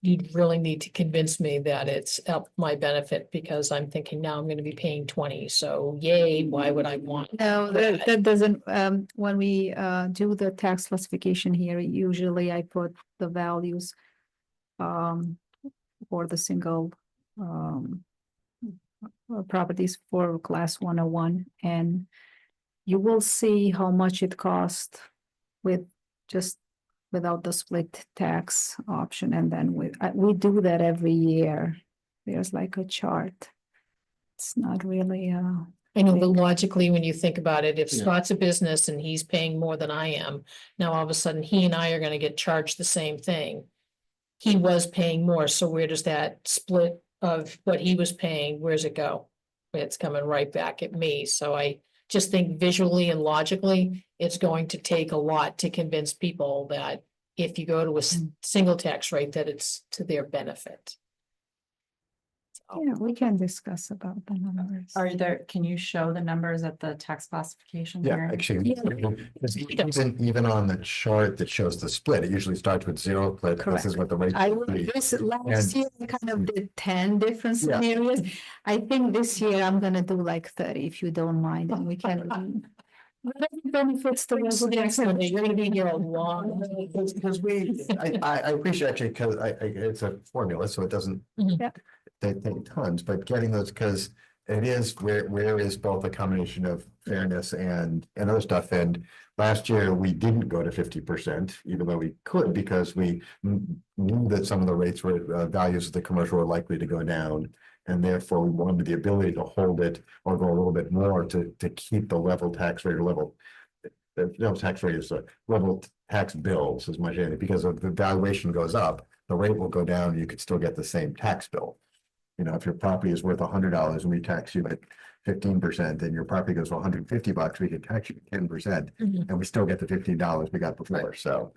you'd really need to convince me that it's up my benefit, because I'm thinking now I'm gonna be paying 20, so yay, why would I want? No, that doesn't, when we do the tax classification here, usually I put the values for the single properties for class 101, and you will see how much it costs with just without the split tax option, and then we do that every year. There's like a chart. It's not really I know, but logically, when you think about it, if Yeah. Scott's a business and he's paying more than I am, now all of a sudden he and I are gonna get charged the same thing. He was paying more, so where does that split of what he was paying, where's it go? It's coming right back at me, so I just think visually and logically, it's going to take a lot to convince people that if you go to a single tax rate, that it's to their benefit. Yeah, we can discuss about the numbers. Are there, can you show the numbers at the tax classification Yeah, hearing? actually, because even on the chart that shows the split, it usually starts with zero, but this is what the rate. I would would, be. this last And- year, I kind of did 10 different Yeah. scenarios. I think this year I'm gonna do like 30, if you don't mind, and we can. Whatever benefits the residents. You're gonna be here a long. Because I appreciate actually, because it's a formula, so it doesn't. Mhm. Yeah. They take tons, but getting those, because it is where is both a combination of fairness and other stuff. And last year, we didn't go to 50%, even though we could, because we knew that some of the rates were values of the commercial were likely to go down. And therefore, we wanted the ability to hold it or go a little bit more to keep the level tax rate or level. The no tax rate is a level tax bills as much as anything, because if the valuation goes up, the rate will go down, you could still get the same tax bill. You know, if your property is worth $100 and we tax you at 15%, and your property goes for $150, we could tax you 10%, and we still get the $15 we got before, so.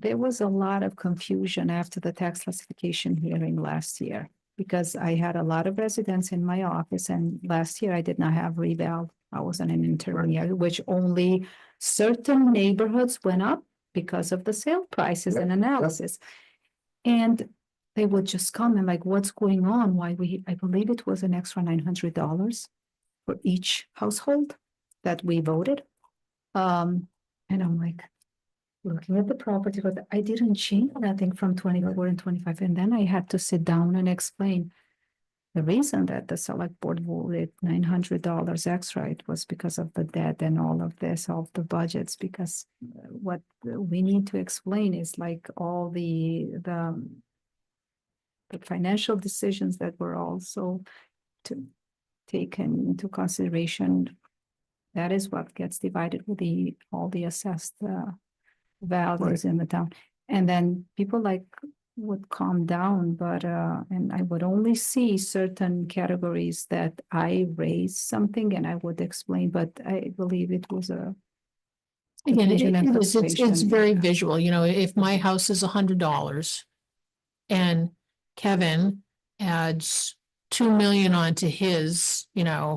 There was a lot of confusion after the tax classification hearing last year, because I had a lot of residents in my office, and last year I did not have reval. I was an intermediary, which only certain neighborhoods went up because of the sale prices and analysis. And they would just come and like, what's going on? Why I believe it was an extra $900 for each household that we voted. And I'm like, looking at the property, but I didn't change nothing from 24 and 25. And then I had to sit down and explain the reason that the select board voted $900 extra. It was because of the debt and all of this, all of the budgets, because what we need to explain is like all the financial decisions that were also taken into consideration. That is what gets divided with all the assessed values in the town. And then people like would calm down, but and I would only see certain categories that I raised something and I would explain, but I believe it was a Again, confusion and it's frustration. very visual, you know, if my house is $100 and Kevin adds 2 million onto his,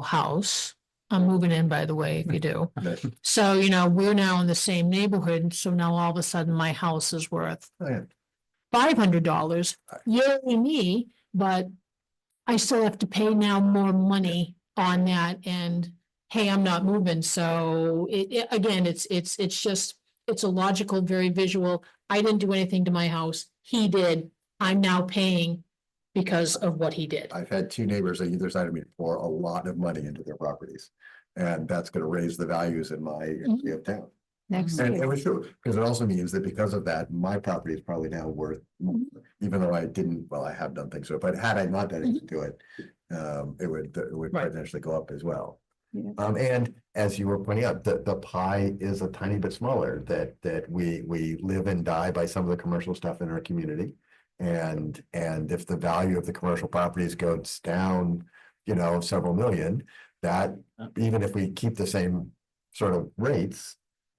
house. I'm moving in, by the way, if you do. So, we're now in the same neighborhood, so now all of a sudden my house is worth $500. Yay me, but I still have to pay now more money on that, and hey, I'm not moving, so again, it's just, it's a logical, very visual. I didn't do anything to my house, he did, I'm now paying because of what he did. I've had two neighbors on either side of me pour a lot of money into their properties. And that's gonna raise the values in my area of town. Next And year. it was true, because it also means that because of that, my property is probably now worth more, even though I didn't, well, I have done things to it, but had I not done anything to it, it would Right. potentially go up as well. Yeah. And as you were pointing out, the pie is a tiny bit smaller, that we live and die by some of the commercial stuff in our community. And if the value of the commercial properties goes down, several million, that even if we keep the same sort of rates,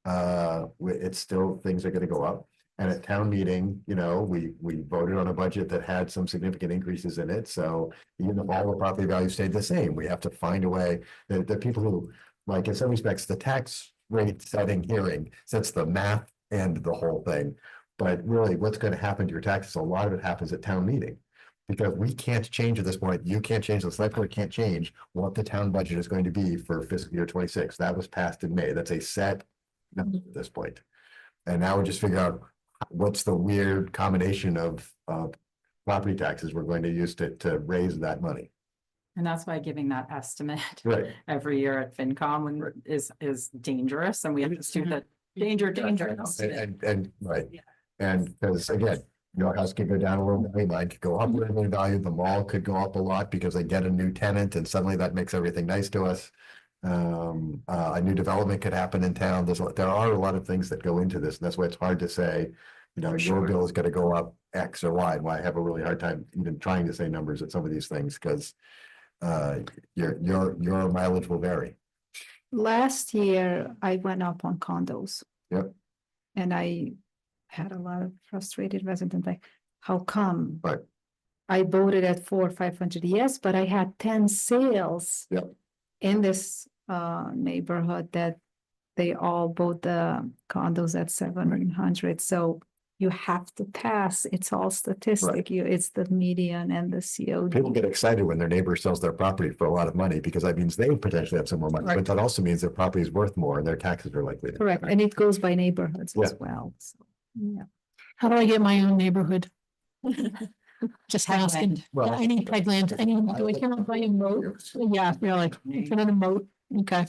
it's still, things are gonna go up. And at town meeting, you know, we voted on a budget that had some significant increases in it, so even if all the property values stayed the same, we have to find a way. The people who, like, in some respects, the tax rate setting hearing sets the math and the whole thing. But really, what's gonna happen to your taxes, a lot of it happens at town meeting. Because we can't change at this point, you can't change, the select board can't change what the town budget is going to be for fiscal year 26. That was passed in May. That's a set number at this point. And now we just figure out what's the weird combination of property taxes we're going to use to raise that money. And that's why giving that estimate Right. every year at FinCom is dangerous, and we have to do the danger. And right, and because again, your house could go down a little bit, mine could go up a little bit in value, the mall could go up a lot because they get a new tenant and suddenly that makes everything nice to us. A new development could happen in town. There are a lot of things that go into this, and that's why it's hard to say, you know, your bill is gonna go up X or Y. Why I have a really hard time even trying to say numbers at some of these things, because your mileage will vary. Last year, I went up on condos. Yep. And I had a lot of frustrated residents, like, how come? Right. I voted at 400-500, yes, but I had 10 sales. Yep. In this neighborhood that they all bought the condos at 700. So you have to pass, it's all statistic, it's the median and the COD. People get excited when their neighbor sells their property for a lot of money because that means they potentially have some more money, but that also means their property is worth more and their taxes are likely to. Correct, and it goes by neighborhoods as Yeah. well, so, yeah. How do I get my own neighborhood? Just asking. Well, I need pegland. Do I cannot buy a moat? Yeah, really. Another moat. Okay.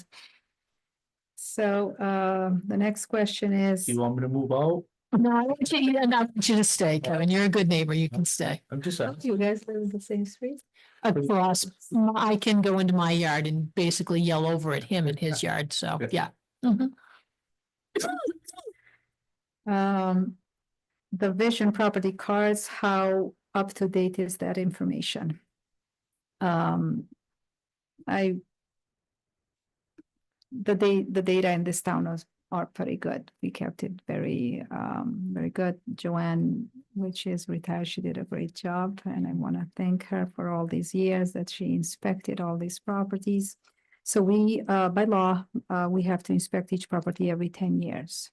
So the next question is. You want me to move out? No, I want you, I want you to stay, Kevin. You're a good neighbor. You can stay. I'm just You guys live in the same street? For us, I can go into my yard and basically yell over at him in his yard. So, yeah. Mhm. The Vision property cards, how up to date is that information? The data in this town are pretty good. We kept it very, very good. Joanne, which is retired, she did a great job, and I want to thank her for all these years that she inspected all these properties. So we, by law, we have to inspect each property every 10 years.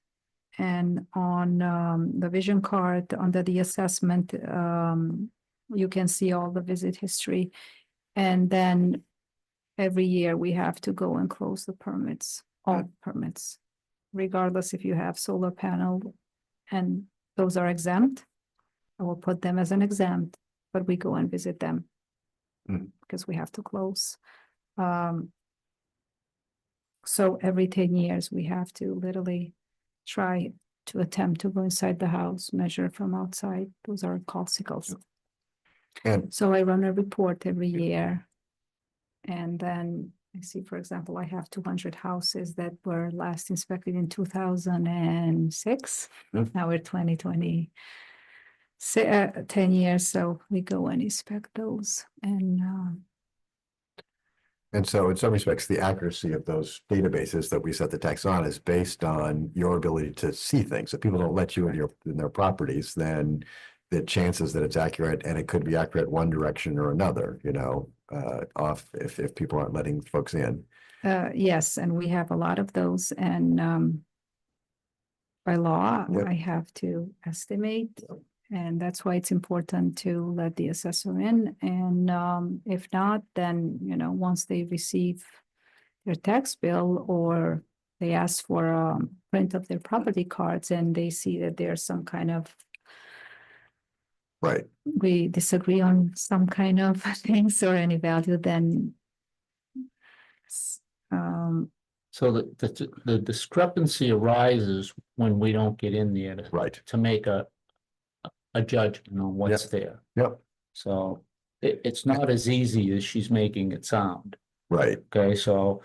And on the vision card, under the assessment, you can see all the visit history. And then every year we have to go and close the permits, all permits, regardless if you have solar panel and those are exempt. I will put them as an exempt, but we go and visit them because we have to close. So every 10 years, we have to literally try to attempt to go inside the house, measure from outside. Those are called sickles. And so I run a report every year. And then I see, for example, I have 200 houses that were last inspected in 2006. Now we're 2020. 10 years, so we go and inspect those. And so in some respects, the accuracy of those databases that we set the tax on is based on your ability to see things. If people don't let you in their properties, then the chances that it's accurate, and it could be accurate one direction or another, you know, off if people aren't letting folks in. Yes, and we have a lot of those, and by law, I have to estimate. And that's why it's important to let the assessor in. And if not, then, you know, once they receive their tax bill or they ask for a print of their property cards and they see that there's some kind of we disagree on some kind of things or any value, then So the discrepancy arises when we don't get in there to make a judgment on what's there. Yep. So it's not as easy as she's making it sound. Right. Okay, so,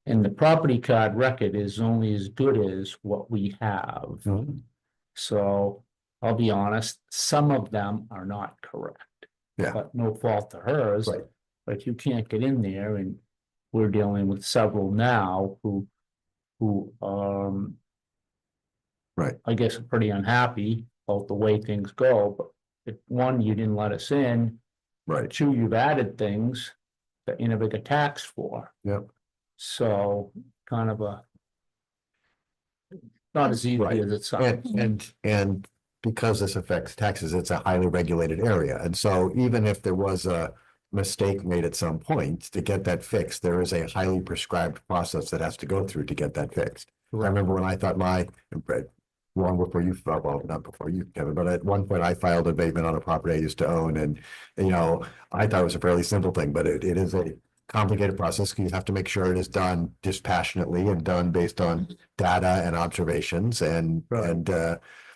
and the property card record is only as good as what we have. So I'll be honest, some of them are not correct. Yeah. But no fault to hers. But you can't get in there, and we're dealing with several now who Right. I guess are pretty unhappy about the way things go, but if one, you didn't let us in. Right. Two, you've added things that you never get taxed for. Yep. So kind of a. Not as easy Right. as it sounds. And because this affects taxes, it's a highly regulated area. And so even if there was a mistake made at some point, to get that fixed, there is a highly prescribed process that has to go through to get that fixed. I remember when I thought long before you, well, not before you, Kevin, but at one point I filed an abatement on a property I used to own, and, you know, I thought it was a fairly simple thing, but it is a complicated process. You have to make sure it is done dispassionately and done based on data and observations, and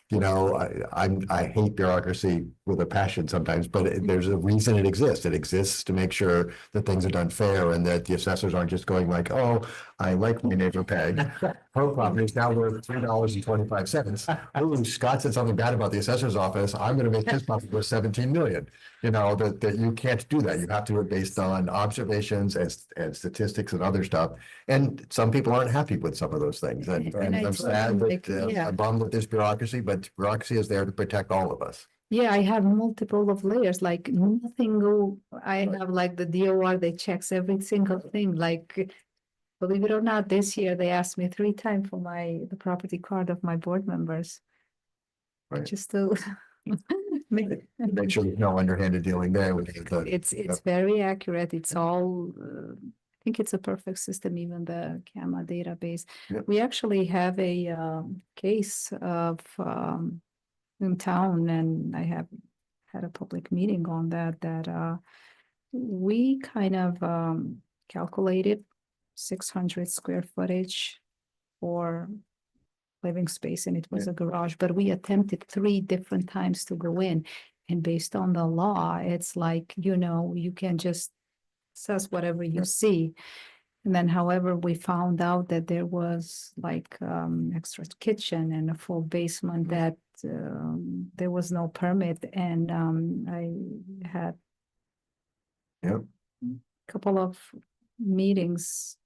you know, I hate bureaucracy with a passion sometimes, but there's a reason it exists. It exists to make sure that things are done fair, and that the assessors aren't just going like, oh, I like my neighbor Peg. Her property is now worth $3.25. Ooh, Scott said something bad about the assessor's office. I'm gonna make his property worth 17 million. You know, that you can't do that. You have to do it based on observations and statistics and other stuff. And some people aren't happy with some of those things. And I I'm sad totally that agree, yeah. I'm bummed that there's bureaucracy, but bureaucracy is there to protect all of us. Yeah, I have multiple of layers, like nothing go, I have like the DOR, they checks every single thing, like. Believe it or not, this year they asked me 3 times for the property card of my board members. Right. Just to. Make sure there's no underhanded dealing there with It's very accurate. It's all, I think it's a perfect system, even the CAMA database. Yep. We actually have a case of in town, and I have had a public meeting on that we kind of calculated 600 square footage for living space, and it was a garage, but we attempted 3 different times to go in. And based on the law, it's like, you know, you can just assess whatever you see. And then however, we found out that there was like extra kitchen and a full basement that there was no permit, and I had Yep. a couple of meetings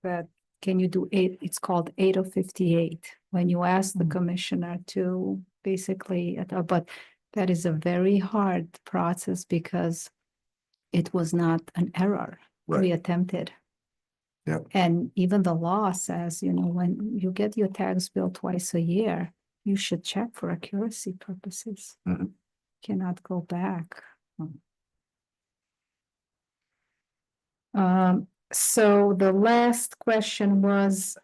that can you do 8, it's called 8 of 58, when you ask the commissioner to basically, but that is a very hard process because it was not an error. We Right. attempted. Yep. And even the law says, you know, when you get your tax bill twice a year, you should check for accuracy purposes. Mhm. Cannot go back. So the last question was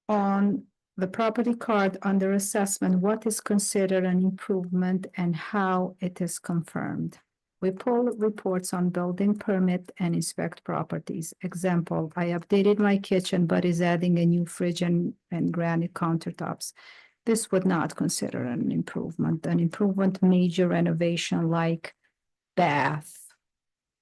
on the property card under assessment, what is considered an improvement and how it is confirmed? We pull reports on building permit and inspect properties. Example, I updated my kitchen, but is adding a new fridge and granite countertops. This would not consider an improvement. An improvement, major renovation like bath,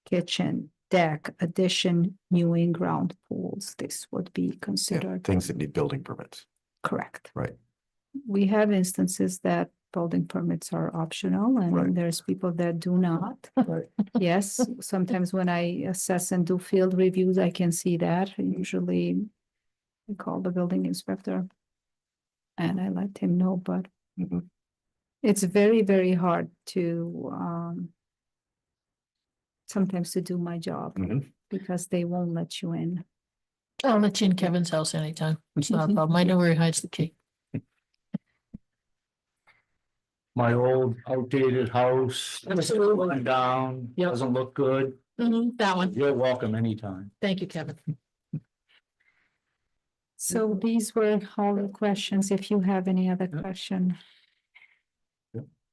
kitchen, deck, addition, new in-ground pools. This would be Yeah, considered things that need building permits. correct. Right. We have instances that building permits are optional, and Right. there's people that do not. Right. Yes, sometimes when I assess and do field reviews, I can see that. Usually I call the building inspector and I let him know, but Mhm. it's very, very hard to sometimes to do my job Mhm. because they won't let you in. I'll let you in Kevin's house anytime. It's not a problem. I know where he hides the key. My old outdated house. Absolutely. Run down, Yep. doesn't look good. That one. You're welcome anytime. Thank you, Kevin. So these were all the questions. If you have any other question.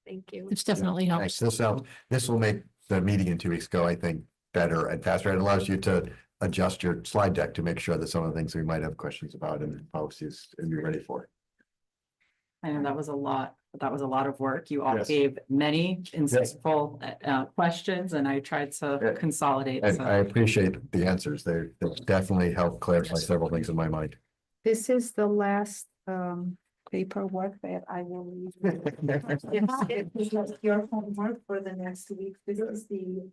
Thank you. It's definitely Thanks. helps. This will make the meeting in 2 weeks go, I think, better and faster. It allows you to adjust your slide deck to make sure that some of the things we might have questions about and policies and be ready for. I know that was a lot, but that was a lot of work. You all Yes. gave many insightful questions, and I tried to Yeah. consolidate. And So I appreciate the answers. They definitely help clarify several things in my mind. This is the last paperwork that I will leave. It's your homework for the next week. This is the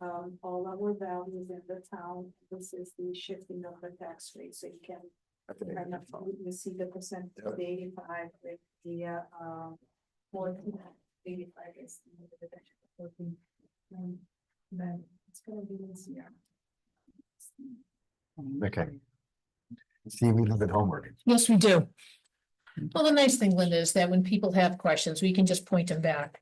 all our values in the town. This is the shifting of the tax rate, so you can Okay. You see the percent Yep. of the 85 with the 14, 85 is the 14. Then it's gonna be this year. Okay. See, we live at homework. Yes, we do. Well, the nice thing, Linda, is that when people have questions, we can just point them back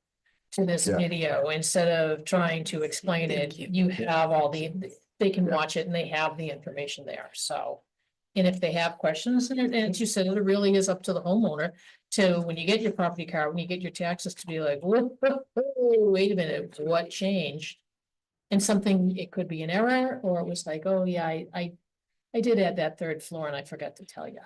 to this Yeah. video instead of trying to explain it. You have all they can watch it and they have the information there, so. And if they have questions, and as you said, it really is up to the homeowner to, when you get your property card, when you get your taxes, to be like, whoa, wait a minute, what changed? And something, it could be an error, or it was like, oh, yeah, I did add that third floor and I forgot to tell you,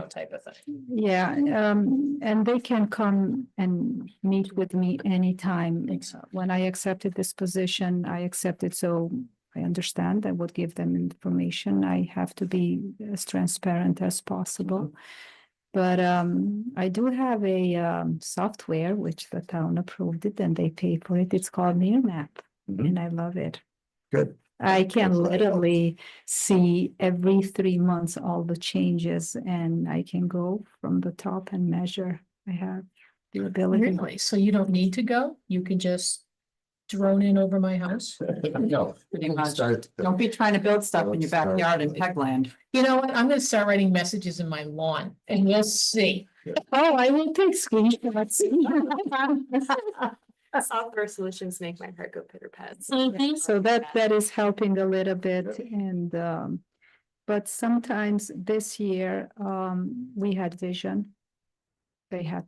type of thing. Yeah, and they can come and meet with me anytime. Think so. When I accepted this position, I accepted, so I understand I would give them information. I have to be as transparent as possible. But I do have a software which the town approved it and they pay for it. It's called Nearmap, and I love it. Good. I can literally see every 3 months all the changes, and I can go from the top and measure. I have the ability. Really? So you don't need to go? You can just drone in over my house? No. Pretty much. Start- Don't be trying to build stuff in your Don't start. backyard in Pegland. You know what? I'm gonna start writing messages in my lawn and we'll see. Oh, I will take screenshots. Software solutions make my heart go pitter pat. So that is helping a little bit, and but sometimes this year, we had vision. They had,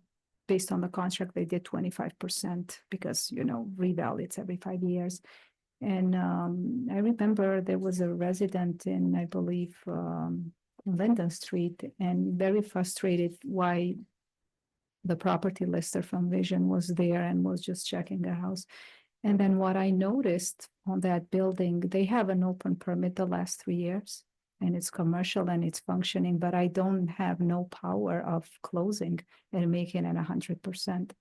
based on the contract, they did 25% because, reval, it's every 5 years. And I remember there was a resident in, I believe, Linden Street, and very frustrated why the property lister from Vision was there and was just checking the house. And then what I noticed on that building, they have an open permit the last 3 years, and it's commercial and it's functioning, but I don't have no power of closing and making it 100%.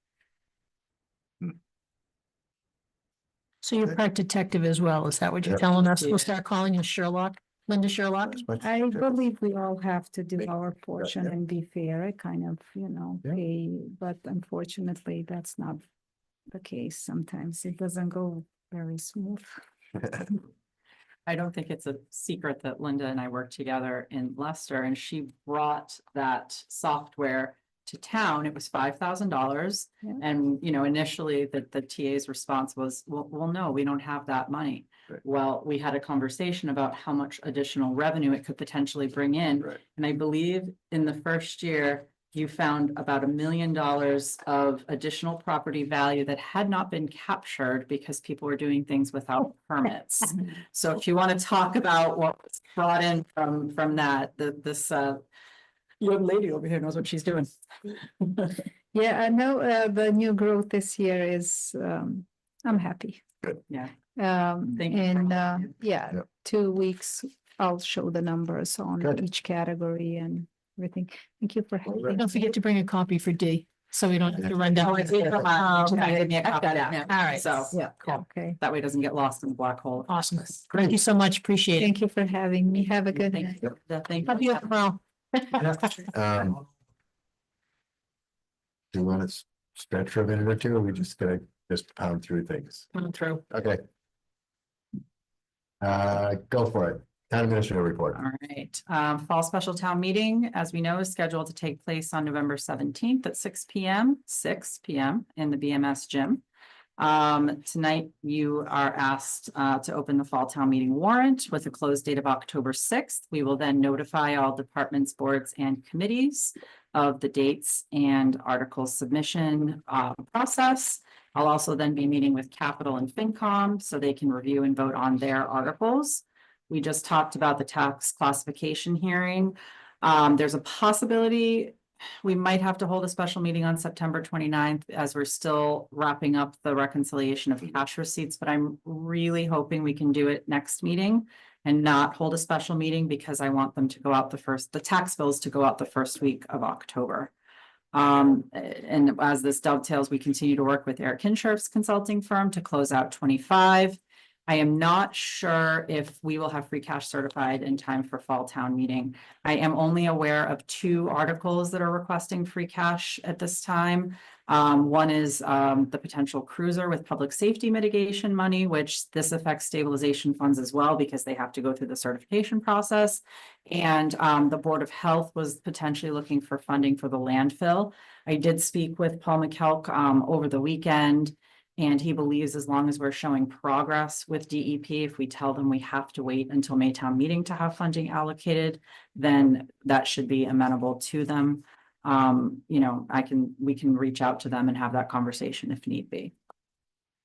So you're part detective as well, is that what you're Yep. telling us? Yeah. We'll start calling you Sherlock, Linda Sherlock? But- I believe we all have to do Make- our portion yeah. and be fair. I kind of, Yeah. pay, but unfortunately, that's not the case. Sometimes it doesn't go very smooth. I don't think it's a secret that Linda and I worked together in Leicester, and she brought that software to town. It was $5,000. Yeah. And, initially the TA's response was, well, no, we don't have that money. Right. Well, we had a conversation about how much additional revenue it could potentially bring in. Right. And I believe in the first year, you found about $1 million of additional property value that had not been captured because people were doing things without permits. So if you want to talk about what was brought in from that, this young lady over here knows what she's doing. Yeah, I know, the new growth this year is, I'm happy. Yeah. Thank you. And, Yep. 2 weeks, I'll show the numbers on Good. each category and everything. Thank you for having. Don't forget to bring a copy for D, so we don't have to run down. Oh, it's from mine. Oh, okay. Give me a copy of that. All right. So, Yeah, cool. okay. That way it doesn't get lost in the black hole. Awesome. Thank you so much. Appreciate it. Thank you for having me. Have a good Thank night. you. Thank Love you, tomorrow. Do you want to stretch for a minute or two, or we just gonna pound through things? Coming through. Okay. Go for it. Town administrator report. All right, fall special town meeting, as we know, is scheduled to take place on November 17th at 6 p.m. in the BMS gym. Tonight you are asked to open the fall town meeting warrant with a close date of October 6th. We will then notify all departments, boards, and committees of the dates and article submission process. I'll also then be meeting with Capital and FinCom so they can review and vote on their articles. We just talked about the tax classification hearing. There's a possibility we might have to hold a special meeting on September 29th as we're still wrapping up the reconciliation of cash receipts, but I'm really hoping we can do it next meeting and not hold a special meeting because I want them to go out the tax bills to go out the first week of October. And as this dovetails, we continue to work with Eric Hinsharp's consulting firm to close out 25. I am not sure if we will have free cash certified in time for fall town meeting. I am only aware of 2 articles that are requesting free cash at this time. One is the potential cruiser with public safety mitigation money, which this affects stabilization funds as well because they have to go through the certification process. And the Board of Health was potentially looking for funding for the landfill. I did speak with Paul McKelk over the weekend. And he believes as long as we're showing progress with DEP, if we tell them we have to wait until Maytown meeting to have funding allocated, then that should be amenable to them. You know, we can reach out to them and have that conversation if need be.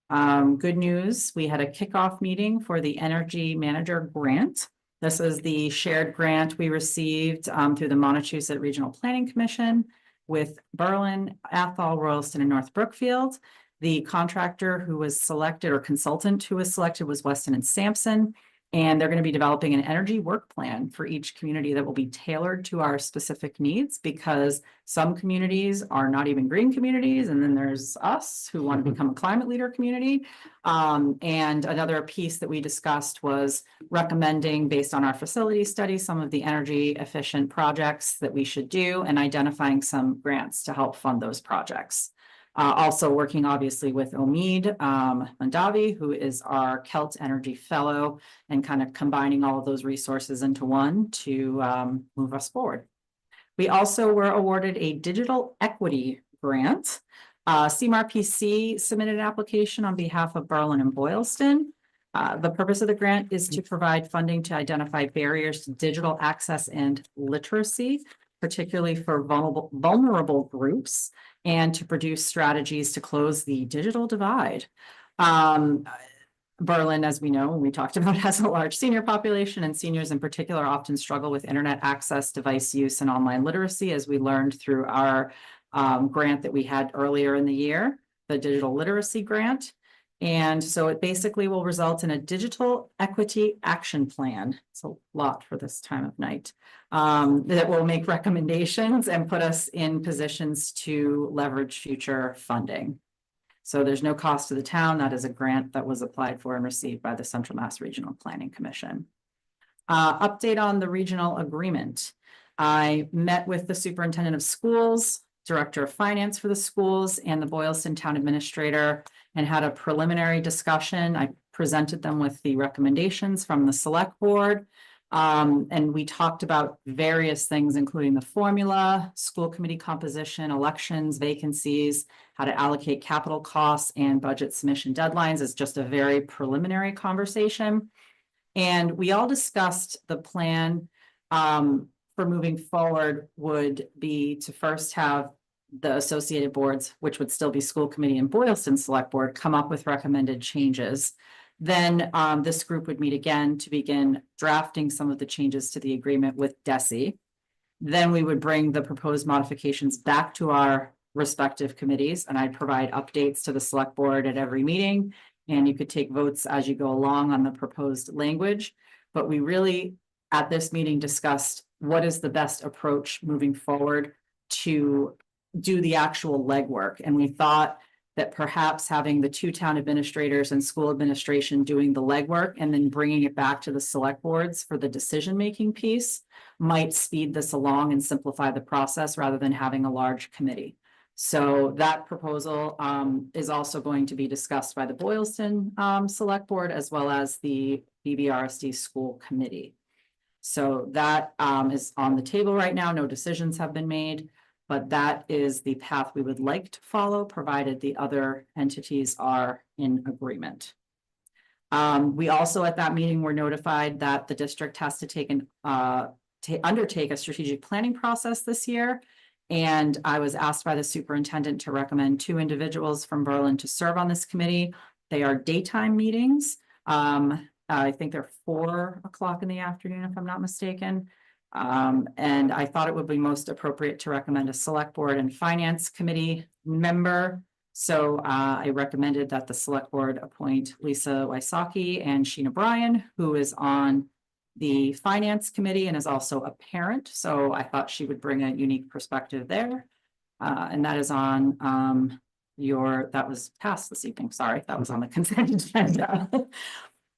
Good news, we had a kickoff meeting for the Energy Manager Grant. This is the shared grant we received through the Montechusett Regional Planning Commission with Berlin, Athol, Royalston, and North Brookfield. The contractor who was selected or consultant who was selected was Weston and Sampson. And they're going to be developing an energy work plan for each community that will be tailored to our specific needs because some communities are not even green communities. And then there's us who want to become a climate leader community. And another piece that we discussed was recommending based on our facility study, some of the energy efficient projects that we should do and identifying some grants to help fund those projects. Also working obviously with Omid Mandavi, who is our Kelt Energy Fellow, and kind of combining all of those resources into one to move us forward. We also were awarded a digital equity grant. CMRPC submitted an application on behalf of Berlin and Boylston. The purpose of the grant is to provide funding to identify barriers to digital access and literacy, particularly for vulnerable groups, and to produce strategies to close the digital divide. Berlin, as we know, we talked about, has a large senior population, and seniors in particular often struggle with internet access, device use, and online literacy, as we learned through our grant that we had earlier in the year, the digital literacy grant. And so it basically will result in a digital equity action plan. It's a lot for this time of night. That will make recommendations and put us in positions to leverage future funding. So there's no cost to the town. That is a grant that was applied for and received by the Central Mass Regional Planning Commission. Update on the regional agreement. I met with the superintendent of schools, director of finance for the schools, and the Boylston town administrator and had a preliminary discussion. I presented them with the recommendations from the select board. And we talked about various things, including the formula, school committee composition, elections, vacancies, how to allocate capital costs and budget submission deadlines. It's just a very preliminary conversation. And we all discussed the plan for moving forward would be to first have the associated boards, which would still be school committee and Boylston Select Board, come up with recommended changes. Then this group would meet again to begin drafting some of the changes to the agreement with DESE. Then we would bring the proposed modifications back to our respective committees, and I'd provide updates to the select board at every meeting. And you could take votes as you go along on the proposed language. But we really, at this meeting, discussed what is the best approach moving forward to do the actual legwork. And we thought that perhaps having the 2 town administrators and school administration doing the legwork and then bringing it back to the select boards for the decision-making piece might speed this along and simplify the process rather than having a large committee. So that proposal is also going to be discussed by the Boylston Select Board as well as the BBRSD School Committee. So that is on the table right now. No decisions have been made. But that is the path we would like to follow, provided the other entities are in agreement. We also at that meeting were notified that the district has to undertake a strategic planning process this year. And I was asked by the superintendent to recommend 2 individuals from Berlin to serve on this committee. They are daytime meetings. I think they're 4 o'clock in the afternoon, if I'm not mistaken. And I thought it would be most appropriate to recommend a select board and finance committee member. So I recommended that the select board appoint Lisa Wysocki and Sheena Bryan, who is on the finance committee and is also a parent. So I thought she would bring a unique perspective there. And that is on that was passed this evening. Sorry, that was on the consent agenda.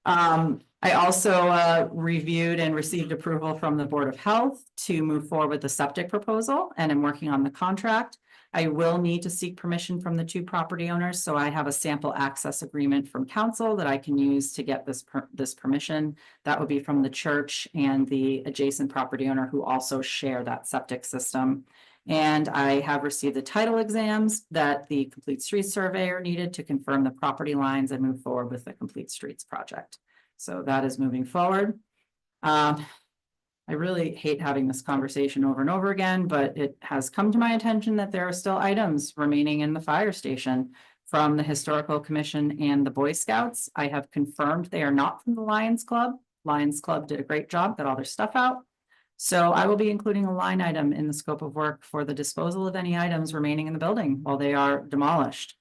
I also reviewed and received approval from the Board of Health to move forward with the septic proposal, and I'm working on the contract. I will need to seek permission from the two property owners, so I have a sample access agreement from council that I can use to get this permission. That would be from the church and the adjacent property owner who also share that septic system. And I have received the title exams that the complete streets surveyor needed to confirm the property lines and move forward with the complete streets project. So that is moving forward. I really hate having this conversation over and over again, but it has come to my attention that there are still items remaining in the fire station from the Historical Commission and the Boy Scouts. I have confirmed they are not from the Lions Club. Lions Club did a great job, got all their stuff out. So I will be including a line item in the scope of work for the disposal of any items remaining in the building while they are demolished.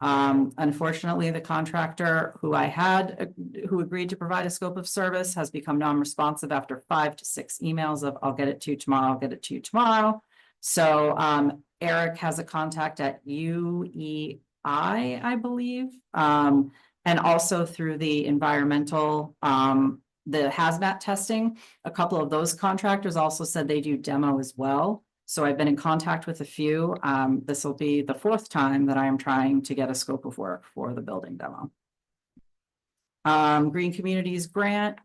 Unfortunately, the contractor who who agreed to provide a scope of service has become non-responsive after 5 to 6 emails of I'll get it to you tomorrow, I'll get it to you tomorrow. So Eric has a contact at UEI, I believe, and also through the environmental, the hazmat testing. A couple of those contractors also said they do demo as well. So I've been in contact with a few. This will be the 4th time that I am trying to get a scope of work for the building demo. Green Communities grant.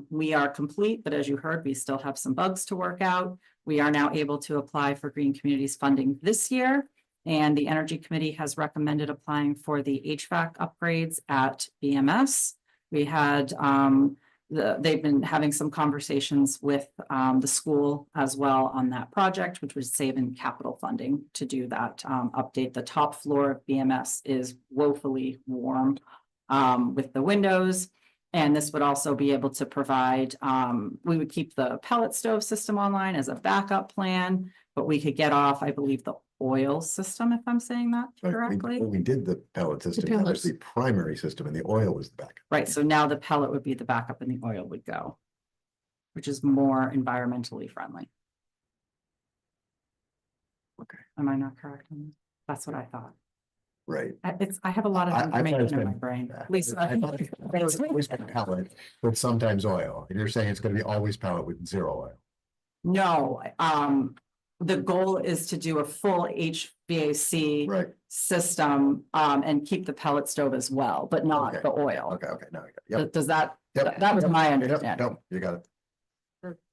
We are complete, but as you heard, we still have some bugs to work out. We are now able to apply for Green Communities funding this year. And the Energy Committee has recommended applying for the HVAC upgrades at BMS. We had they've been having some conversations with the school as well on that project, which would save in capital funding to do that update. The top floor of BMS is woefully warm with the windows. And this would also be able to provide, we would keep the pellet stove system online as a backup plan, but we could get off, I believe, the oil system, if I'm saying that correctly. When we did the pellet system, that was the primary system and the oil was the backup. Right, so now the pellet would be the backup and the oil would go, which is more environmentally friendly. Okay. Am I not correct on that? That's what I thought. Right. I have a lot of I thought information it's in my been- brain. I Lisa. thought it was always been pellet, but sometimes oil. And you're saying it's gonna be always pellet with 0 oil. No, the goal is to do a full HVAC Right. system, and keep the pellet stove as well, but not Okay. the oil. Okay, now I got it. Yep. Does that, Yep. that was Yep. my Yep. understanding. Nope, you got it.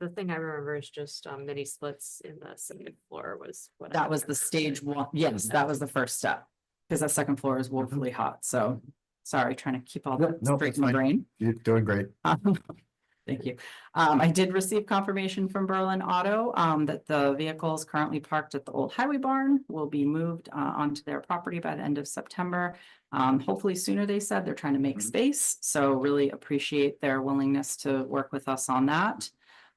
The thing I remember is just mini splits in the second floor was what. That was the stage 1. Yes, that was the first step. Because that second floor is woefully hot. So sorry, trying to keep all that No, straight that's in my fine. brain. You're doing great. Thank you. I did receive confirmation from Berlin Auto that the vehicles currently parked at the old highway barn will be moved onto their property by the end of September. Hopefully sooner, they said. They're trying to make space. So really appreciate their willingness to work with us on that.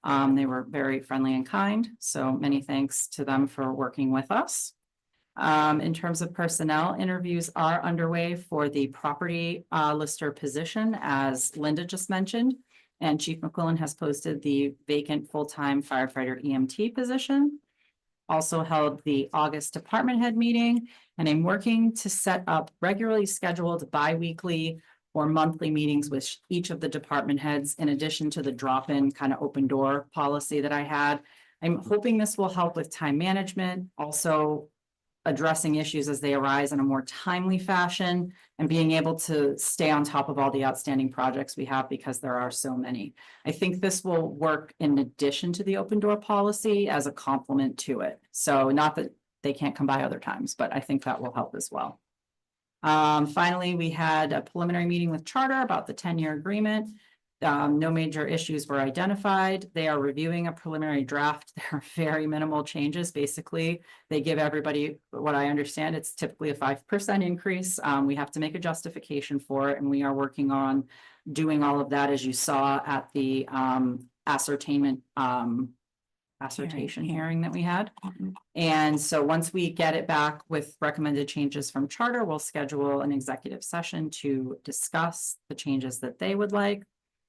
They were very friendly and kind. So many thanks to them for working with us. In terms of personnel, interviews are underway for the property lister position, as Linda just mentioned. And Chief McQuillan has posted the vacant full-time firefighter EMT position. Also held the August department head meeting, and I'm working to set up regularly scheduled bi-weekly or monthly meetings with each of the department heads, in addition to the drop-in kind of open door policy that I had. I'm hoping this will help with time management, also addressing issues as they arise in a more timely fashion, and being able to stay on top of all the outstanding projects we have because there are so many. I think this will work in addition to the open door policy as a complement to it. So not that they can't come by other times, but I think that will help as well. Finally, we had a preliminary meeting with Charter about the 10-year agreement. No major issues were identified. They are reviewing a preliminary draft. There are very minimal changes. Basically, they give everybody, what I understand, it's typically a 5% increase. We have to make a justification for it, and we are working on doing all of that, as you saw at the ascertainment assertion hearing that we had. And so once we get it back with recommended changes from Charter, we'll schedule an executive session to discuss the changes that they would like.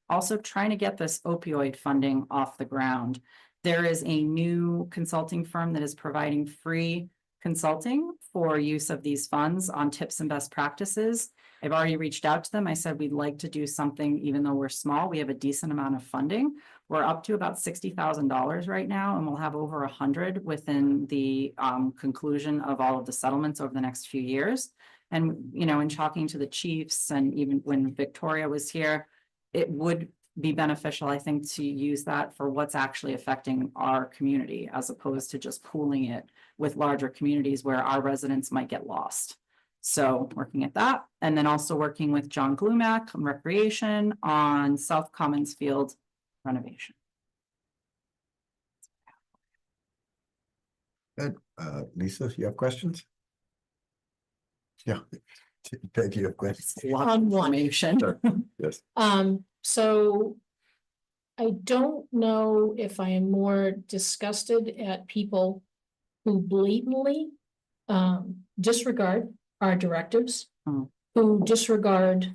Also trying to get this opioid funding off the ground. There is a new consulting firm that is providing free Consulting for use of these funds on tips and best practices. I've already reached out to them. I said, we'd like to do something, even though we're small, we have a decent amount of funding. We're up to about $60,000 right now, and we'll have over 100 within the conclusion of all of the settlements over the next few years. And, you know, in talking to the chiefs and even when Victoria was here, it would be beneficial, I think, to use that for what's actually affecting our community as opposed to just pooling it with larger communities where our residents might get lost. So working at that, and then also working with John Glumac on recreation on South Commons Field renovation. Good. Lisa, if you have questions? Yeah. Peg, you have questions? On one. Sure. Yes. So I don't know if I am more disgusted at people who blatantly disregard our directives, who disregard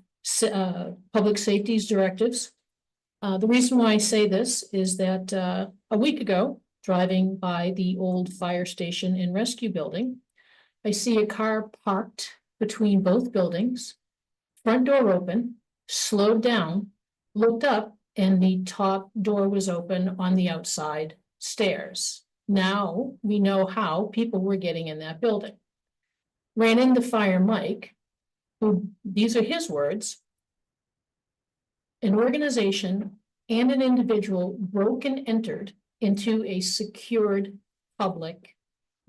public safety's directives. The reason why I say this is that a week ago, driving by the old fire station and rescue building, I see a car parked between both buildings, front door open, slowed down, looked up, and the top door was open on the outside stairs. Now we know how people were getting in that building. Ran into Fire Mike, who, these are his words, an organization and an individual broke and entered into a secured public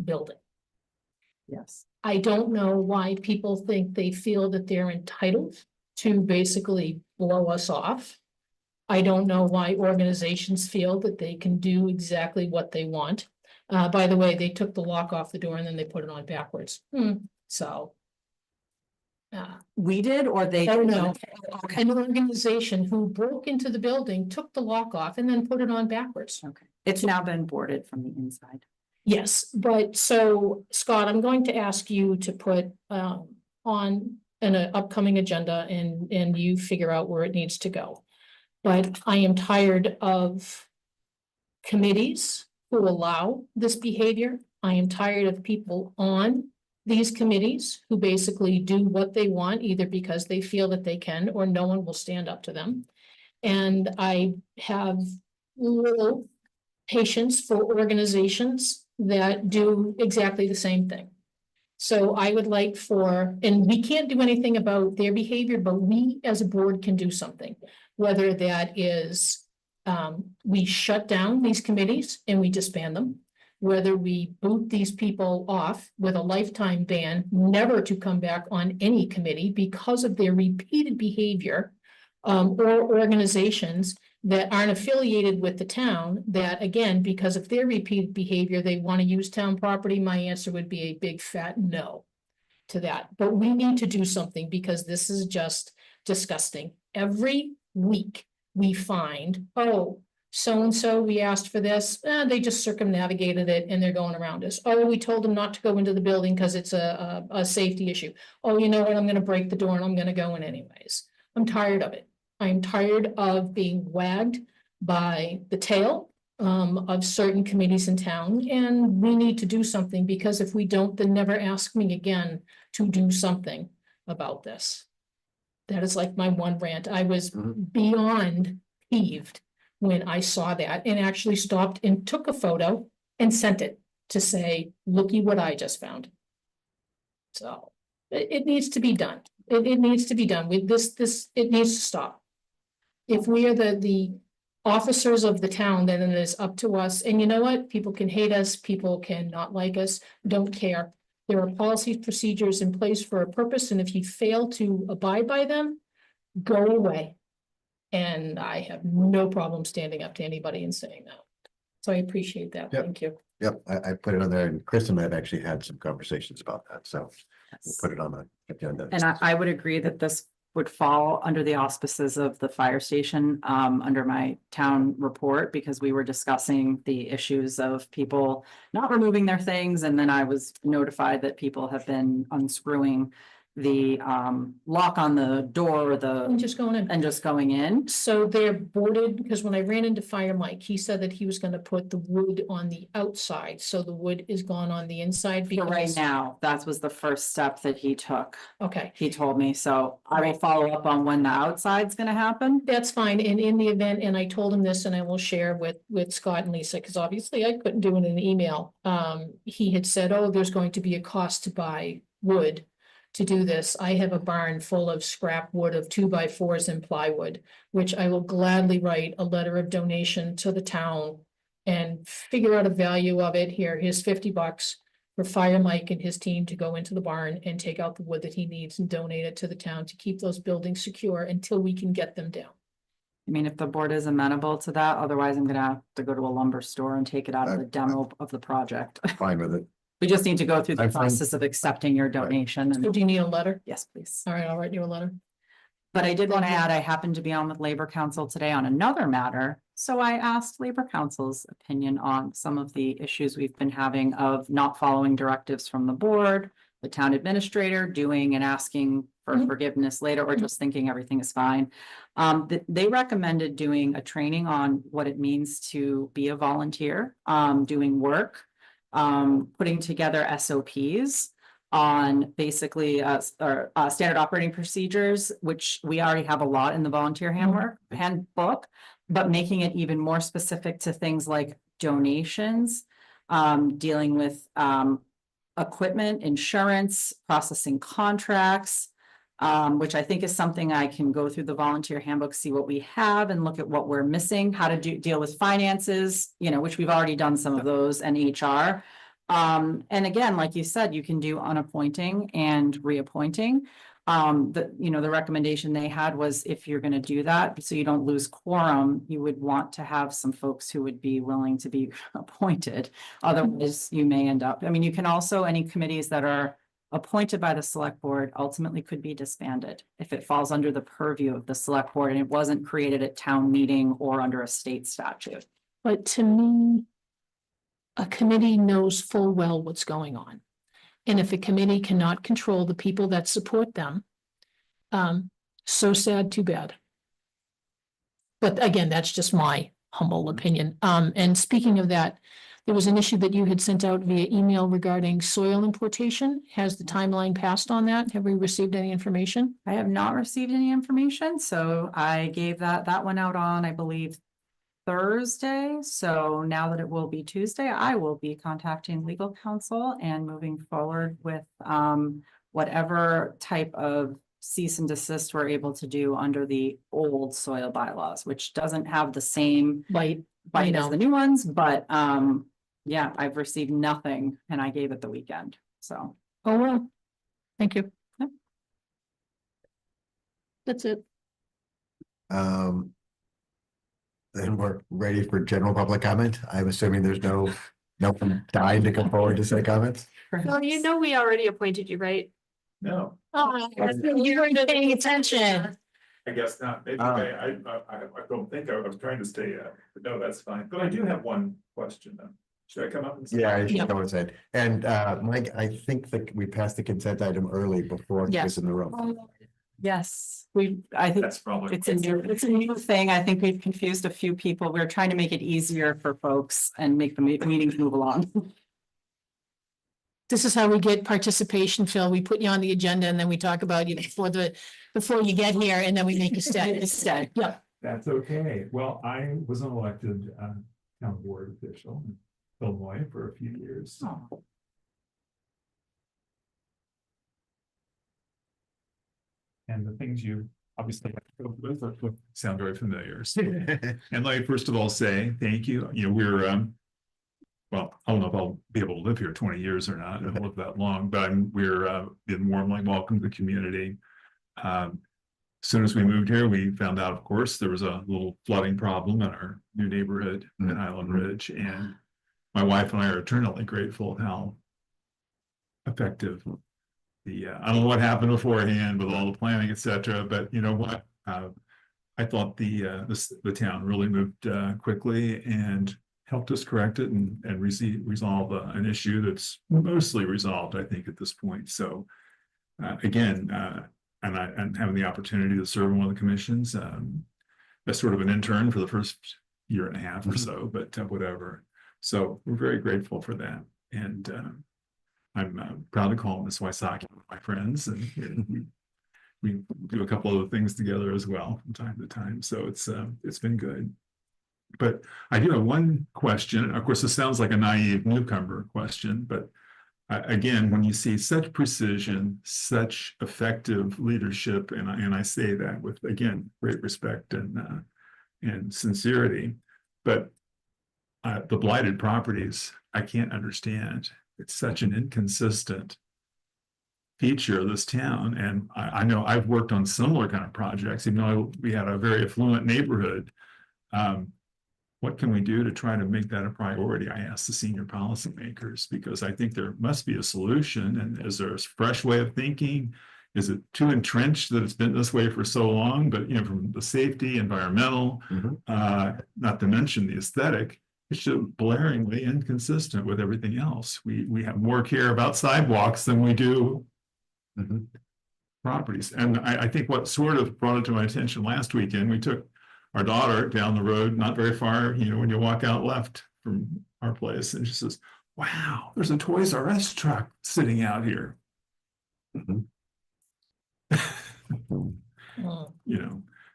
building. Yes. I don't know why people think they feel that they're entitled to basically blow us off. I don't know why organizations feel that they can do exactly what they want. By the way, they took the lock off the door and then they put it on backwards. So. We did, or they? Oh, no. An organization who broke into the building, took the lock off and then put it on backwards. Okay. It's now been boarded from the inside. Yes, but so Scott, I'm going to ask you to put on an upcoming agenda and you figure out where it needs to go. But I am tired of committees who allow this behavior. I am tired of people on these committees who basically do what they want, either because they feel that they can or no one will stand up to them. And I have little patience for organizations that do exactly the same thing. So I would like and we can't do anything about their behavior, but we as a board can do something. Whether that is we shut down these committees and we disband them, whether we boot these people off with a lifetime ban, never to come back on any committee because of their repeated behavior, or organizations that aren't affiliated with the town that, again, because of their repeated behavior, they want to use town property. My answer would be a big fat no to that. But we need to do something because this is just disgusting. Every week we find, oh, so-and-so, we asked for this, they just circumnavigated it and they're going around us. Oh, we told them not to go into the building because it's a safety issue. Oh, you know what, I'm going to break the door and I'm going to go in anyways. I'm tired of it. I'm tired of being wagged by the tail of certain committees in town, and we need to do something because if we don't, then never ask me again to do something about this. That is like my one rant. I was beyond peeved when I saw that and actually stopped and took a photo and sent it to say, looky what I just found. So it needs to be done. It needs to be done with this, it needs to stop. If we are the officers of the town, then it is up to us. And you know what? People can hate us, people can not like us, don't care. There are policies, procedures in place for a purpose, and if you fail to abide by them, go away. And I have no problem standing up to anybody and saying that. So I appreciate that. Yep. Thank you. Yep, I put it on there, and Chris and I have actually had some conversations about that, so we'll put it on the agenda. And I would agree that this would fall under the auspices of the fire station, under my town report, because we were discussing the issues of people not removing their things. And then I was notified that people have been unscrewing the lock on the door, I'm just going in. and just going in. So they're boarded, because when I ran into Fire Mike, he said that he was gonna put the wood on the outside, so the wood is gone on the inside For right because. now, that was the first step that he took. Okay, He told me, so I will follow up on when the outside's gonna happen. that's fine, and in the event, and I told him this, and I will share with Scott and Lisa, because obviously I couldn't do it in an email. He had said, oh, there's going to be a cost to buy wood to do this. I have a barn full of scrap wood of 2x4s and plywood, which I will gladly write a letter of donation to the town and figure out a value of it. Here, here's $50 for Fire Mike and his team to go into the barn and take out the wood that he needs and donate it to the town to keep those buildings secure until we can get them down. I mean, if the board is amenable to that, otherwise I'm gonna have to go to a lumber store and take it out of the demo of the project. Fine with it. We just need to go through the I'm fine. process of accepting your donation. So And do you need a letter? yes, please. All right, I'll write you a letter. But I did want to Thank you. add, I happened to be on with Labor Council today on another matter. So I asked Labor Council's opinion on some of the issues we've been having of not following directives from the board, the town administrator doing and asking for Mhm. forgiveness later, or just thinking everything is fine. They recommended doing a training on what it means to be a volunteer, doing work, putting together SOPs on basically standard operating procedures, which we already have a lot in the volunteer handbook, but making it even more specific to things like donations, dealing with equipment, insurance, processing contracts, which I think is something I can go through the volunteer handbook, see what we have and look at what we're missing, how to deal with finances, which we've already done some of those, and HR. And again, like you said, you can do unappointing and reappointing. The recommendation they had was if you're gonna do that, so you don't lose quorum, you would want to have some folks who would be willing to be appointed. Otherwise, you may end up, you can also, any committees that are appointed by the select board ultimately could be disbanded if it falls under the purview of the select board and it wasn't created at town meeting or under a state statute. But to me, a committee knows full well what's going on. And if a committee cannot control the people that support them, so sad, too bad. But again, that's just my humble opinion. And speaking of that, there was an issue that you had sent out via email regarding soil importation. Has the timeline passed on that? Have we received any information? I have not received any information, so I gave that one out on, I believe, Thursday. So now that it will be Tuesday, I will be contacting legal counsel and moving forward with whatever type of cease and desist we're able to do under the old soil bylaws, which doesn't have the same bite as the new ones, but yeah, I've received nothing and I gave it the weekend, so. Oh, well, thank you. Yep. That's it. Then we're ready for general public comment. I'm assuming there's no one dying to come forward to say comments. Well, we already appointed you, right? No, Oh, you weren't paying attention. I guess not. Maybe I don't think I was trying to stay, but no, that's fine. But I do have one question though. Should I come up and say? Yeah, I should go inside. And Mike, I think that we passed the consent item early before he was in the room. Yes, I think That's probably. it's a new thing. I think we've confused a few people. We're trying to make it easier for folks and make the meetings move along. This is how we get participation, Phil. We put you on the agenda and then we talk about you before you get here and then we make you stay. Yeah. That's okay. Well, I was an elected town board official in Illinois for a few years. Oh. And the things you obviously sound very familiar. And let me first of all say thank you. We're well, I don't know if I'll be able to live here 20 years or not. I don't live that long, but we're been warmly welcomed to the community. As soon as we moved here, we found out, of course, there was a little flooding problem in our new neighborhood in Island Ridge, and my wife and I are eternally grateful of how effective I don't know what happened beforehand with all the planning, etc. But you know what? I thought the town really moved quickly and helped us correct it and resolve an issue that's mostly resolved, I think, at this point. So again, and having the opportunity to serve on one of the commissions, as sort of an intern for the first year and a half or so, but whatever. So we're very grateful for that. And I'm proud to call Miss Wysocki my friends, and we do a couple other things together as well from time to time. So it's been good. But I do have one question. Of course, this sounds like a naive newcomer question, but again, when you see such precision, such effective leadership, and I say that with, again, great respect and sincerity, but the blighted properties, I can't understand. It's such an inconsistent feature of this town. And I know I've worked on similar kind of projects, even though we had a very affluent neighborhood. What can we do to try to make that a priority? I asked the senior policymakers, because I think there must be a solution. And is there a fresh way of thinking? Is it too entrenched that it's been this way for so long? But, from the safety, environmental, not to mention the aesthetic, it's just blaringly inconsistent with everything else. We have more care about sidewalks than we do properties. And I think what sort of brought it to my attention last weekend, we took our daughter down the road, not very far, when you walk out left from our place, and she says, wow, there's a Toys R Us truck sitting out here.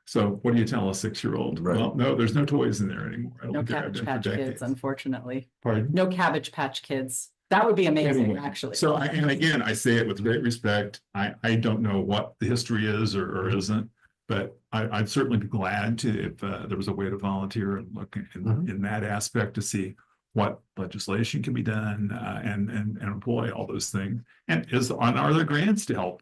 So what do you tell a 6-year-old? Right. Well, no, there's no toys in there anymore. I don't No think there have Cabbage been for Patch Kids, decades. unfortunately. Pardon? No Cabbage Patch Kids. That would be amazing, Anyway, actually. So, and again, I say it with great respect. I don't know what the history is or isn't, but I'd certainly be glad to, if there was a way to volunteer and look in that aspect to see what legislation can be done and employ all those things. And are there grants to help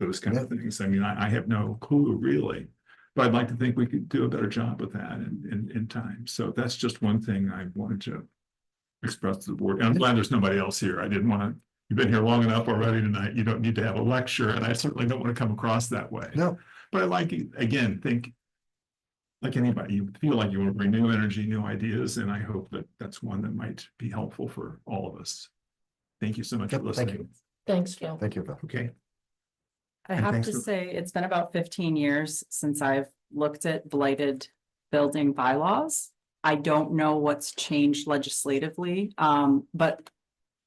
those kind of things? I mean, I have no clue really, but I'd like to think we could do a better job with that in time. So that's just one thing I wanted to express to the board. And I'm glad there's nobody else here. I didn't want to, you've been here long enough already tonight. You don't need to have a lecture, and I certainly don't want to come across that way. No. But I like, again, think like anybody, you feel like you want to bring new energy, new ideas, and I hope that that's one that might be helpful for all of us. Thank you so much for Thank listening. you. Thanks, Phil. Thank you, Phil. Okay. I And have thanks to for- say, it's been about 15 years since I've looked at blighted building bylaws. I don't know what's changed legislatively, but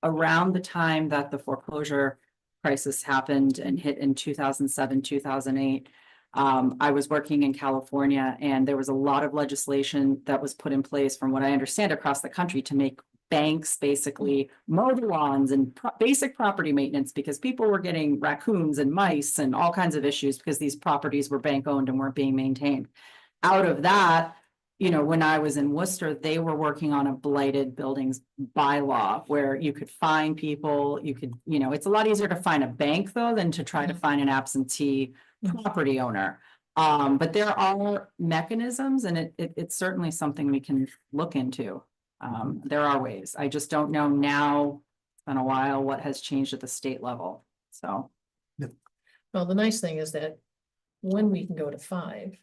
around the time that the foreclosure crisis happened and hit in 2007, 2008, I was working in California, and there was a lot of legislation that was put in place, from what I understand, across the country to make banks basically mow the lawns and basic property maintenance, because people were getting raccoons and mice and all kinds of issues because these properties were bank owned and weren't being maintained. Out of that, when I was in Worcester, they were working on a blighted buildings bylaw where you could fine people, it's a lot easier to fine a bank though than to try to find an absentee property owner. But there are mechanisms, and it's certainly something we can look into. There are ways. I just don't know now, it's been a while, what has changed at the state level, so. Well, the nice thing is that when we can go to 5,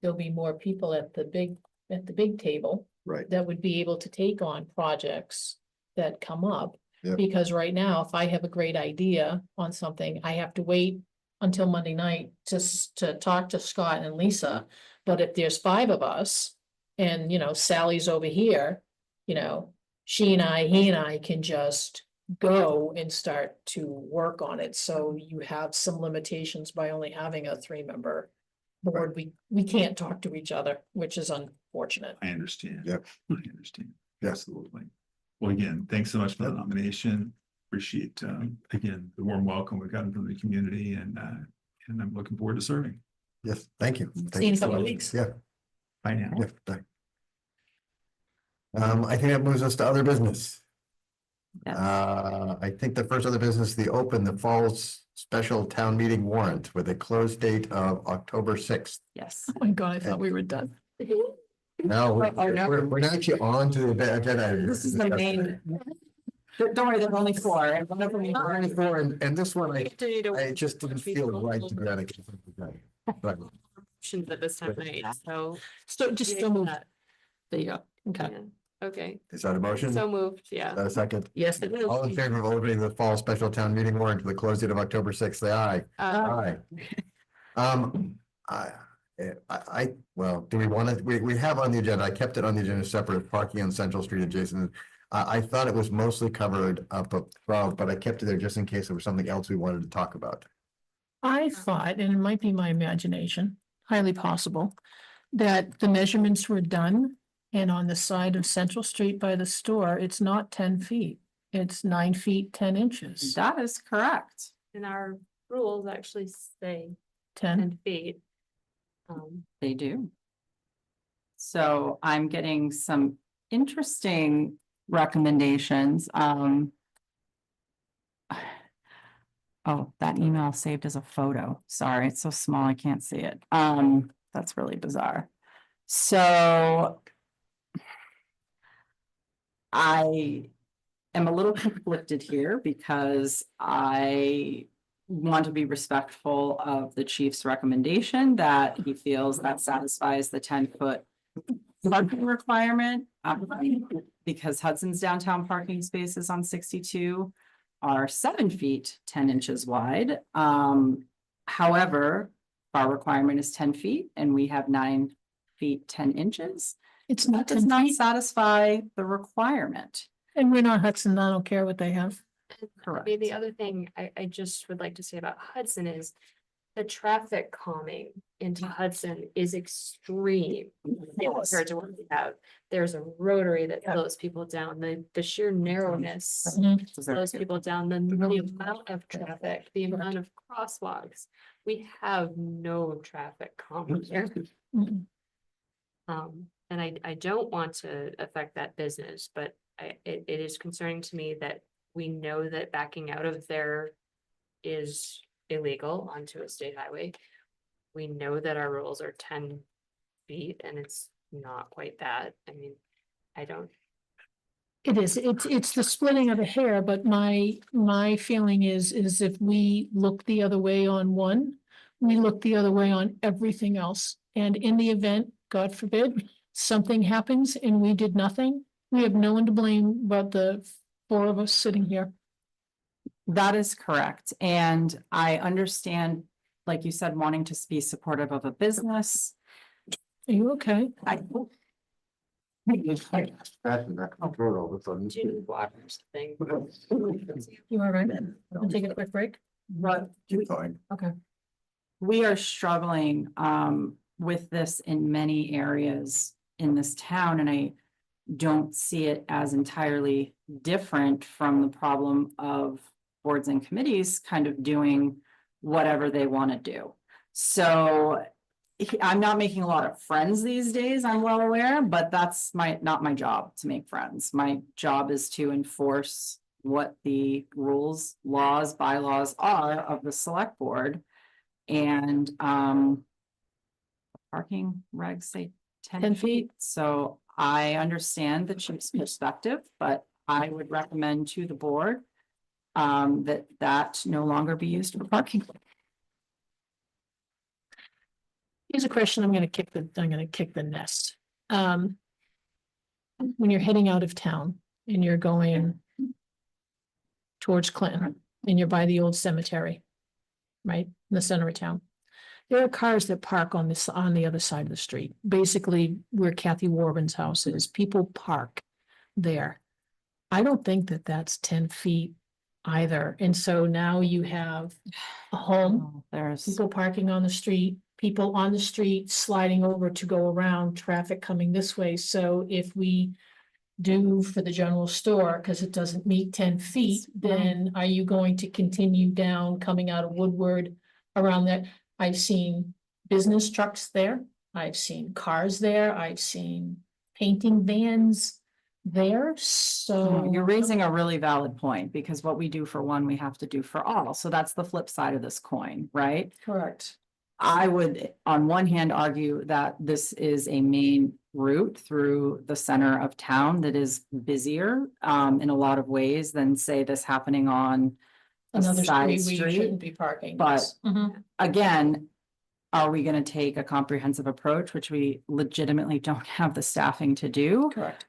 there'll be more people at the big table. Right. That would be able to take on projects that come up. Yep. Because right now, if I have a great idea on something, I have to wait until Monday night to talk to Scott and Lisa. But if there's 5 of us and, Sally's over here, he and I can just go and start to work on it. So you have some limitations by only having a 3-member board. We can't talk to each other, which is unfortunate. I understand. Yep. I understand. Absolutely. Well, again, thanks so much for the nomination. Appreciate, again, the warm welcome we've gotten from the community, and I'm looking forward to serving. Yes, thank you. See you in a couple of weeks. Yeah. Bye now. Yeah, bye. I think that moves us to other business. I think the first other business, the Falls Special Town Meeting warrant with a close date of October 6th. Yes. Oh my God, I thought we were done. No, Oh, no. we're not actually on to the agenda. This is the main. Don't worry, there's only 4. And one of them. Only 4, and this one, I just didn't feel right to grab it. But At this time of night, so. So just Yeah, still move. that. There you go. Okay. Yeah. Okay, Is that a motion? so moved, yeah. Is that a second? Yes, it All in is. favor of opening the fall special town meeting warrant to the close date of October 6th, say aye. Aye. I, well, do we want to, we have on the agenda, I kept it on the agenda separate, parking on Central Street adjacent. I thought it was mostly covered up above, but I kept it there just in case there was something else we wanted to talk about. I thought, and it might be my imagination, highly possible, that the measurements were done. And on the side of Central Street by the store, it's not 10 feet. It's 9 feet, 10 inches. That is correct. And our rules actually say 10. 10 feet. They do. So I'm getting some interesting recommendations. Oh, that email saved as a photo. Sorry, it's so small, I can't see it. That's really bizarre. So I am a little conflicted here because I want to be respectful of the chief's recommendation that he feels that satisfies the 10-foot parking requirement. Because Hudson's downtown parking spaces on 62 are 7 feet, 10 inches wide. However, our requirement is 10 feet and we have 9 feet, 10 inches. It's not That does 10 not feet. satisfy the requirement. And we're not Hudson, I don't care what they have. Correct. Maybe the other thing I just would like to say about Hudson is the traffic calming into Hudson is extreme compared to what we have. There's a rotary that slows people down, the sheer narrowness slows people down, the amount of traffic, the amount of crosswalks. We have no traffic calming here. And I don't want to affect that business, but it is concerning to me that we know that backing out of there is illegal onto a state highway. We know that our rules are 10 feet and it's not quite that. I mean, I don't. It is, it's the splitting of a hair, but my feeling is if we look the other way on one, we look the other way on everything else. And in the event, God forbid, something happens and we did nothing, we have no one to blame but the 4 of us sitting here. That is correct. And I understand, like you said, wanting to be supportive of a business. Are you okay? Do waters thing. You all right? I'll take a quick break. But Fine. Okay. we are struggling with this in many areas in this town, and I don't see it as entirely different from the problem of boards and committees kind of doing whatever they want to do. So I'm not making a lot of friends these days, I'm well aware, but that's not my job to make friends. My job is to enforce what the rules, laws, bylaws are of the select board. And parking regs say 10 feet. So I understand the chief's perspective, but I would recommend to the board that no longer be used for parking. Here's a question I'm gonna kick the nest. When you're heading out of town and you're going towards Clinton and you're by the old cemetery, right, in the center of town, there are cars that park on the other side of the street, basically where Kathy Warren's house is. People park there. I don't think that that's 10 feet either. And so now you have a home, There's people parking on the street, people on the street sliding over to go around, traffic coming this way. So if we do for the general store, because it doesn't meet 10 feet, then are you going to continue down, coming out of Woodward around that? I've seen business trucks there. I've seen cars there. I've seen painting vans there. So you're raising a really valid point, because what we do for one, we have to do for all. So that's the flip side of this coin, right? correct. I would, on one hand, argue that this is a main route through the center of town that is busier in a lot of ways than, say, this happening on a Another side street we street. shouldn't be parking. But Mhm. again, are we going to take a comprehensive approach, which we legitimately don't have the staffing to do? Correct.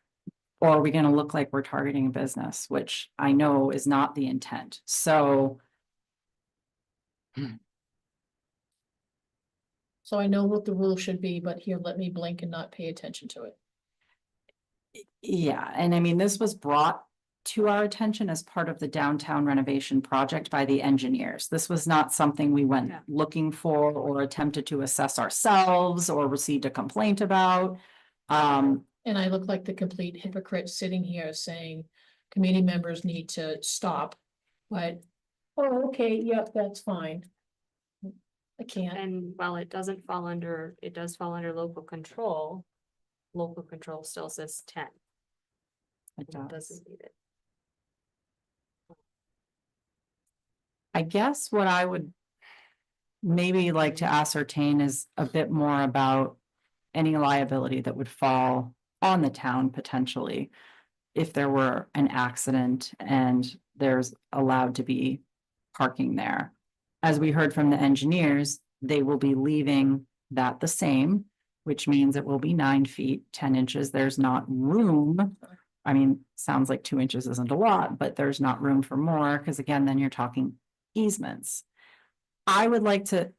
Or are we gonna look like we're targeting a business, which I know is not the intent, so. So I know what the rule should be, but here, let me blink and not pay attention to it. Yeah, and I mean, this was brought to our attention as part of the downtown renovation project by the engineers. This was not something we went Yeah. looking for or attempted to assess ourselves or received a complaint about. And I look like the complete hypocrite sitting here saying committee members need to stop, but, oh, okay, yep, that's fine. I can't. And while it does fall under local control. Local control still says 10. It It does. doesn't need it. I guess what I would maybe like to ascertain is a bit more about any liability that would fall on the town potentially if there were an accident and there's allowed to be parking there. As we heard from the engineers, they will be leaving that the same, which means it will be 9 feet, 10 inches. There's not room. I mean, sounds like 2 inches isn't a lot, but there's not room for more, because again, then you're talking easements. I would like to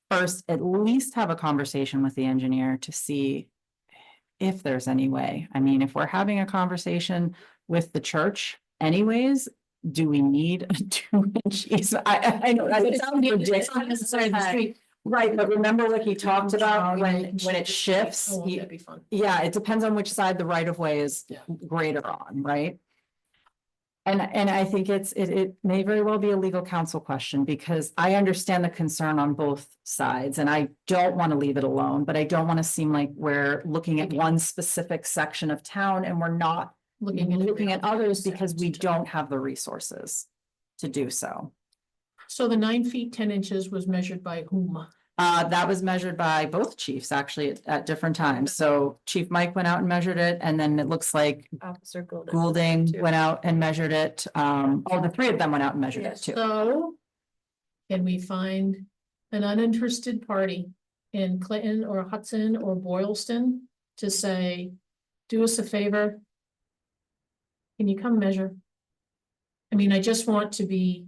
first at least have a conversation with the engineer to see if there's any way. I mean, if we're having a conversation with the church anyways, do we need a 2-inch easement? I know that sounds ridiculous. Right, but remember what he talked about when it shifts? Oh, that'd be fun. Yeah, it depends on which side the right of way is greater on, right? And I think it may very well be a legal counsel question, because I understand the concern on both sides and I don't want to leave it alone, but I don't want to seem like we're looking at one specific section of town and we're not looking at others because we don't have the resources to do so. So the 9 feet, 10 inches was measured by whom? That was measured by both chiefs actually at different times. So Chief Mike went out and measured it, and then it looks like Officer Goulding went out and measured it. The 3 of them went out and measured it too. So can we find an uninterested party in Clinton or Hudson or Boylston to say, do us a favor? Can you come measure? I mean, I just want to be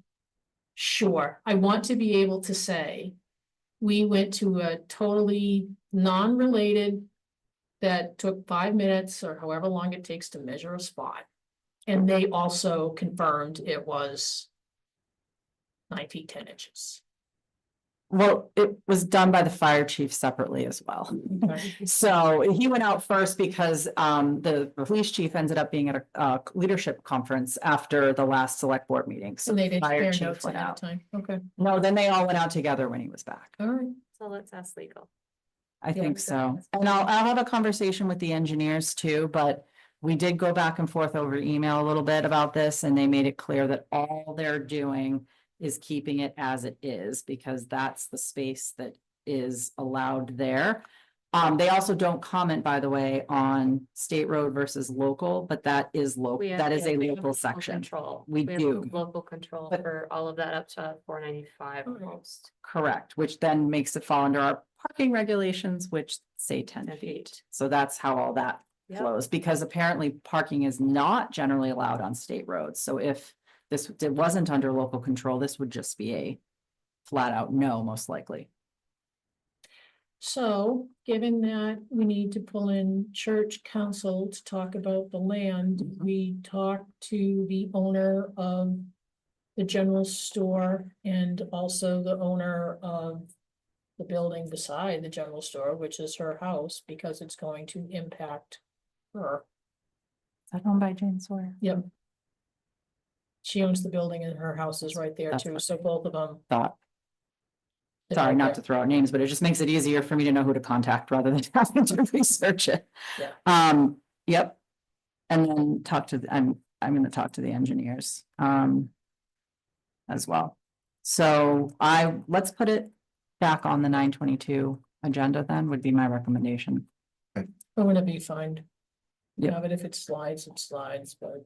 sure. I want to be able to say, we went to a totally non-related that took 5 minutes or however long it takes to measure a spot. And they also confirmed it was 9 feet, 10 inches. Well, it was done by the fire chief separately as well. So he went out first because the police chief ended up being at a leadership conference after the last select board meeting. So So they didn't fire share chief notes went ahead of out. time. Okay, No, then they all went out together when he was back. all right. So let's ask legal. I think Yeah. so. And I'll have a conversation with the engineers too, but we did go back and forth over email a little bit about this, and they made it clear that all they're doing is keeping it as it is, because that's the space that is allowed there. They also don't comment, by the way, on state road versus local, but that is local, We have- that is yeah, a we have local section. Control. We have do. Local control But- for all of that up to 495 Okay. almost. Correct, which then makes it fall under our parking regulations, which say 10 10 feet. feet. So that's how all that Yep. flows, because apparently parking is not generally allowed on state roads. So if it wasn't under local control, this would just be a flat out no, most likely. So, given that we need to pull in church council to talk about the land, we talked to the owner of the general store and also the owner of the building beside the general store, which is her house, because it's going to impact her. Is that owned by Jane Sawyer? Yep. She owns the building and her house is right there That's too, what so both of them. Thought. Sorry, not to throw out names, but it just makes it easier for me to know who to contact rather than having to research it. Yeah. Yep. And then I'm gonna talk to the engineers, as well. So let's put it back on the 9/22 agenda then, would be my recommendation. Or whenever you find. Yep. Yeah, but if it slides, but.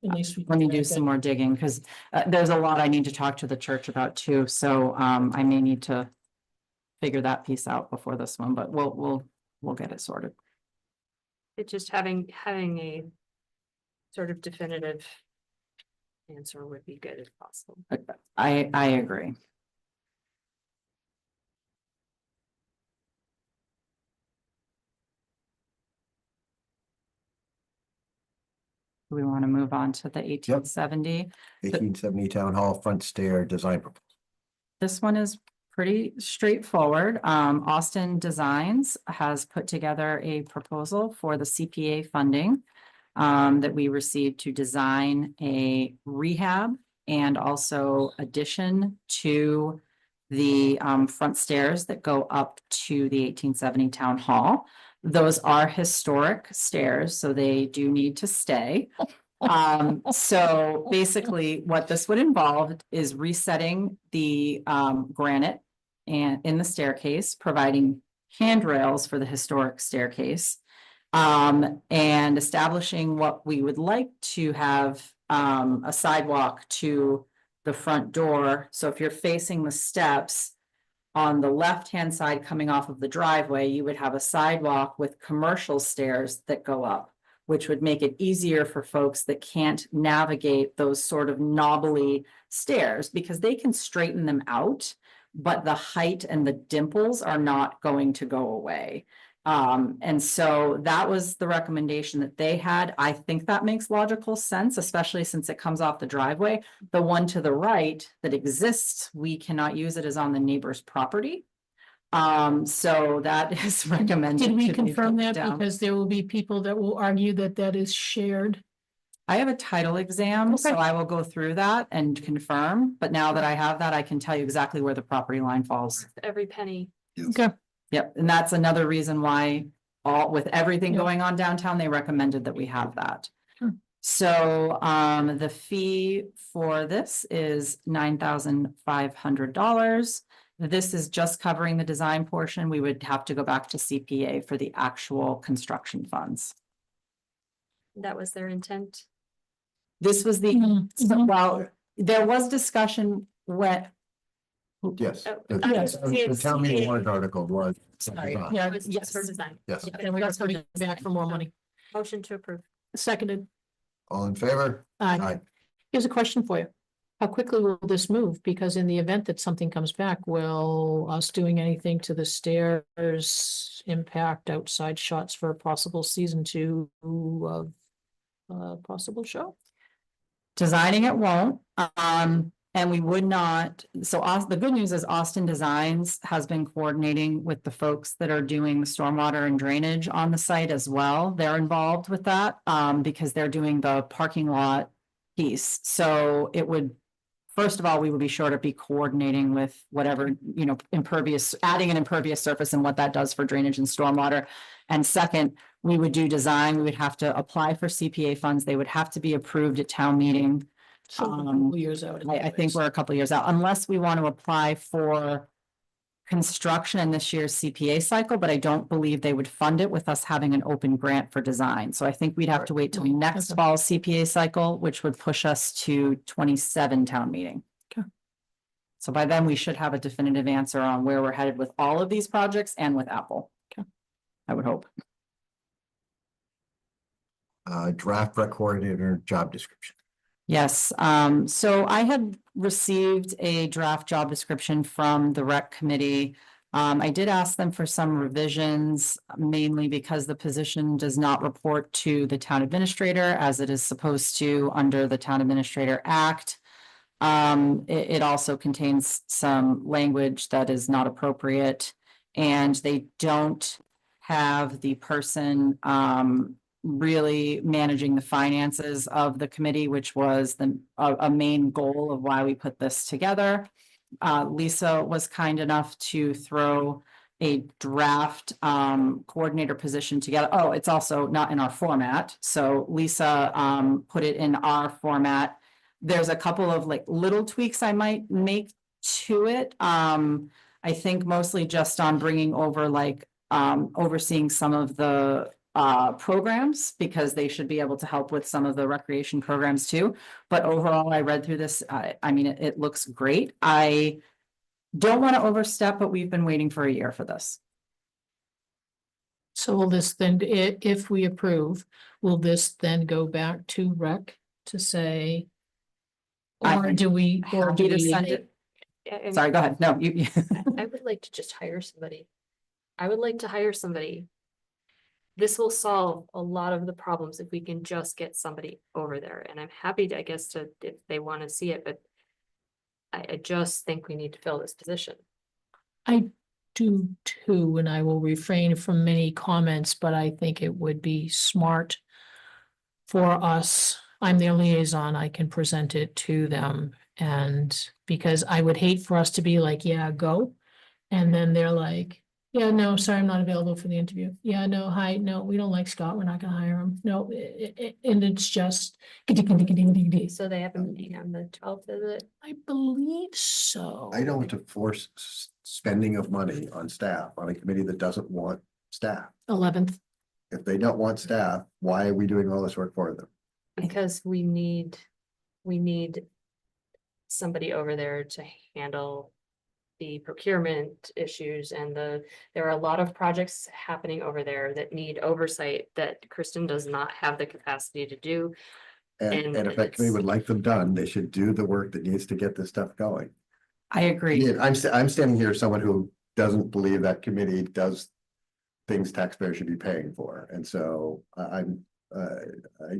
At least we. Let me do some more digging, because there's a lot I need to talk to the church about too, so I may need to figure that piece out before this one, but we'll get it sorted. It's just having a sort of definitive answer would be good if possible. I agree. We want to move on to the 1870. 1870 Town Hall front stair design proposal. This one is pretty straightforward. Austin Designs has put together a proposal for the CPA funding that we received to design a rehab and also addition to the front stairs that go up to the 1870 Town Hall. Those are historic stairs, so they do need to stay. So basically what this would involve is resetting the granite and in the staircase, providing handrails for the historic staircase. And establishing what we would like to have a sidewalk to the front door. So if you're facing the steps on the left-hand side coming off of the driveway, you would have a sidewalk with commercial stairs that go up, which would make it easier for folks that can't navigate those sort of knobbly stairs because they can straighten them out, but the height and the dimples are not going to go away. And so that was the recommendation that they had. I think that makes logical sense, especially since it comes off the driveway. The one to the right that exists, we cannot use it as on the neighbor's property. So that is recommended. Did we to be confirm put that? down. Because there will be people that will argue that that is shared. I have a title exam, so Okay. I will go through that and confirm. But now that I have that, I can tell you exactly where the property line falls. Every penny. Okay. Yep, and that's another reason why with everything Yep. going on downtown, they recommended that we have that. Sure. So, the fee for this is $9,500. This is just covering the design portion. We would have to go back to CPA for the actual construction funds. That was their intent. This was the, well, there was discussion when. Yes. Oh, The yes. the town meeting warrant article was. Sorry. design. Yeah, It was just for design. Yes. and we got coming back for more money. Motion to approve. Seconded. All in favor? Aye. Here's a question for you. How quickly will this move? Because in the event that something comes back, will us doing anything to the stairs impact outside shots for a possible season 2 of a possible show? Designing it won't, and we would not, so the good news is Austin Designs has been coordinating with the folks that are doing the stormwater and drainage on the site as well. They're involved with that, because they're doing the parking lot piece. So it would, first of all, we would be sure to be coordinating with whatever, impervious, adding an impervious surface and what that does for drainage and stormwater. And second, we would do design, we would have to apply for CPA funds, they would have to be approved at town meeting. So a couple years out. I think we're a couple years out, unless we want to apply for construction in this year's CPA cycle, but I don't believe they would fund it with us having an open grant for design. So I think we'd have to wait till next Okay. fall's CPA cycle, which would push us to 27 town meeting. Okay. So by then we should have a definitive answer on where we're headed with all of these projects and with Apple. Okay. I would hope. Draft rec coordinator job description. Yes, so I had received a draft job description from the rec committee. I did ask them for some revisions, mainly because the position does not report to the town administrator as it is supposed to under the Town Administrator Act. It also contains some language that is not appropriate, and they don't have the person, really managing the finances of the committee, which was a main goal of why we put this together. Lisa was kind enough to throw a draft coordinator position together. Oh, it's also not in our format. So Lisa put it in our format. There's a couple of little tweaks I might make to it. I think mostly just on bringing over overseeing some of the programs, because they should be able to help with some of the recreation programs too. But overall, I read through this. I mean, it looks great. I don't want to overstep, but we've been waiting for a year for this. So will this then, if we approve, will this then go back to rec to say? Or do we, or do Happy to we? send it. Sorry, go ahead. No, you. I would like to just hire somebody. I would like to hire somebody. This will solve a lot of the problems if we can just get somebody over there, and I'm happy to, I guess, to, if they want to see it, but I just think we need to fill this position. I do too, and I will refrain from many comments, but I think it would be smart for us. I'm their liaison, I can present it to them, and because I would hate for us to be like, yeah, go. And then they're like, yeah, no, sorry, I'm not available for the interview. Yeah, no, hi, no, we don't like Scott, we're not gonna hire him. No, and it's just. So they have a meeting on the 12th, is it? I believe so. I don't want to force spending of money on staff on a committee that doesn't want staff. 11th. If they don't want staff, why are we doing all this work for them? Because we need somebody over there to handle the procurement issues and there are a lot of projects happening over there that need oversight that Kristen does not have the capacity to do. And if that committee would like them done, they should do the work that needs to get this stuff going. I agree. Yeah, I'm standing here as someone who doesn't believe that committee does things taxpayers should be paying for. And so I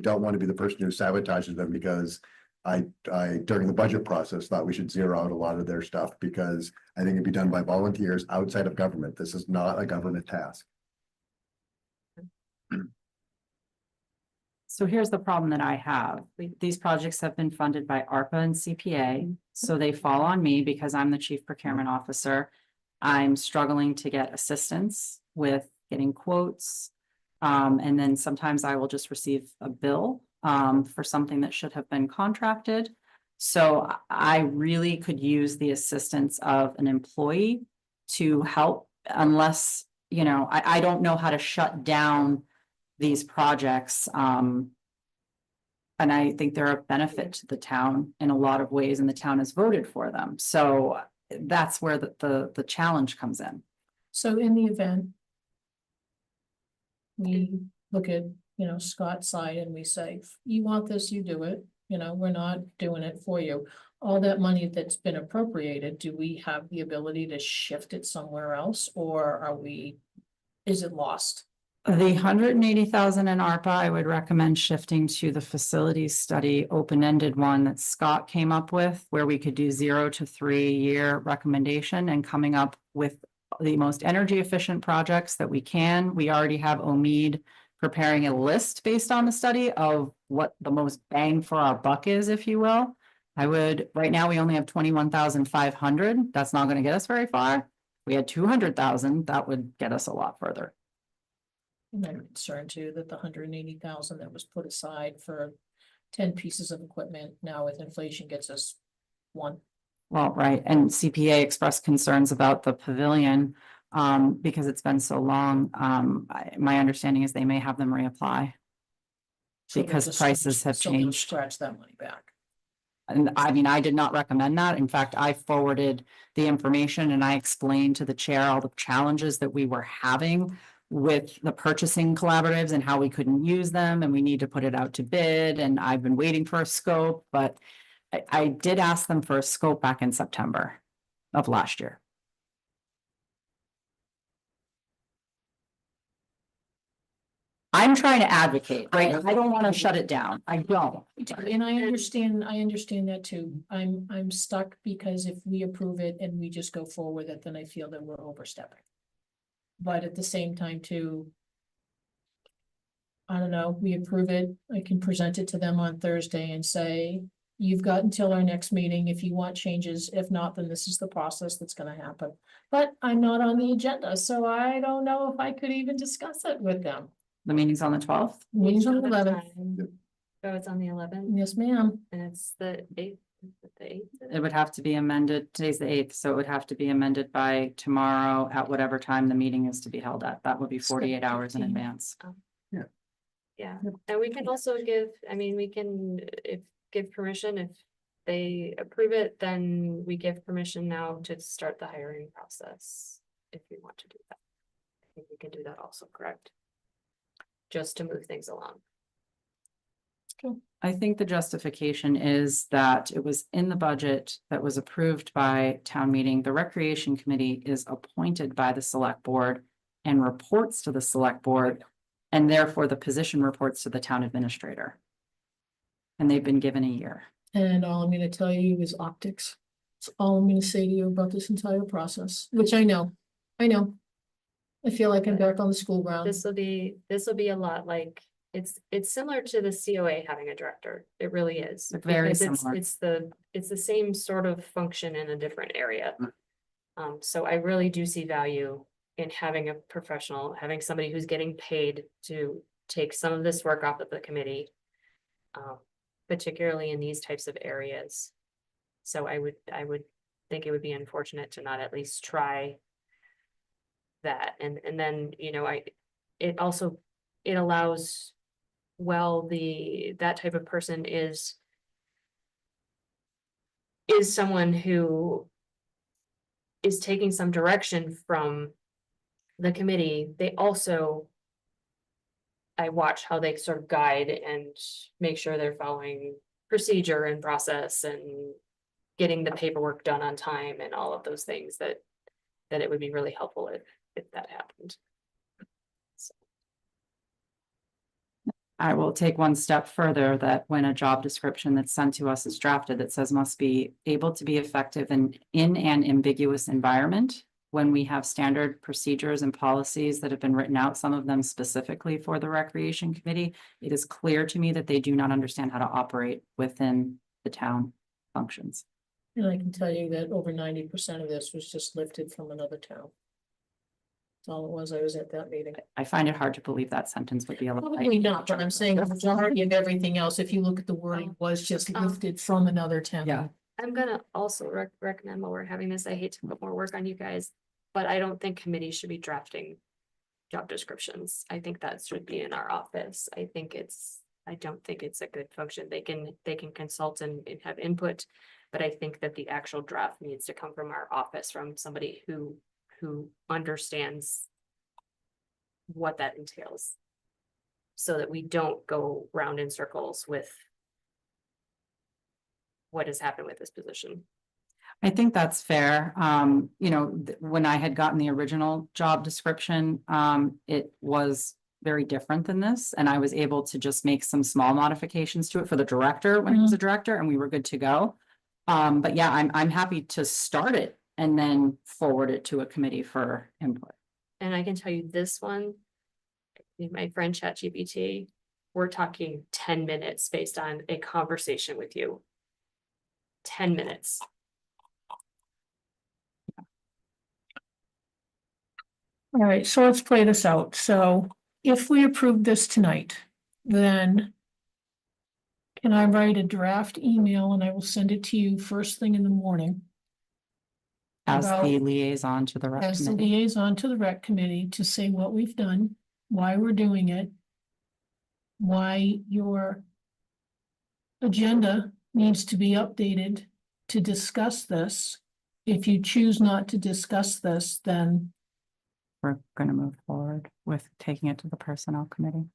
don't want to be the person who sabotages them because I during the budget process thought we should zero out a lot of their stuff because I think it'd be done by volunteers outside of government. This is not a government task. So here's the problem that I have. These projects have been funded by ARPA and CPA, so they fall on me because I'm the chief procurement officer. I'm struggling to get assistance with getting quotes. And then sometimes I will just receive a bill for something that should have been contracted. So I really could use the assistance of an employee to help unless, you know, I don't know how to shut down these projects. And I think they're a benefit to the town in a lot of ways, and the town has voted for them. So that's where the challenge comes in. So in the event. We look at, you know, Scott's side and we say, you want this, you do it, you know, we're not doing it for you. All that money that's been appropriated, do we have the ability to shift it somewhere else, or is it lost? The 180,000 in ARPA, I would recommend shifting to the facilities study, open-ended one that Scott came up with, where we could do 0 to 3 year recommendation and coming up with the most energy efficient projects that we can. We already have OMED preparing a list based on the study of what the most bang for our buck is, if you will. Right now we only have 21,500. That's not going to get us very far. If we had 200,000, that would get us a lot further. And I'm concerned too that the 180,000 that was put aside for 10 pieces of equipment now with inflation gets us 1. Well, right, and CPA expressed concerns about the pavilion because it's been so long. My understanding is they may have them reapply. So Because they'll just- prices have so they'll changed. Scratch that money back. And I mean, I did not recommend that. In fact, I forwarded the information and I explained to the chair all the challenges that we were having with the purchasing collaboratives and how we couldn't use them and we need to put it out to bid. And I've been waiting for a scope, but I did ask them for a scope back in September of last year. I'm trying to advocate, right? I don't want to shut it down. I don't. And I understand that too. I'm stuck because if we approve it and we just go forward with it, then I feel that we're overstepping. But at the same time too, I don't know, we approve it, I can present it to them on Thursday and say, you've got until our next meeting if you want changes. If not, then this is the process that's gonna happen. But I'm not on the agenda, so I don't know if I could even discuss it with them. The meeting's on the 12th. Meeting's on the 11th. So it's on the 11th Yes, ma'am. and it's the 8th. It would have to be amended. Today's the 8th, so it would have to be amended by tomorrow at whatever time the meeting is to be held at. That would be 48 hours in 15. advance. Yeah, and we can also give, I mean, we can give permission if they approve it, then we give permission now to start the hiring process if we want to do that. think we can do that also, correct? Just to move things along. I think the justification is that it was in the budget that was approved by town meeting. The Recreation Committee is appointed by the select board and reports to the select board, and therefore the position reports to the town administrator. And they've been given a year. And all I'm gonna tell you is optics. That's all I'm gonna say to you about this entire process, which I know. I feel like I'm back on the school ground. This will be a lot like, it's similar to the COA having a director. It really is. Very because similar. It's the same sort of function in a different area. So I really do see value in having a professional, having somebody who's getting paid to take some of this work off of the committee. Particularly in these types of areas. So I would think it would be unfortunate to not at least try that. And then, it allows, well, that type of person is someone who is taking some direction from the committee. They also, I watch how they sort of guide and make sure they're following procedure and process and getting the paperwork done on time and all of those things that it would be really helpful if that happened. I will take one step further, that when a job description that's sent to us is drafted, that says must be able to be effective in an ambiguous environment. When we have standard procedures and policies that have been written out, some of them specifically for the Recreation Committee, it is clear to me that they do not understand how to operate within the town functions. And I can tell you that over 90% of this was just lifted from another town. That's all it was. I was at that meeting. I find it hard to believe that sentence would be a Probably not, but I'm saying the majority of everything else, if you look at the wording, was just lifted from another town. Yeah. I'm gonna also recommend while we're having this, I hate to put more work on you guys, but I don't think committees should be drafting job descriptions. I think that should be in our office. I don't think it's a good function. They can consult and have input, but I think that the actual draft needs to come from our office, from somebody who understands what that entails, so that we don't go round in circles with what has happened with this position. I think that's fair. When I had gotten the original job description, it was very different than this. And I was able to just make some small modifications to it for the director when he was a director, and we were good to go. But yeah, I'm happy to start it and then forward it to a committee for input. And I can tell you this one, my friend ChatGPT, we're talking 10 minutes based on a conversation with you. 10 minutes. All right, so let's play this out. So if we approve this tonight, then can I write a draft email and I will send it to you first thing in the morning? As About- the liaison to the rec As the committee. liaison to the rec committee, to say what we've done, why we're doing it, why your agenda needs to be updated to discuss this. If you choose not to discuss this, then, We're gonna move forward with taking it to the personnel committee.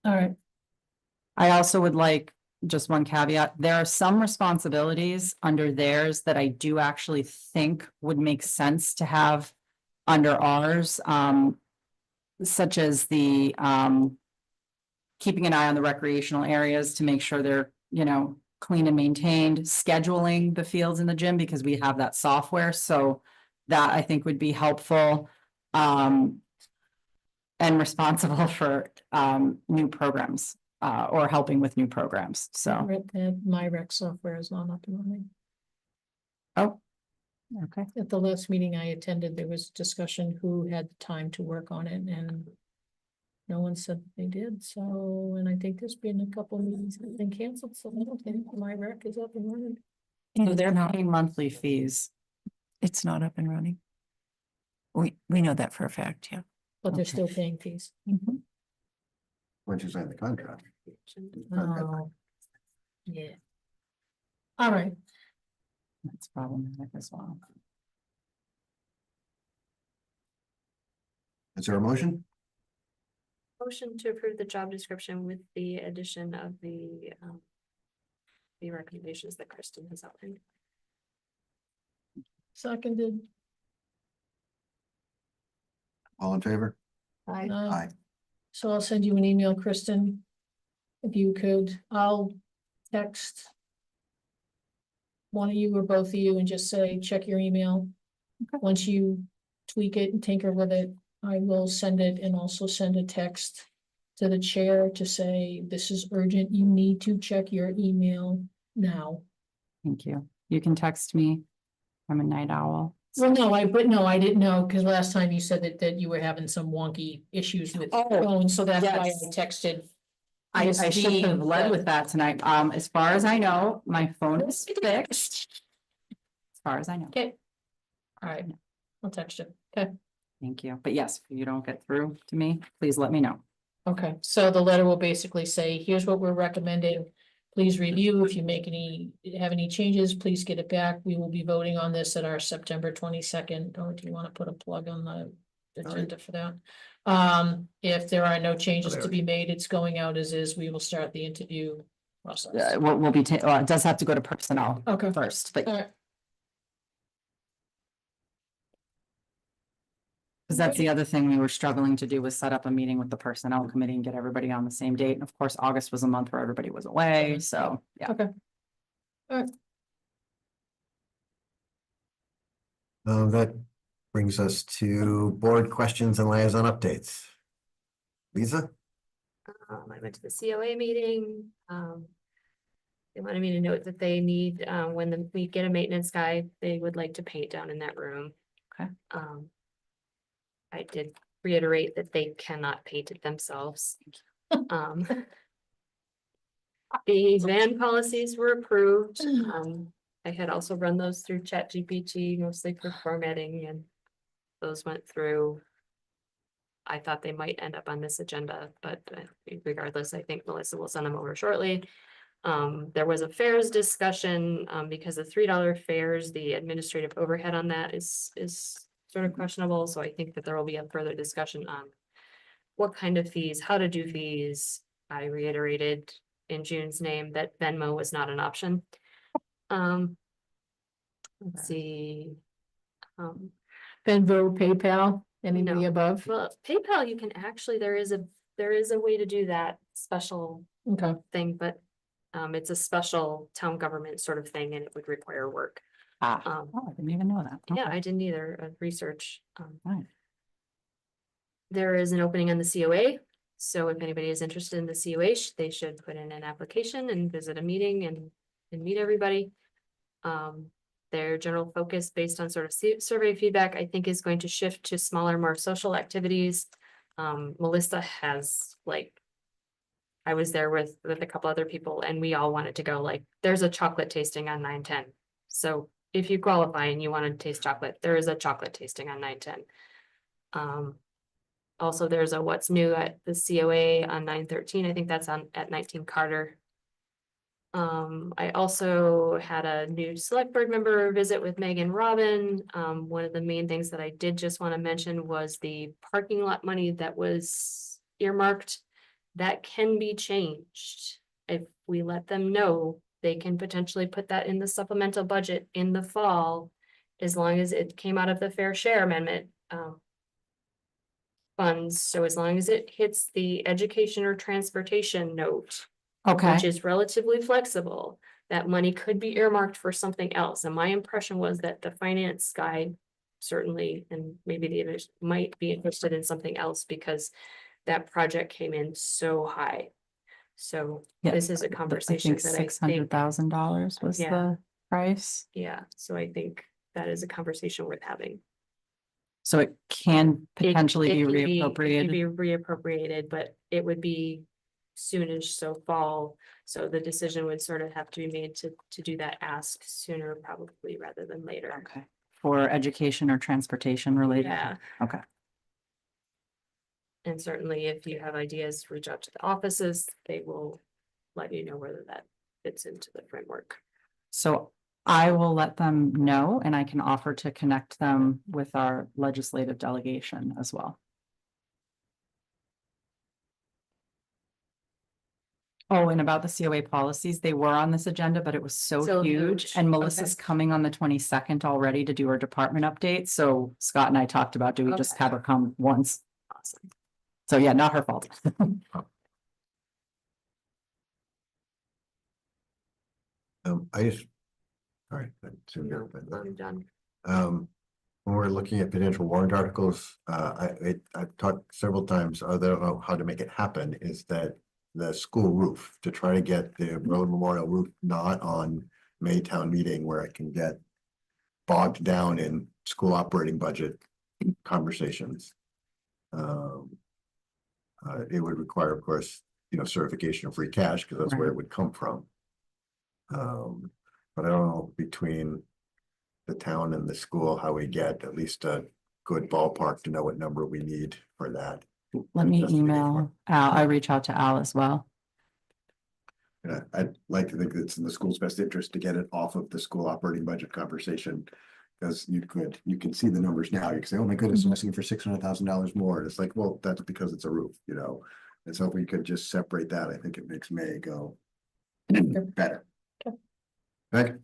all right, I also would like just one caveat. There are some responsibilities under theirs that I do actually think would make sense to have under ours, such as the keeping an eye on the recreational areas to make sure they're, clean and maintained, scheduling the fields in the gym because we have that software. So that I think would be helpful. And responsible for new programs or helping with new programs. So, my rec software is not up and running. oh, okay. At the last meeting I attended, there was discussion who had the time to work on it, and no one said they did. So, and I think there's been a couple meetings that have been canceled, so I don't think my rec is up and running. So they're paying monthly fees. It's not up and running. We know that for a fact, yeah. But they're Okay. still paying fees. Once you sign the contract. Oh, yeah. All right, That's problematic as well. Is there a motion? Motion to approve the job description with the addition of the recommendations that Kristen has outlined. Seconded. All in favor? Aye. Aye. So I'll send you an email, Kristen. If you could, I'll text one of you or both of you and just say, check your email. Once you tweak it and tinker with it, I will send it and also send a text to the chair to say, this is urgent. You need to check your email now. Thank you. You can text me. I'm a night owl. Well, no, I didn't know, because last time you said that you were having some wonky issues with your Oh, phone, so that's why I yes. texted. I Miss should have Jean led that- with that tonight. As far as I know, my phone is fixed. As far as I know. Okay. All right, I'll text you. Okay. Thank you. But yes, if you don't get through to me, please let me know. Okay, so the letter will basically say, here's what we're recommending. Please review. If you have any changes, please get it back. We will be voting on this at our September 22nd. Or do you want to put a plug on the agenda for that? If there are no changes to be made, it's going out as is. We will start the interview process. We'll be, it does have to go to personnel Okay. first, but All right. because that's the other thing we were struggling to do was set up a meeting with the personnel committee and get everybody on the same date. And of course, August was a month where everybody was away, so, yeah. Okay. All right. That brings us to board questions and liaison updates. Lisa? I went to the COA meeting. They wanted me to note that they need, when we get a maintenance guy, they would like to paint down in that room. Okay. I did reiterate that they cannot paint it themselves. The van policies were approved. I had also run those through ChatGPT, mostly for formatting, and those went through. I thought they might end up on this agenda, but regardless, I think Melissa will send them over shortly. There was a fares discussion, because the $3 fares, the administrative overhead on that is sort of questionable, so I think that there will be a further discussion on what kind of fees, how to do fees. I reiterated in June's name that Venmo was not an option. Let's see. Venmo, PayPal, any of the No. above? Well, PayPal, you can actually, there is a way to do that special Okay. thing, but it's a special town government sort of thing and it would require work. Oh, I didn't even know that. Yeah, Okay. I didn't either, research. Right. There is an opening on the COA, so if anybody is interested in the COA, they should put in an application and visit a meeting and meet everybody. Their general focus based on sort of survey feedback, I think, is going to shift to smaller, more social activities. Melissa has I was there with a couple other people and we all wanted to go, there's a chocolate tasting on 9/10. So if you qualify and you want to taste chocolate, there is a chocolate tasting on 9/10. Also, there's a what's new at the COA on 9/13. I think that's at 19 Carter. I also had a new select board member visit with Megan Robin. One of the main things that I did just want to mention was the parking lot money that was earmarked. That can be changed. If we let them know, they can potentially put that in the supplemental budget in the fall, as long as it came out of the fair share amendment funds. So as long as it hits the education or transportation note, Okay. which is relatively flexible, that money could be earmarked for something else. And my impression was that the finance guy certainly, and maybe the others might be interested in something else because that project came in so high. So Yeah, this is a conversation that I think, $600,000 was Yeah. the price. yeah, so I think that is a conversation worth having. So it can potentially It be could reappropriated. be reappropriated, but it would be soonish, so fall. So the decision would sort of have to be made to do that ask sooner probably rather than later. Okay. For education or transportation related? Yeah, Okay. and certainly if you have ideas, reach out to the offices. They will let you know whether that fits into the framework. So I will let them know and I can offer to connect them with our legislative delegation as well. Oh, and about the COA policies, they were on this agenda, but it was so So huge, huge. and Melissa's coming on the 22nd already to do her department update, so Scott and I talked about, do we just Okay. have her come once? So yeah, not her fault. I just. All right. I assume you're open. You're done. When we're looking at potential warrant articles, I've talked several times, I don't know how to make it happen, is that the school roof, to try to get the Berlin Memorial roof not on Maytown meeting where it can get bogged down in school operating budget conversations. It would require, of course, certification of free cash, because that's where it would come from. But I don't know, between the town and the school, how we get at least a good ballpark to know what number we need for that. Let me Just to begin email Al, I reach out to Al as well. with. I'd like to think that it's in the school's best interest to get it off of the school operating budget conversation. Because you can see the numbers now, you can say, oh my goodness, I'm asking for $600,000 more, and it's like, well, that's because it's a roof, and so if we could just separate that, I think it makes May go better. Right?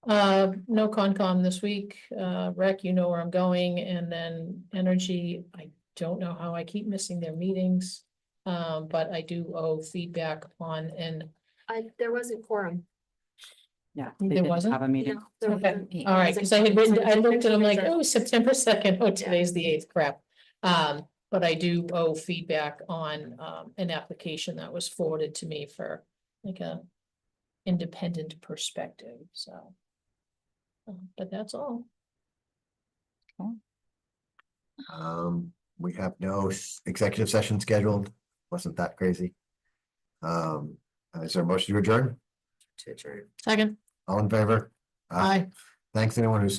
No Concom this week. Rec, you know where I'm going, and then Energy, I don't know how I keep missing their meetings. But I do owe feedback on, and There wasn't quorum. Yeah. There they didn't wasn't? Have a meeting. There okay, wasn't- all right, because I had written, I looked at them like, September oh, September 2nd, oh, today's the 8th, crap. But I do owe feedback on, an application that was forwarded to me for like a independent perspective, so. But that's all. We have no executive session scheduled, wasn't that crazy? Is there a motion to adjourn? To adjourn. Second. All in favor? Aye. Thanks anyone who's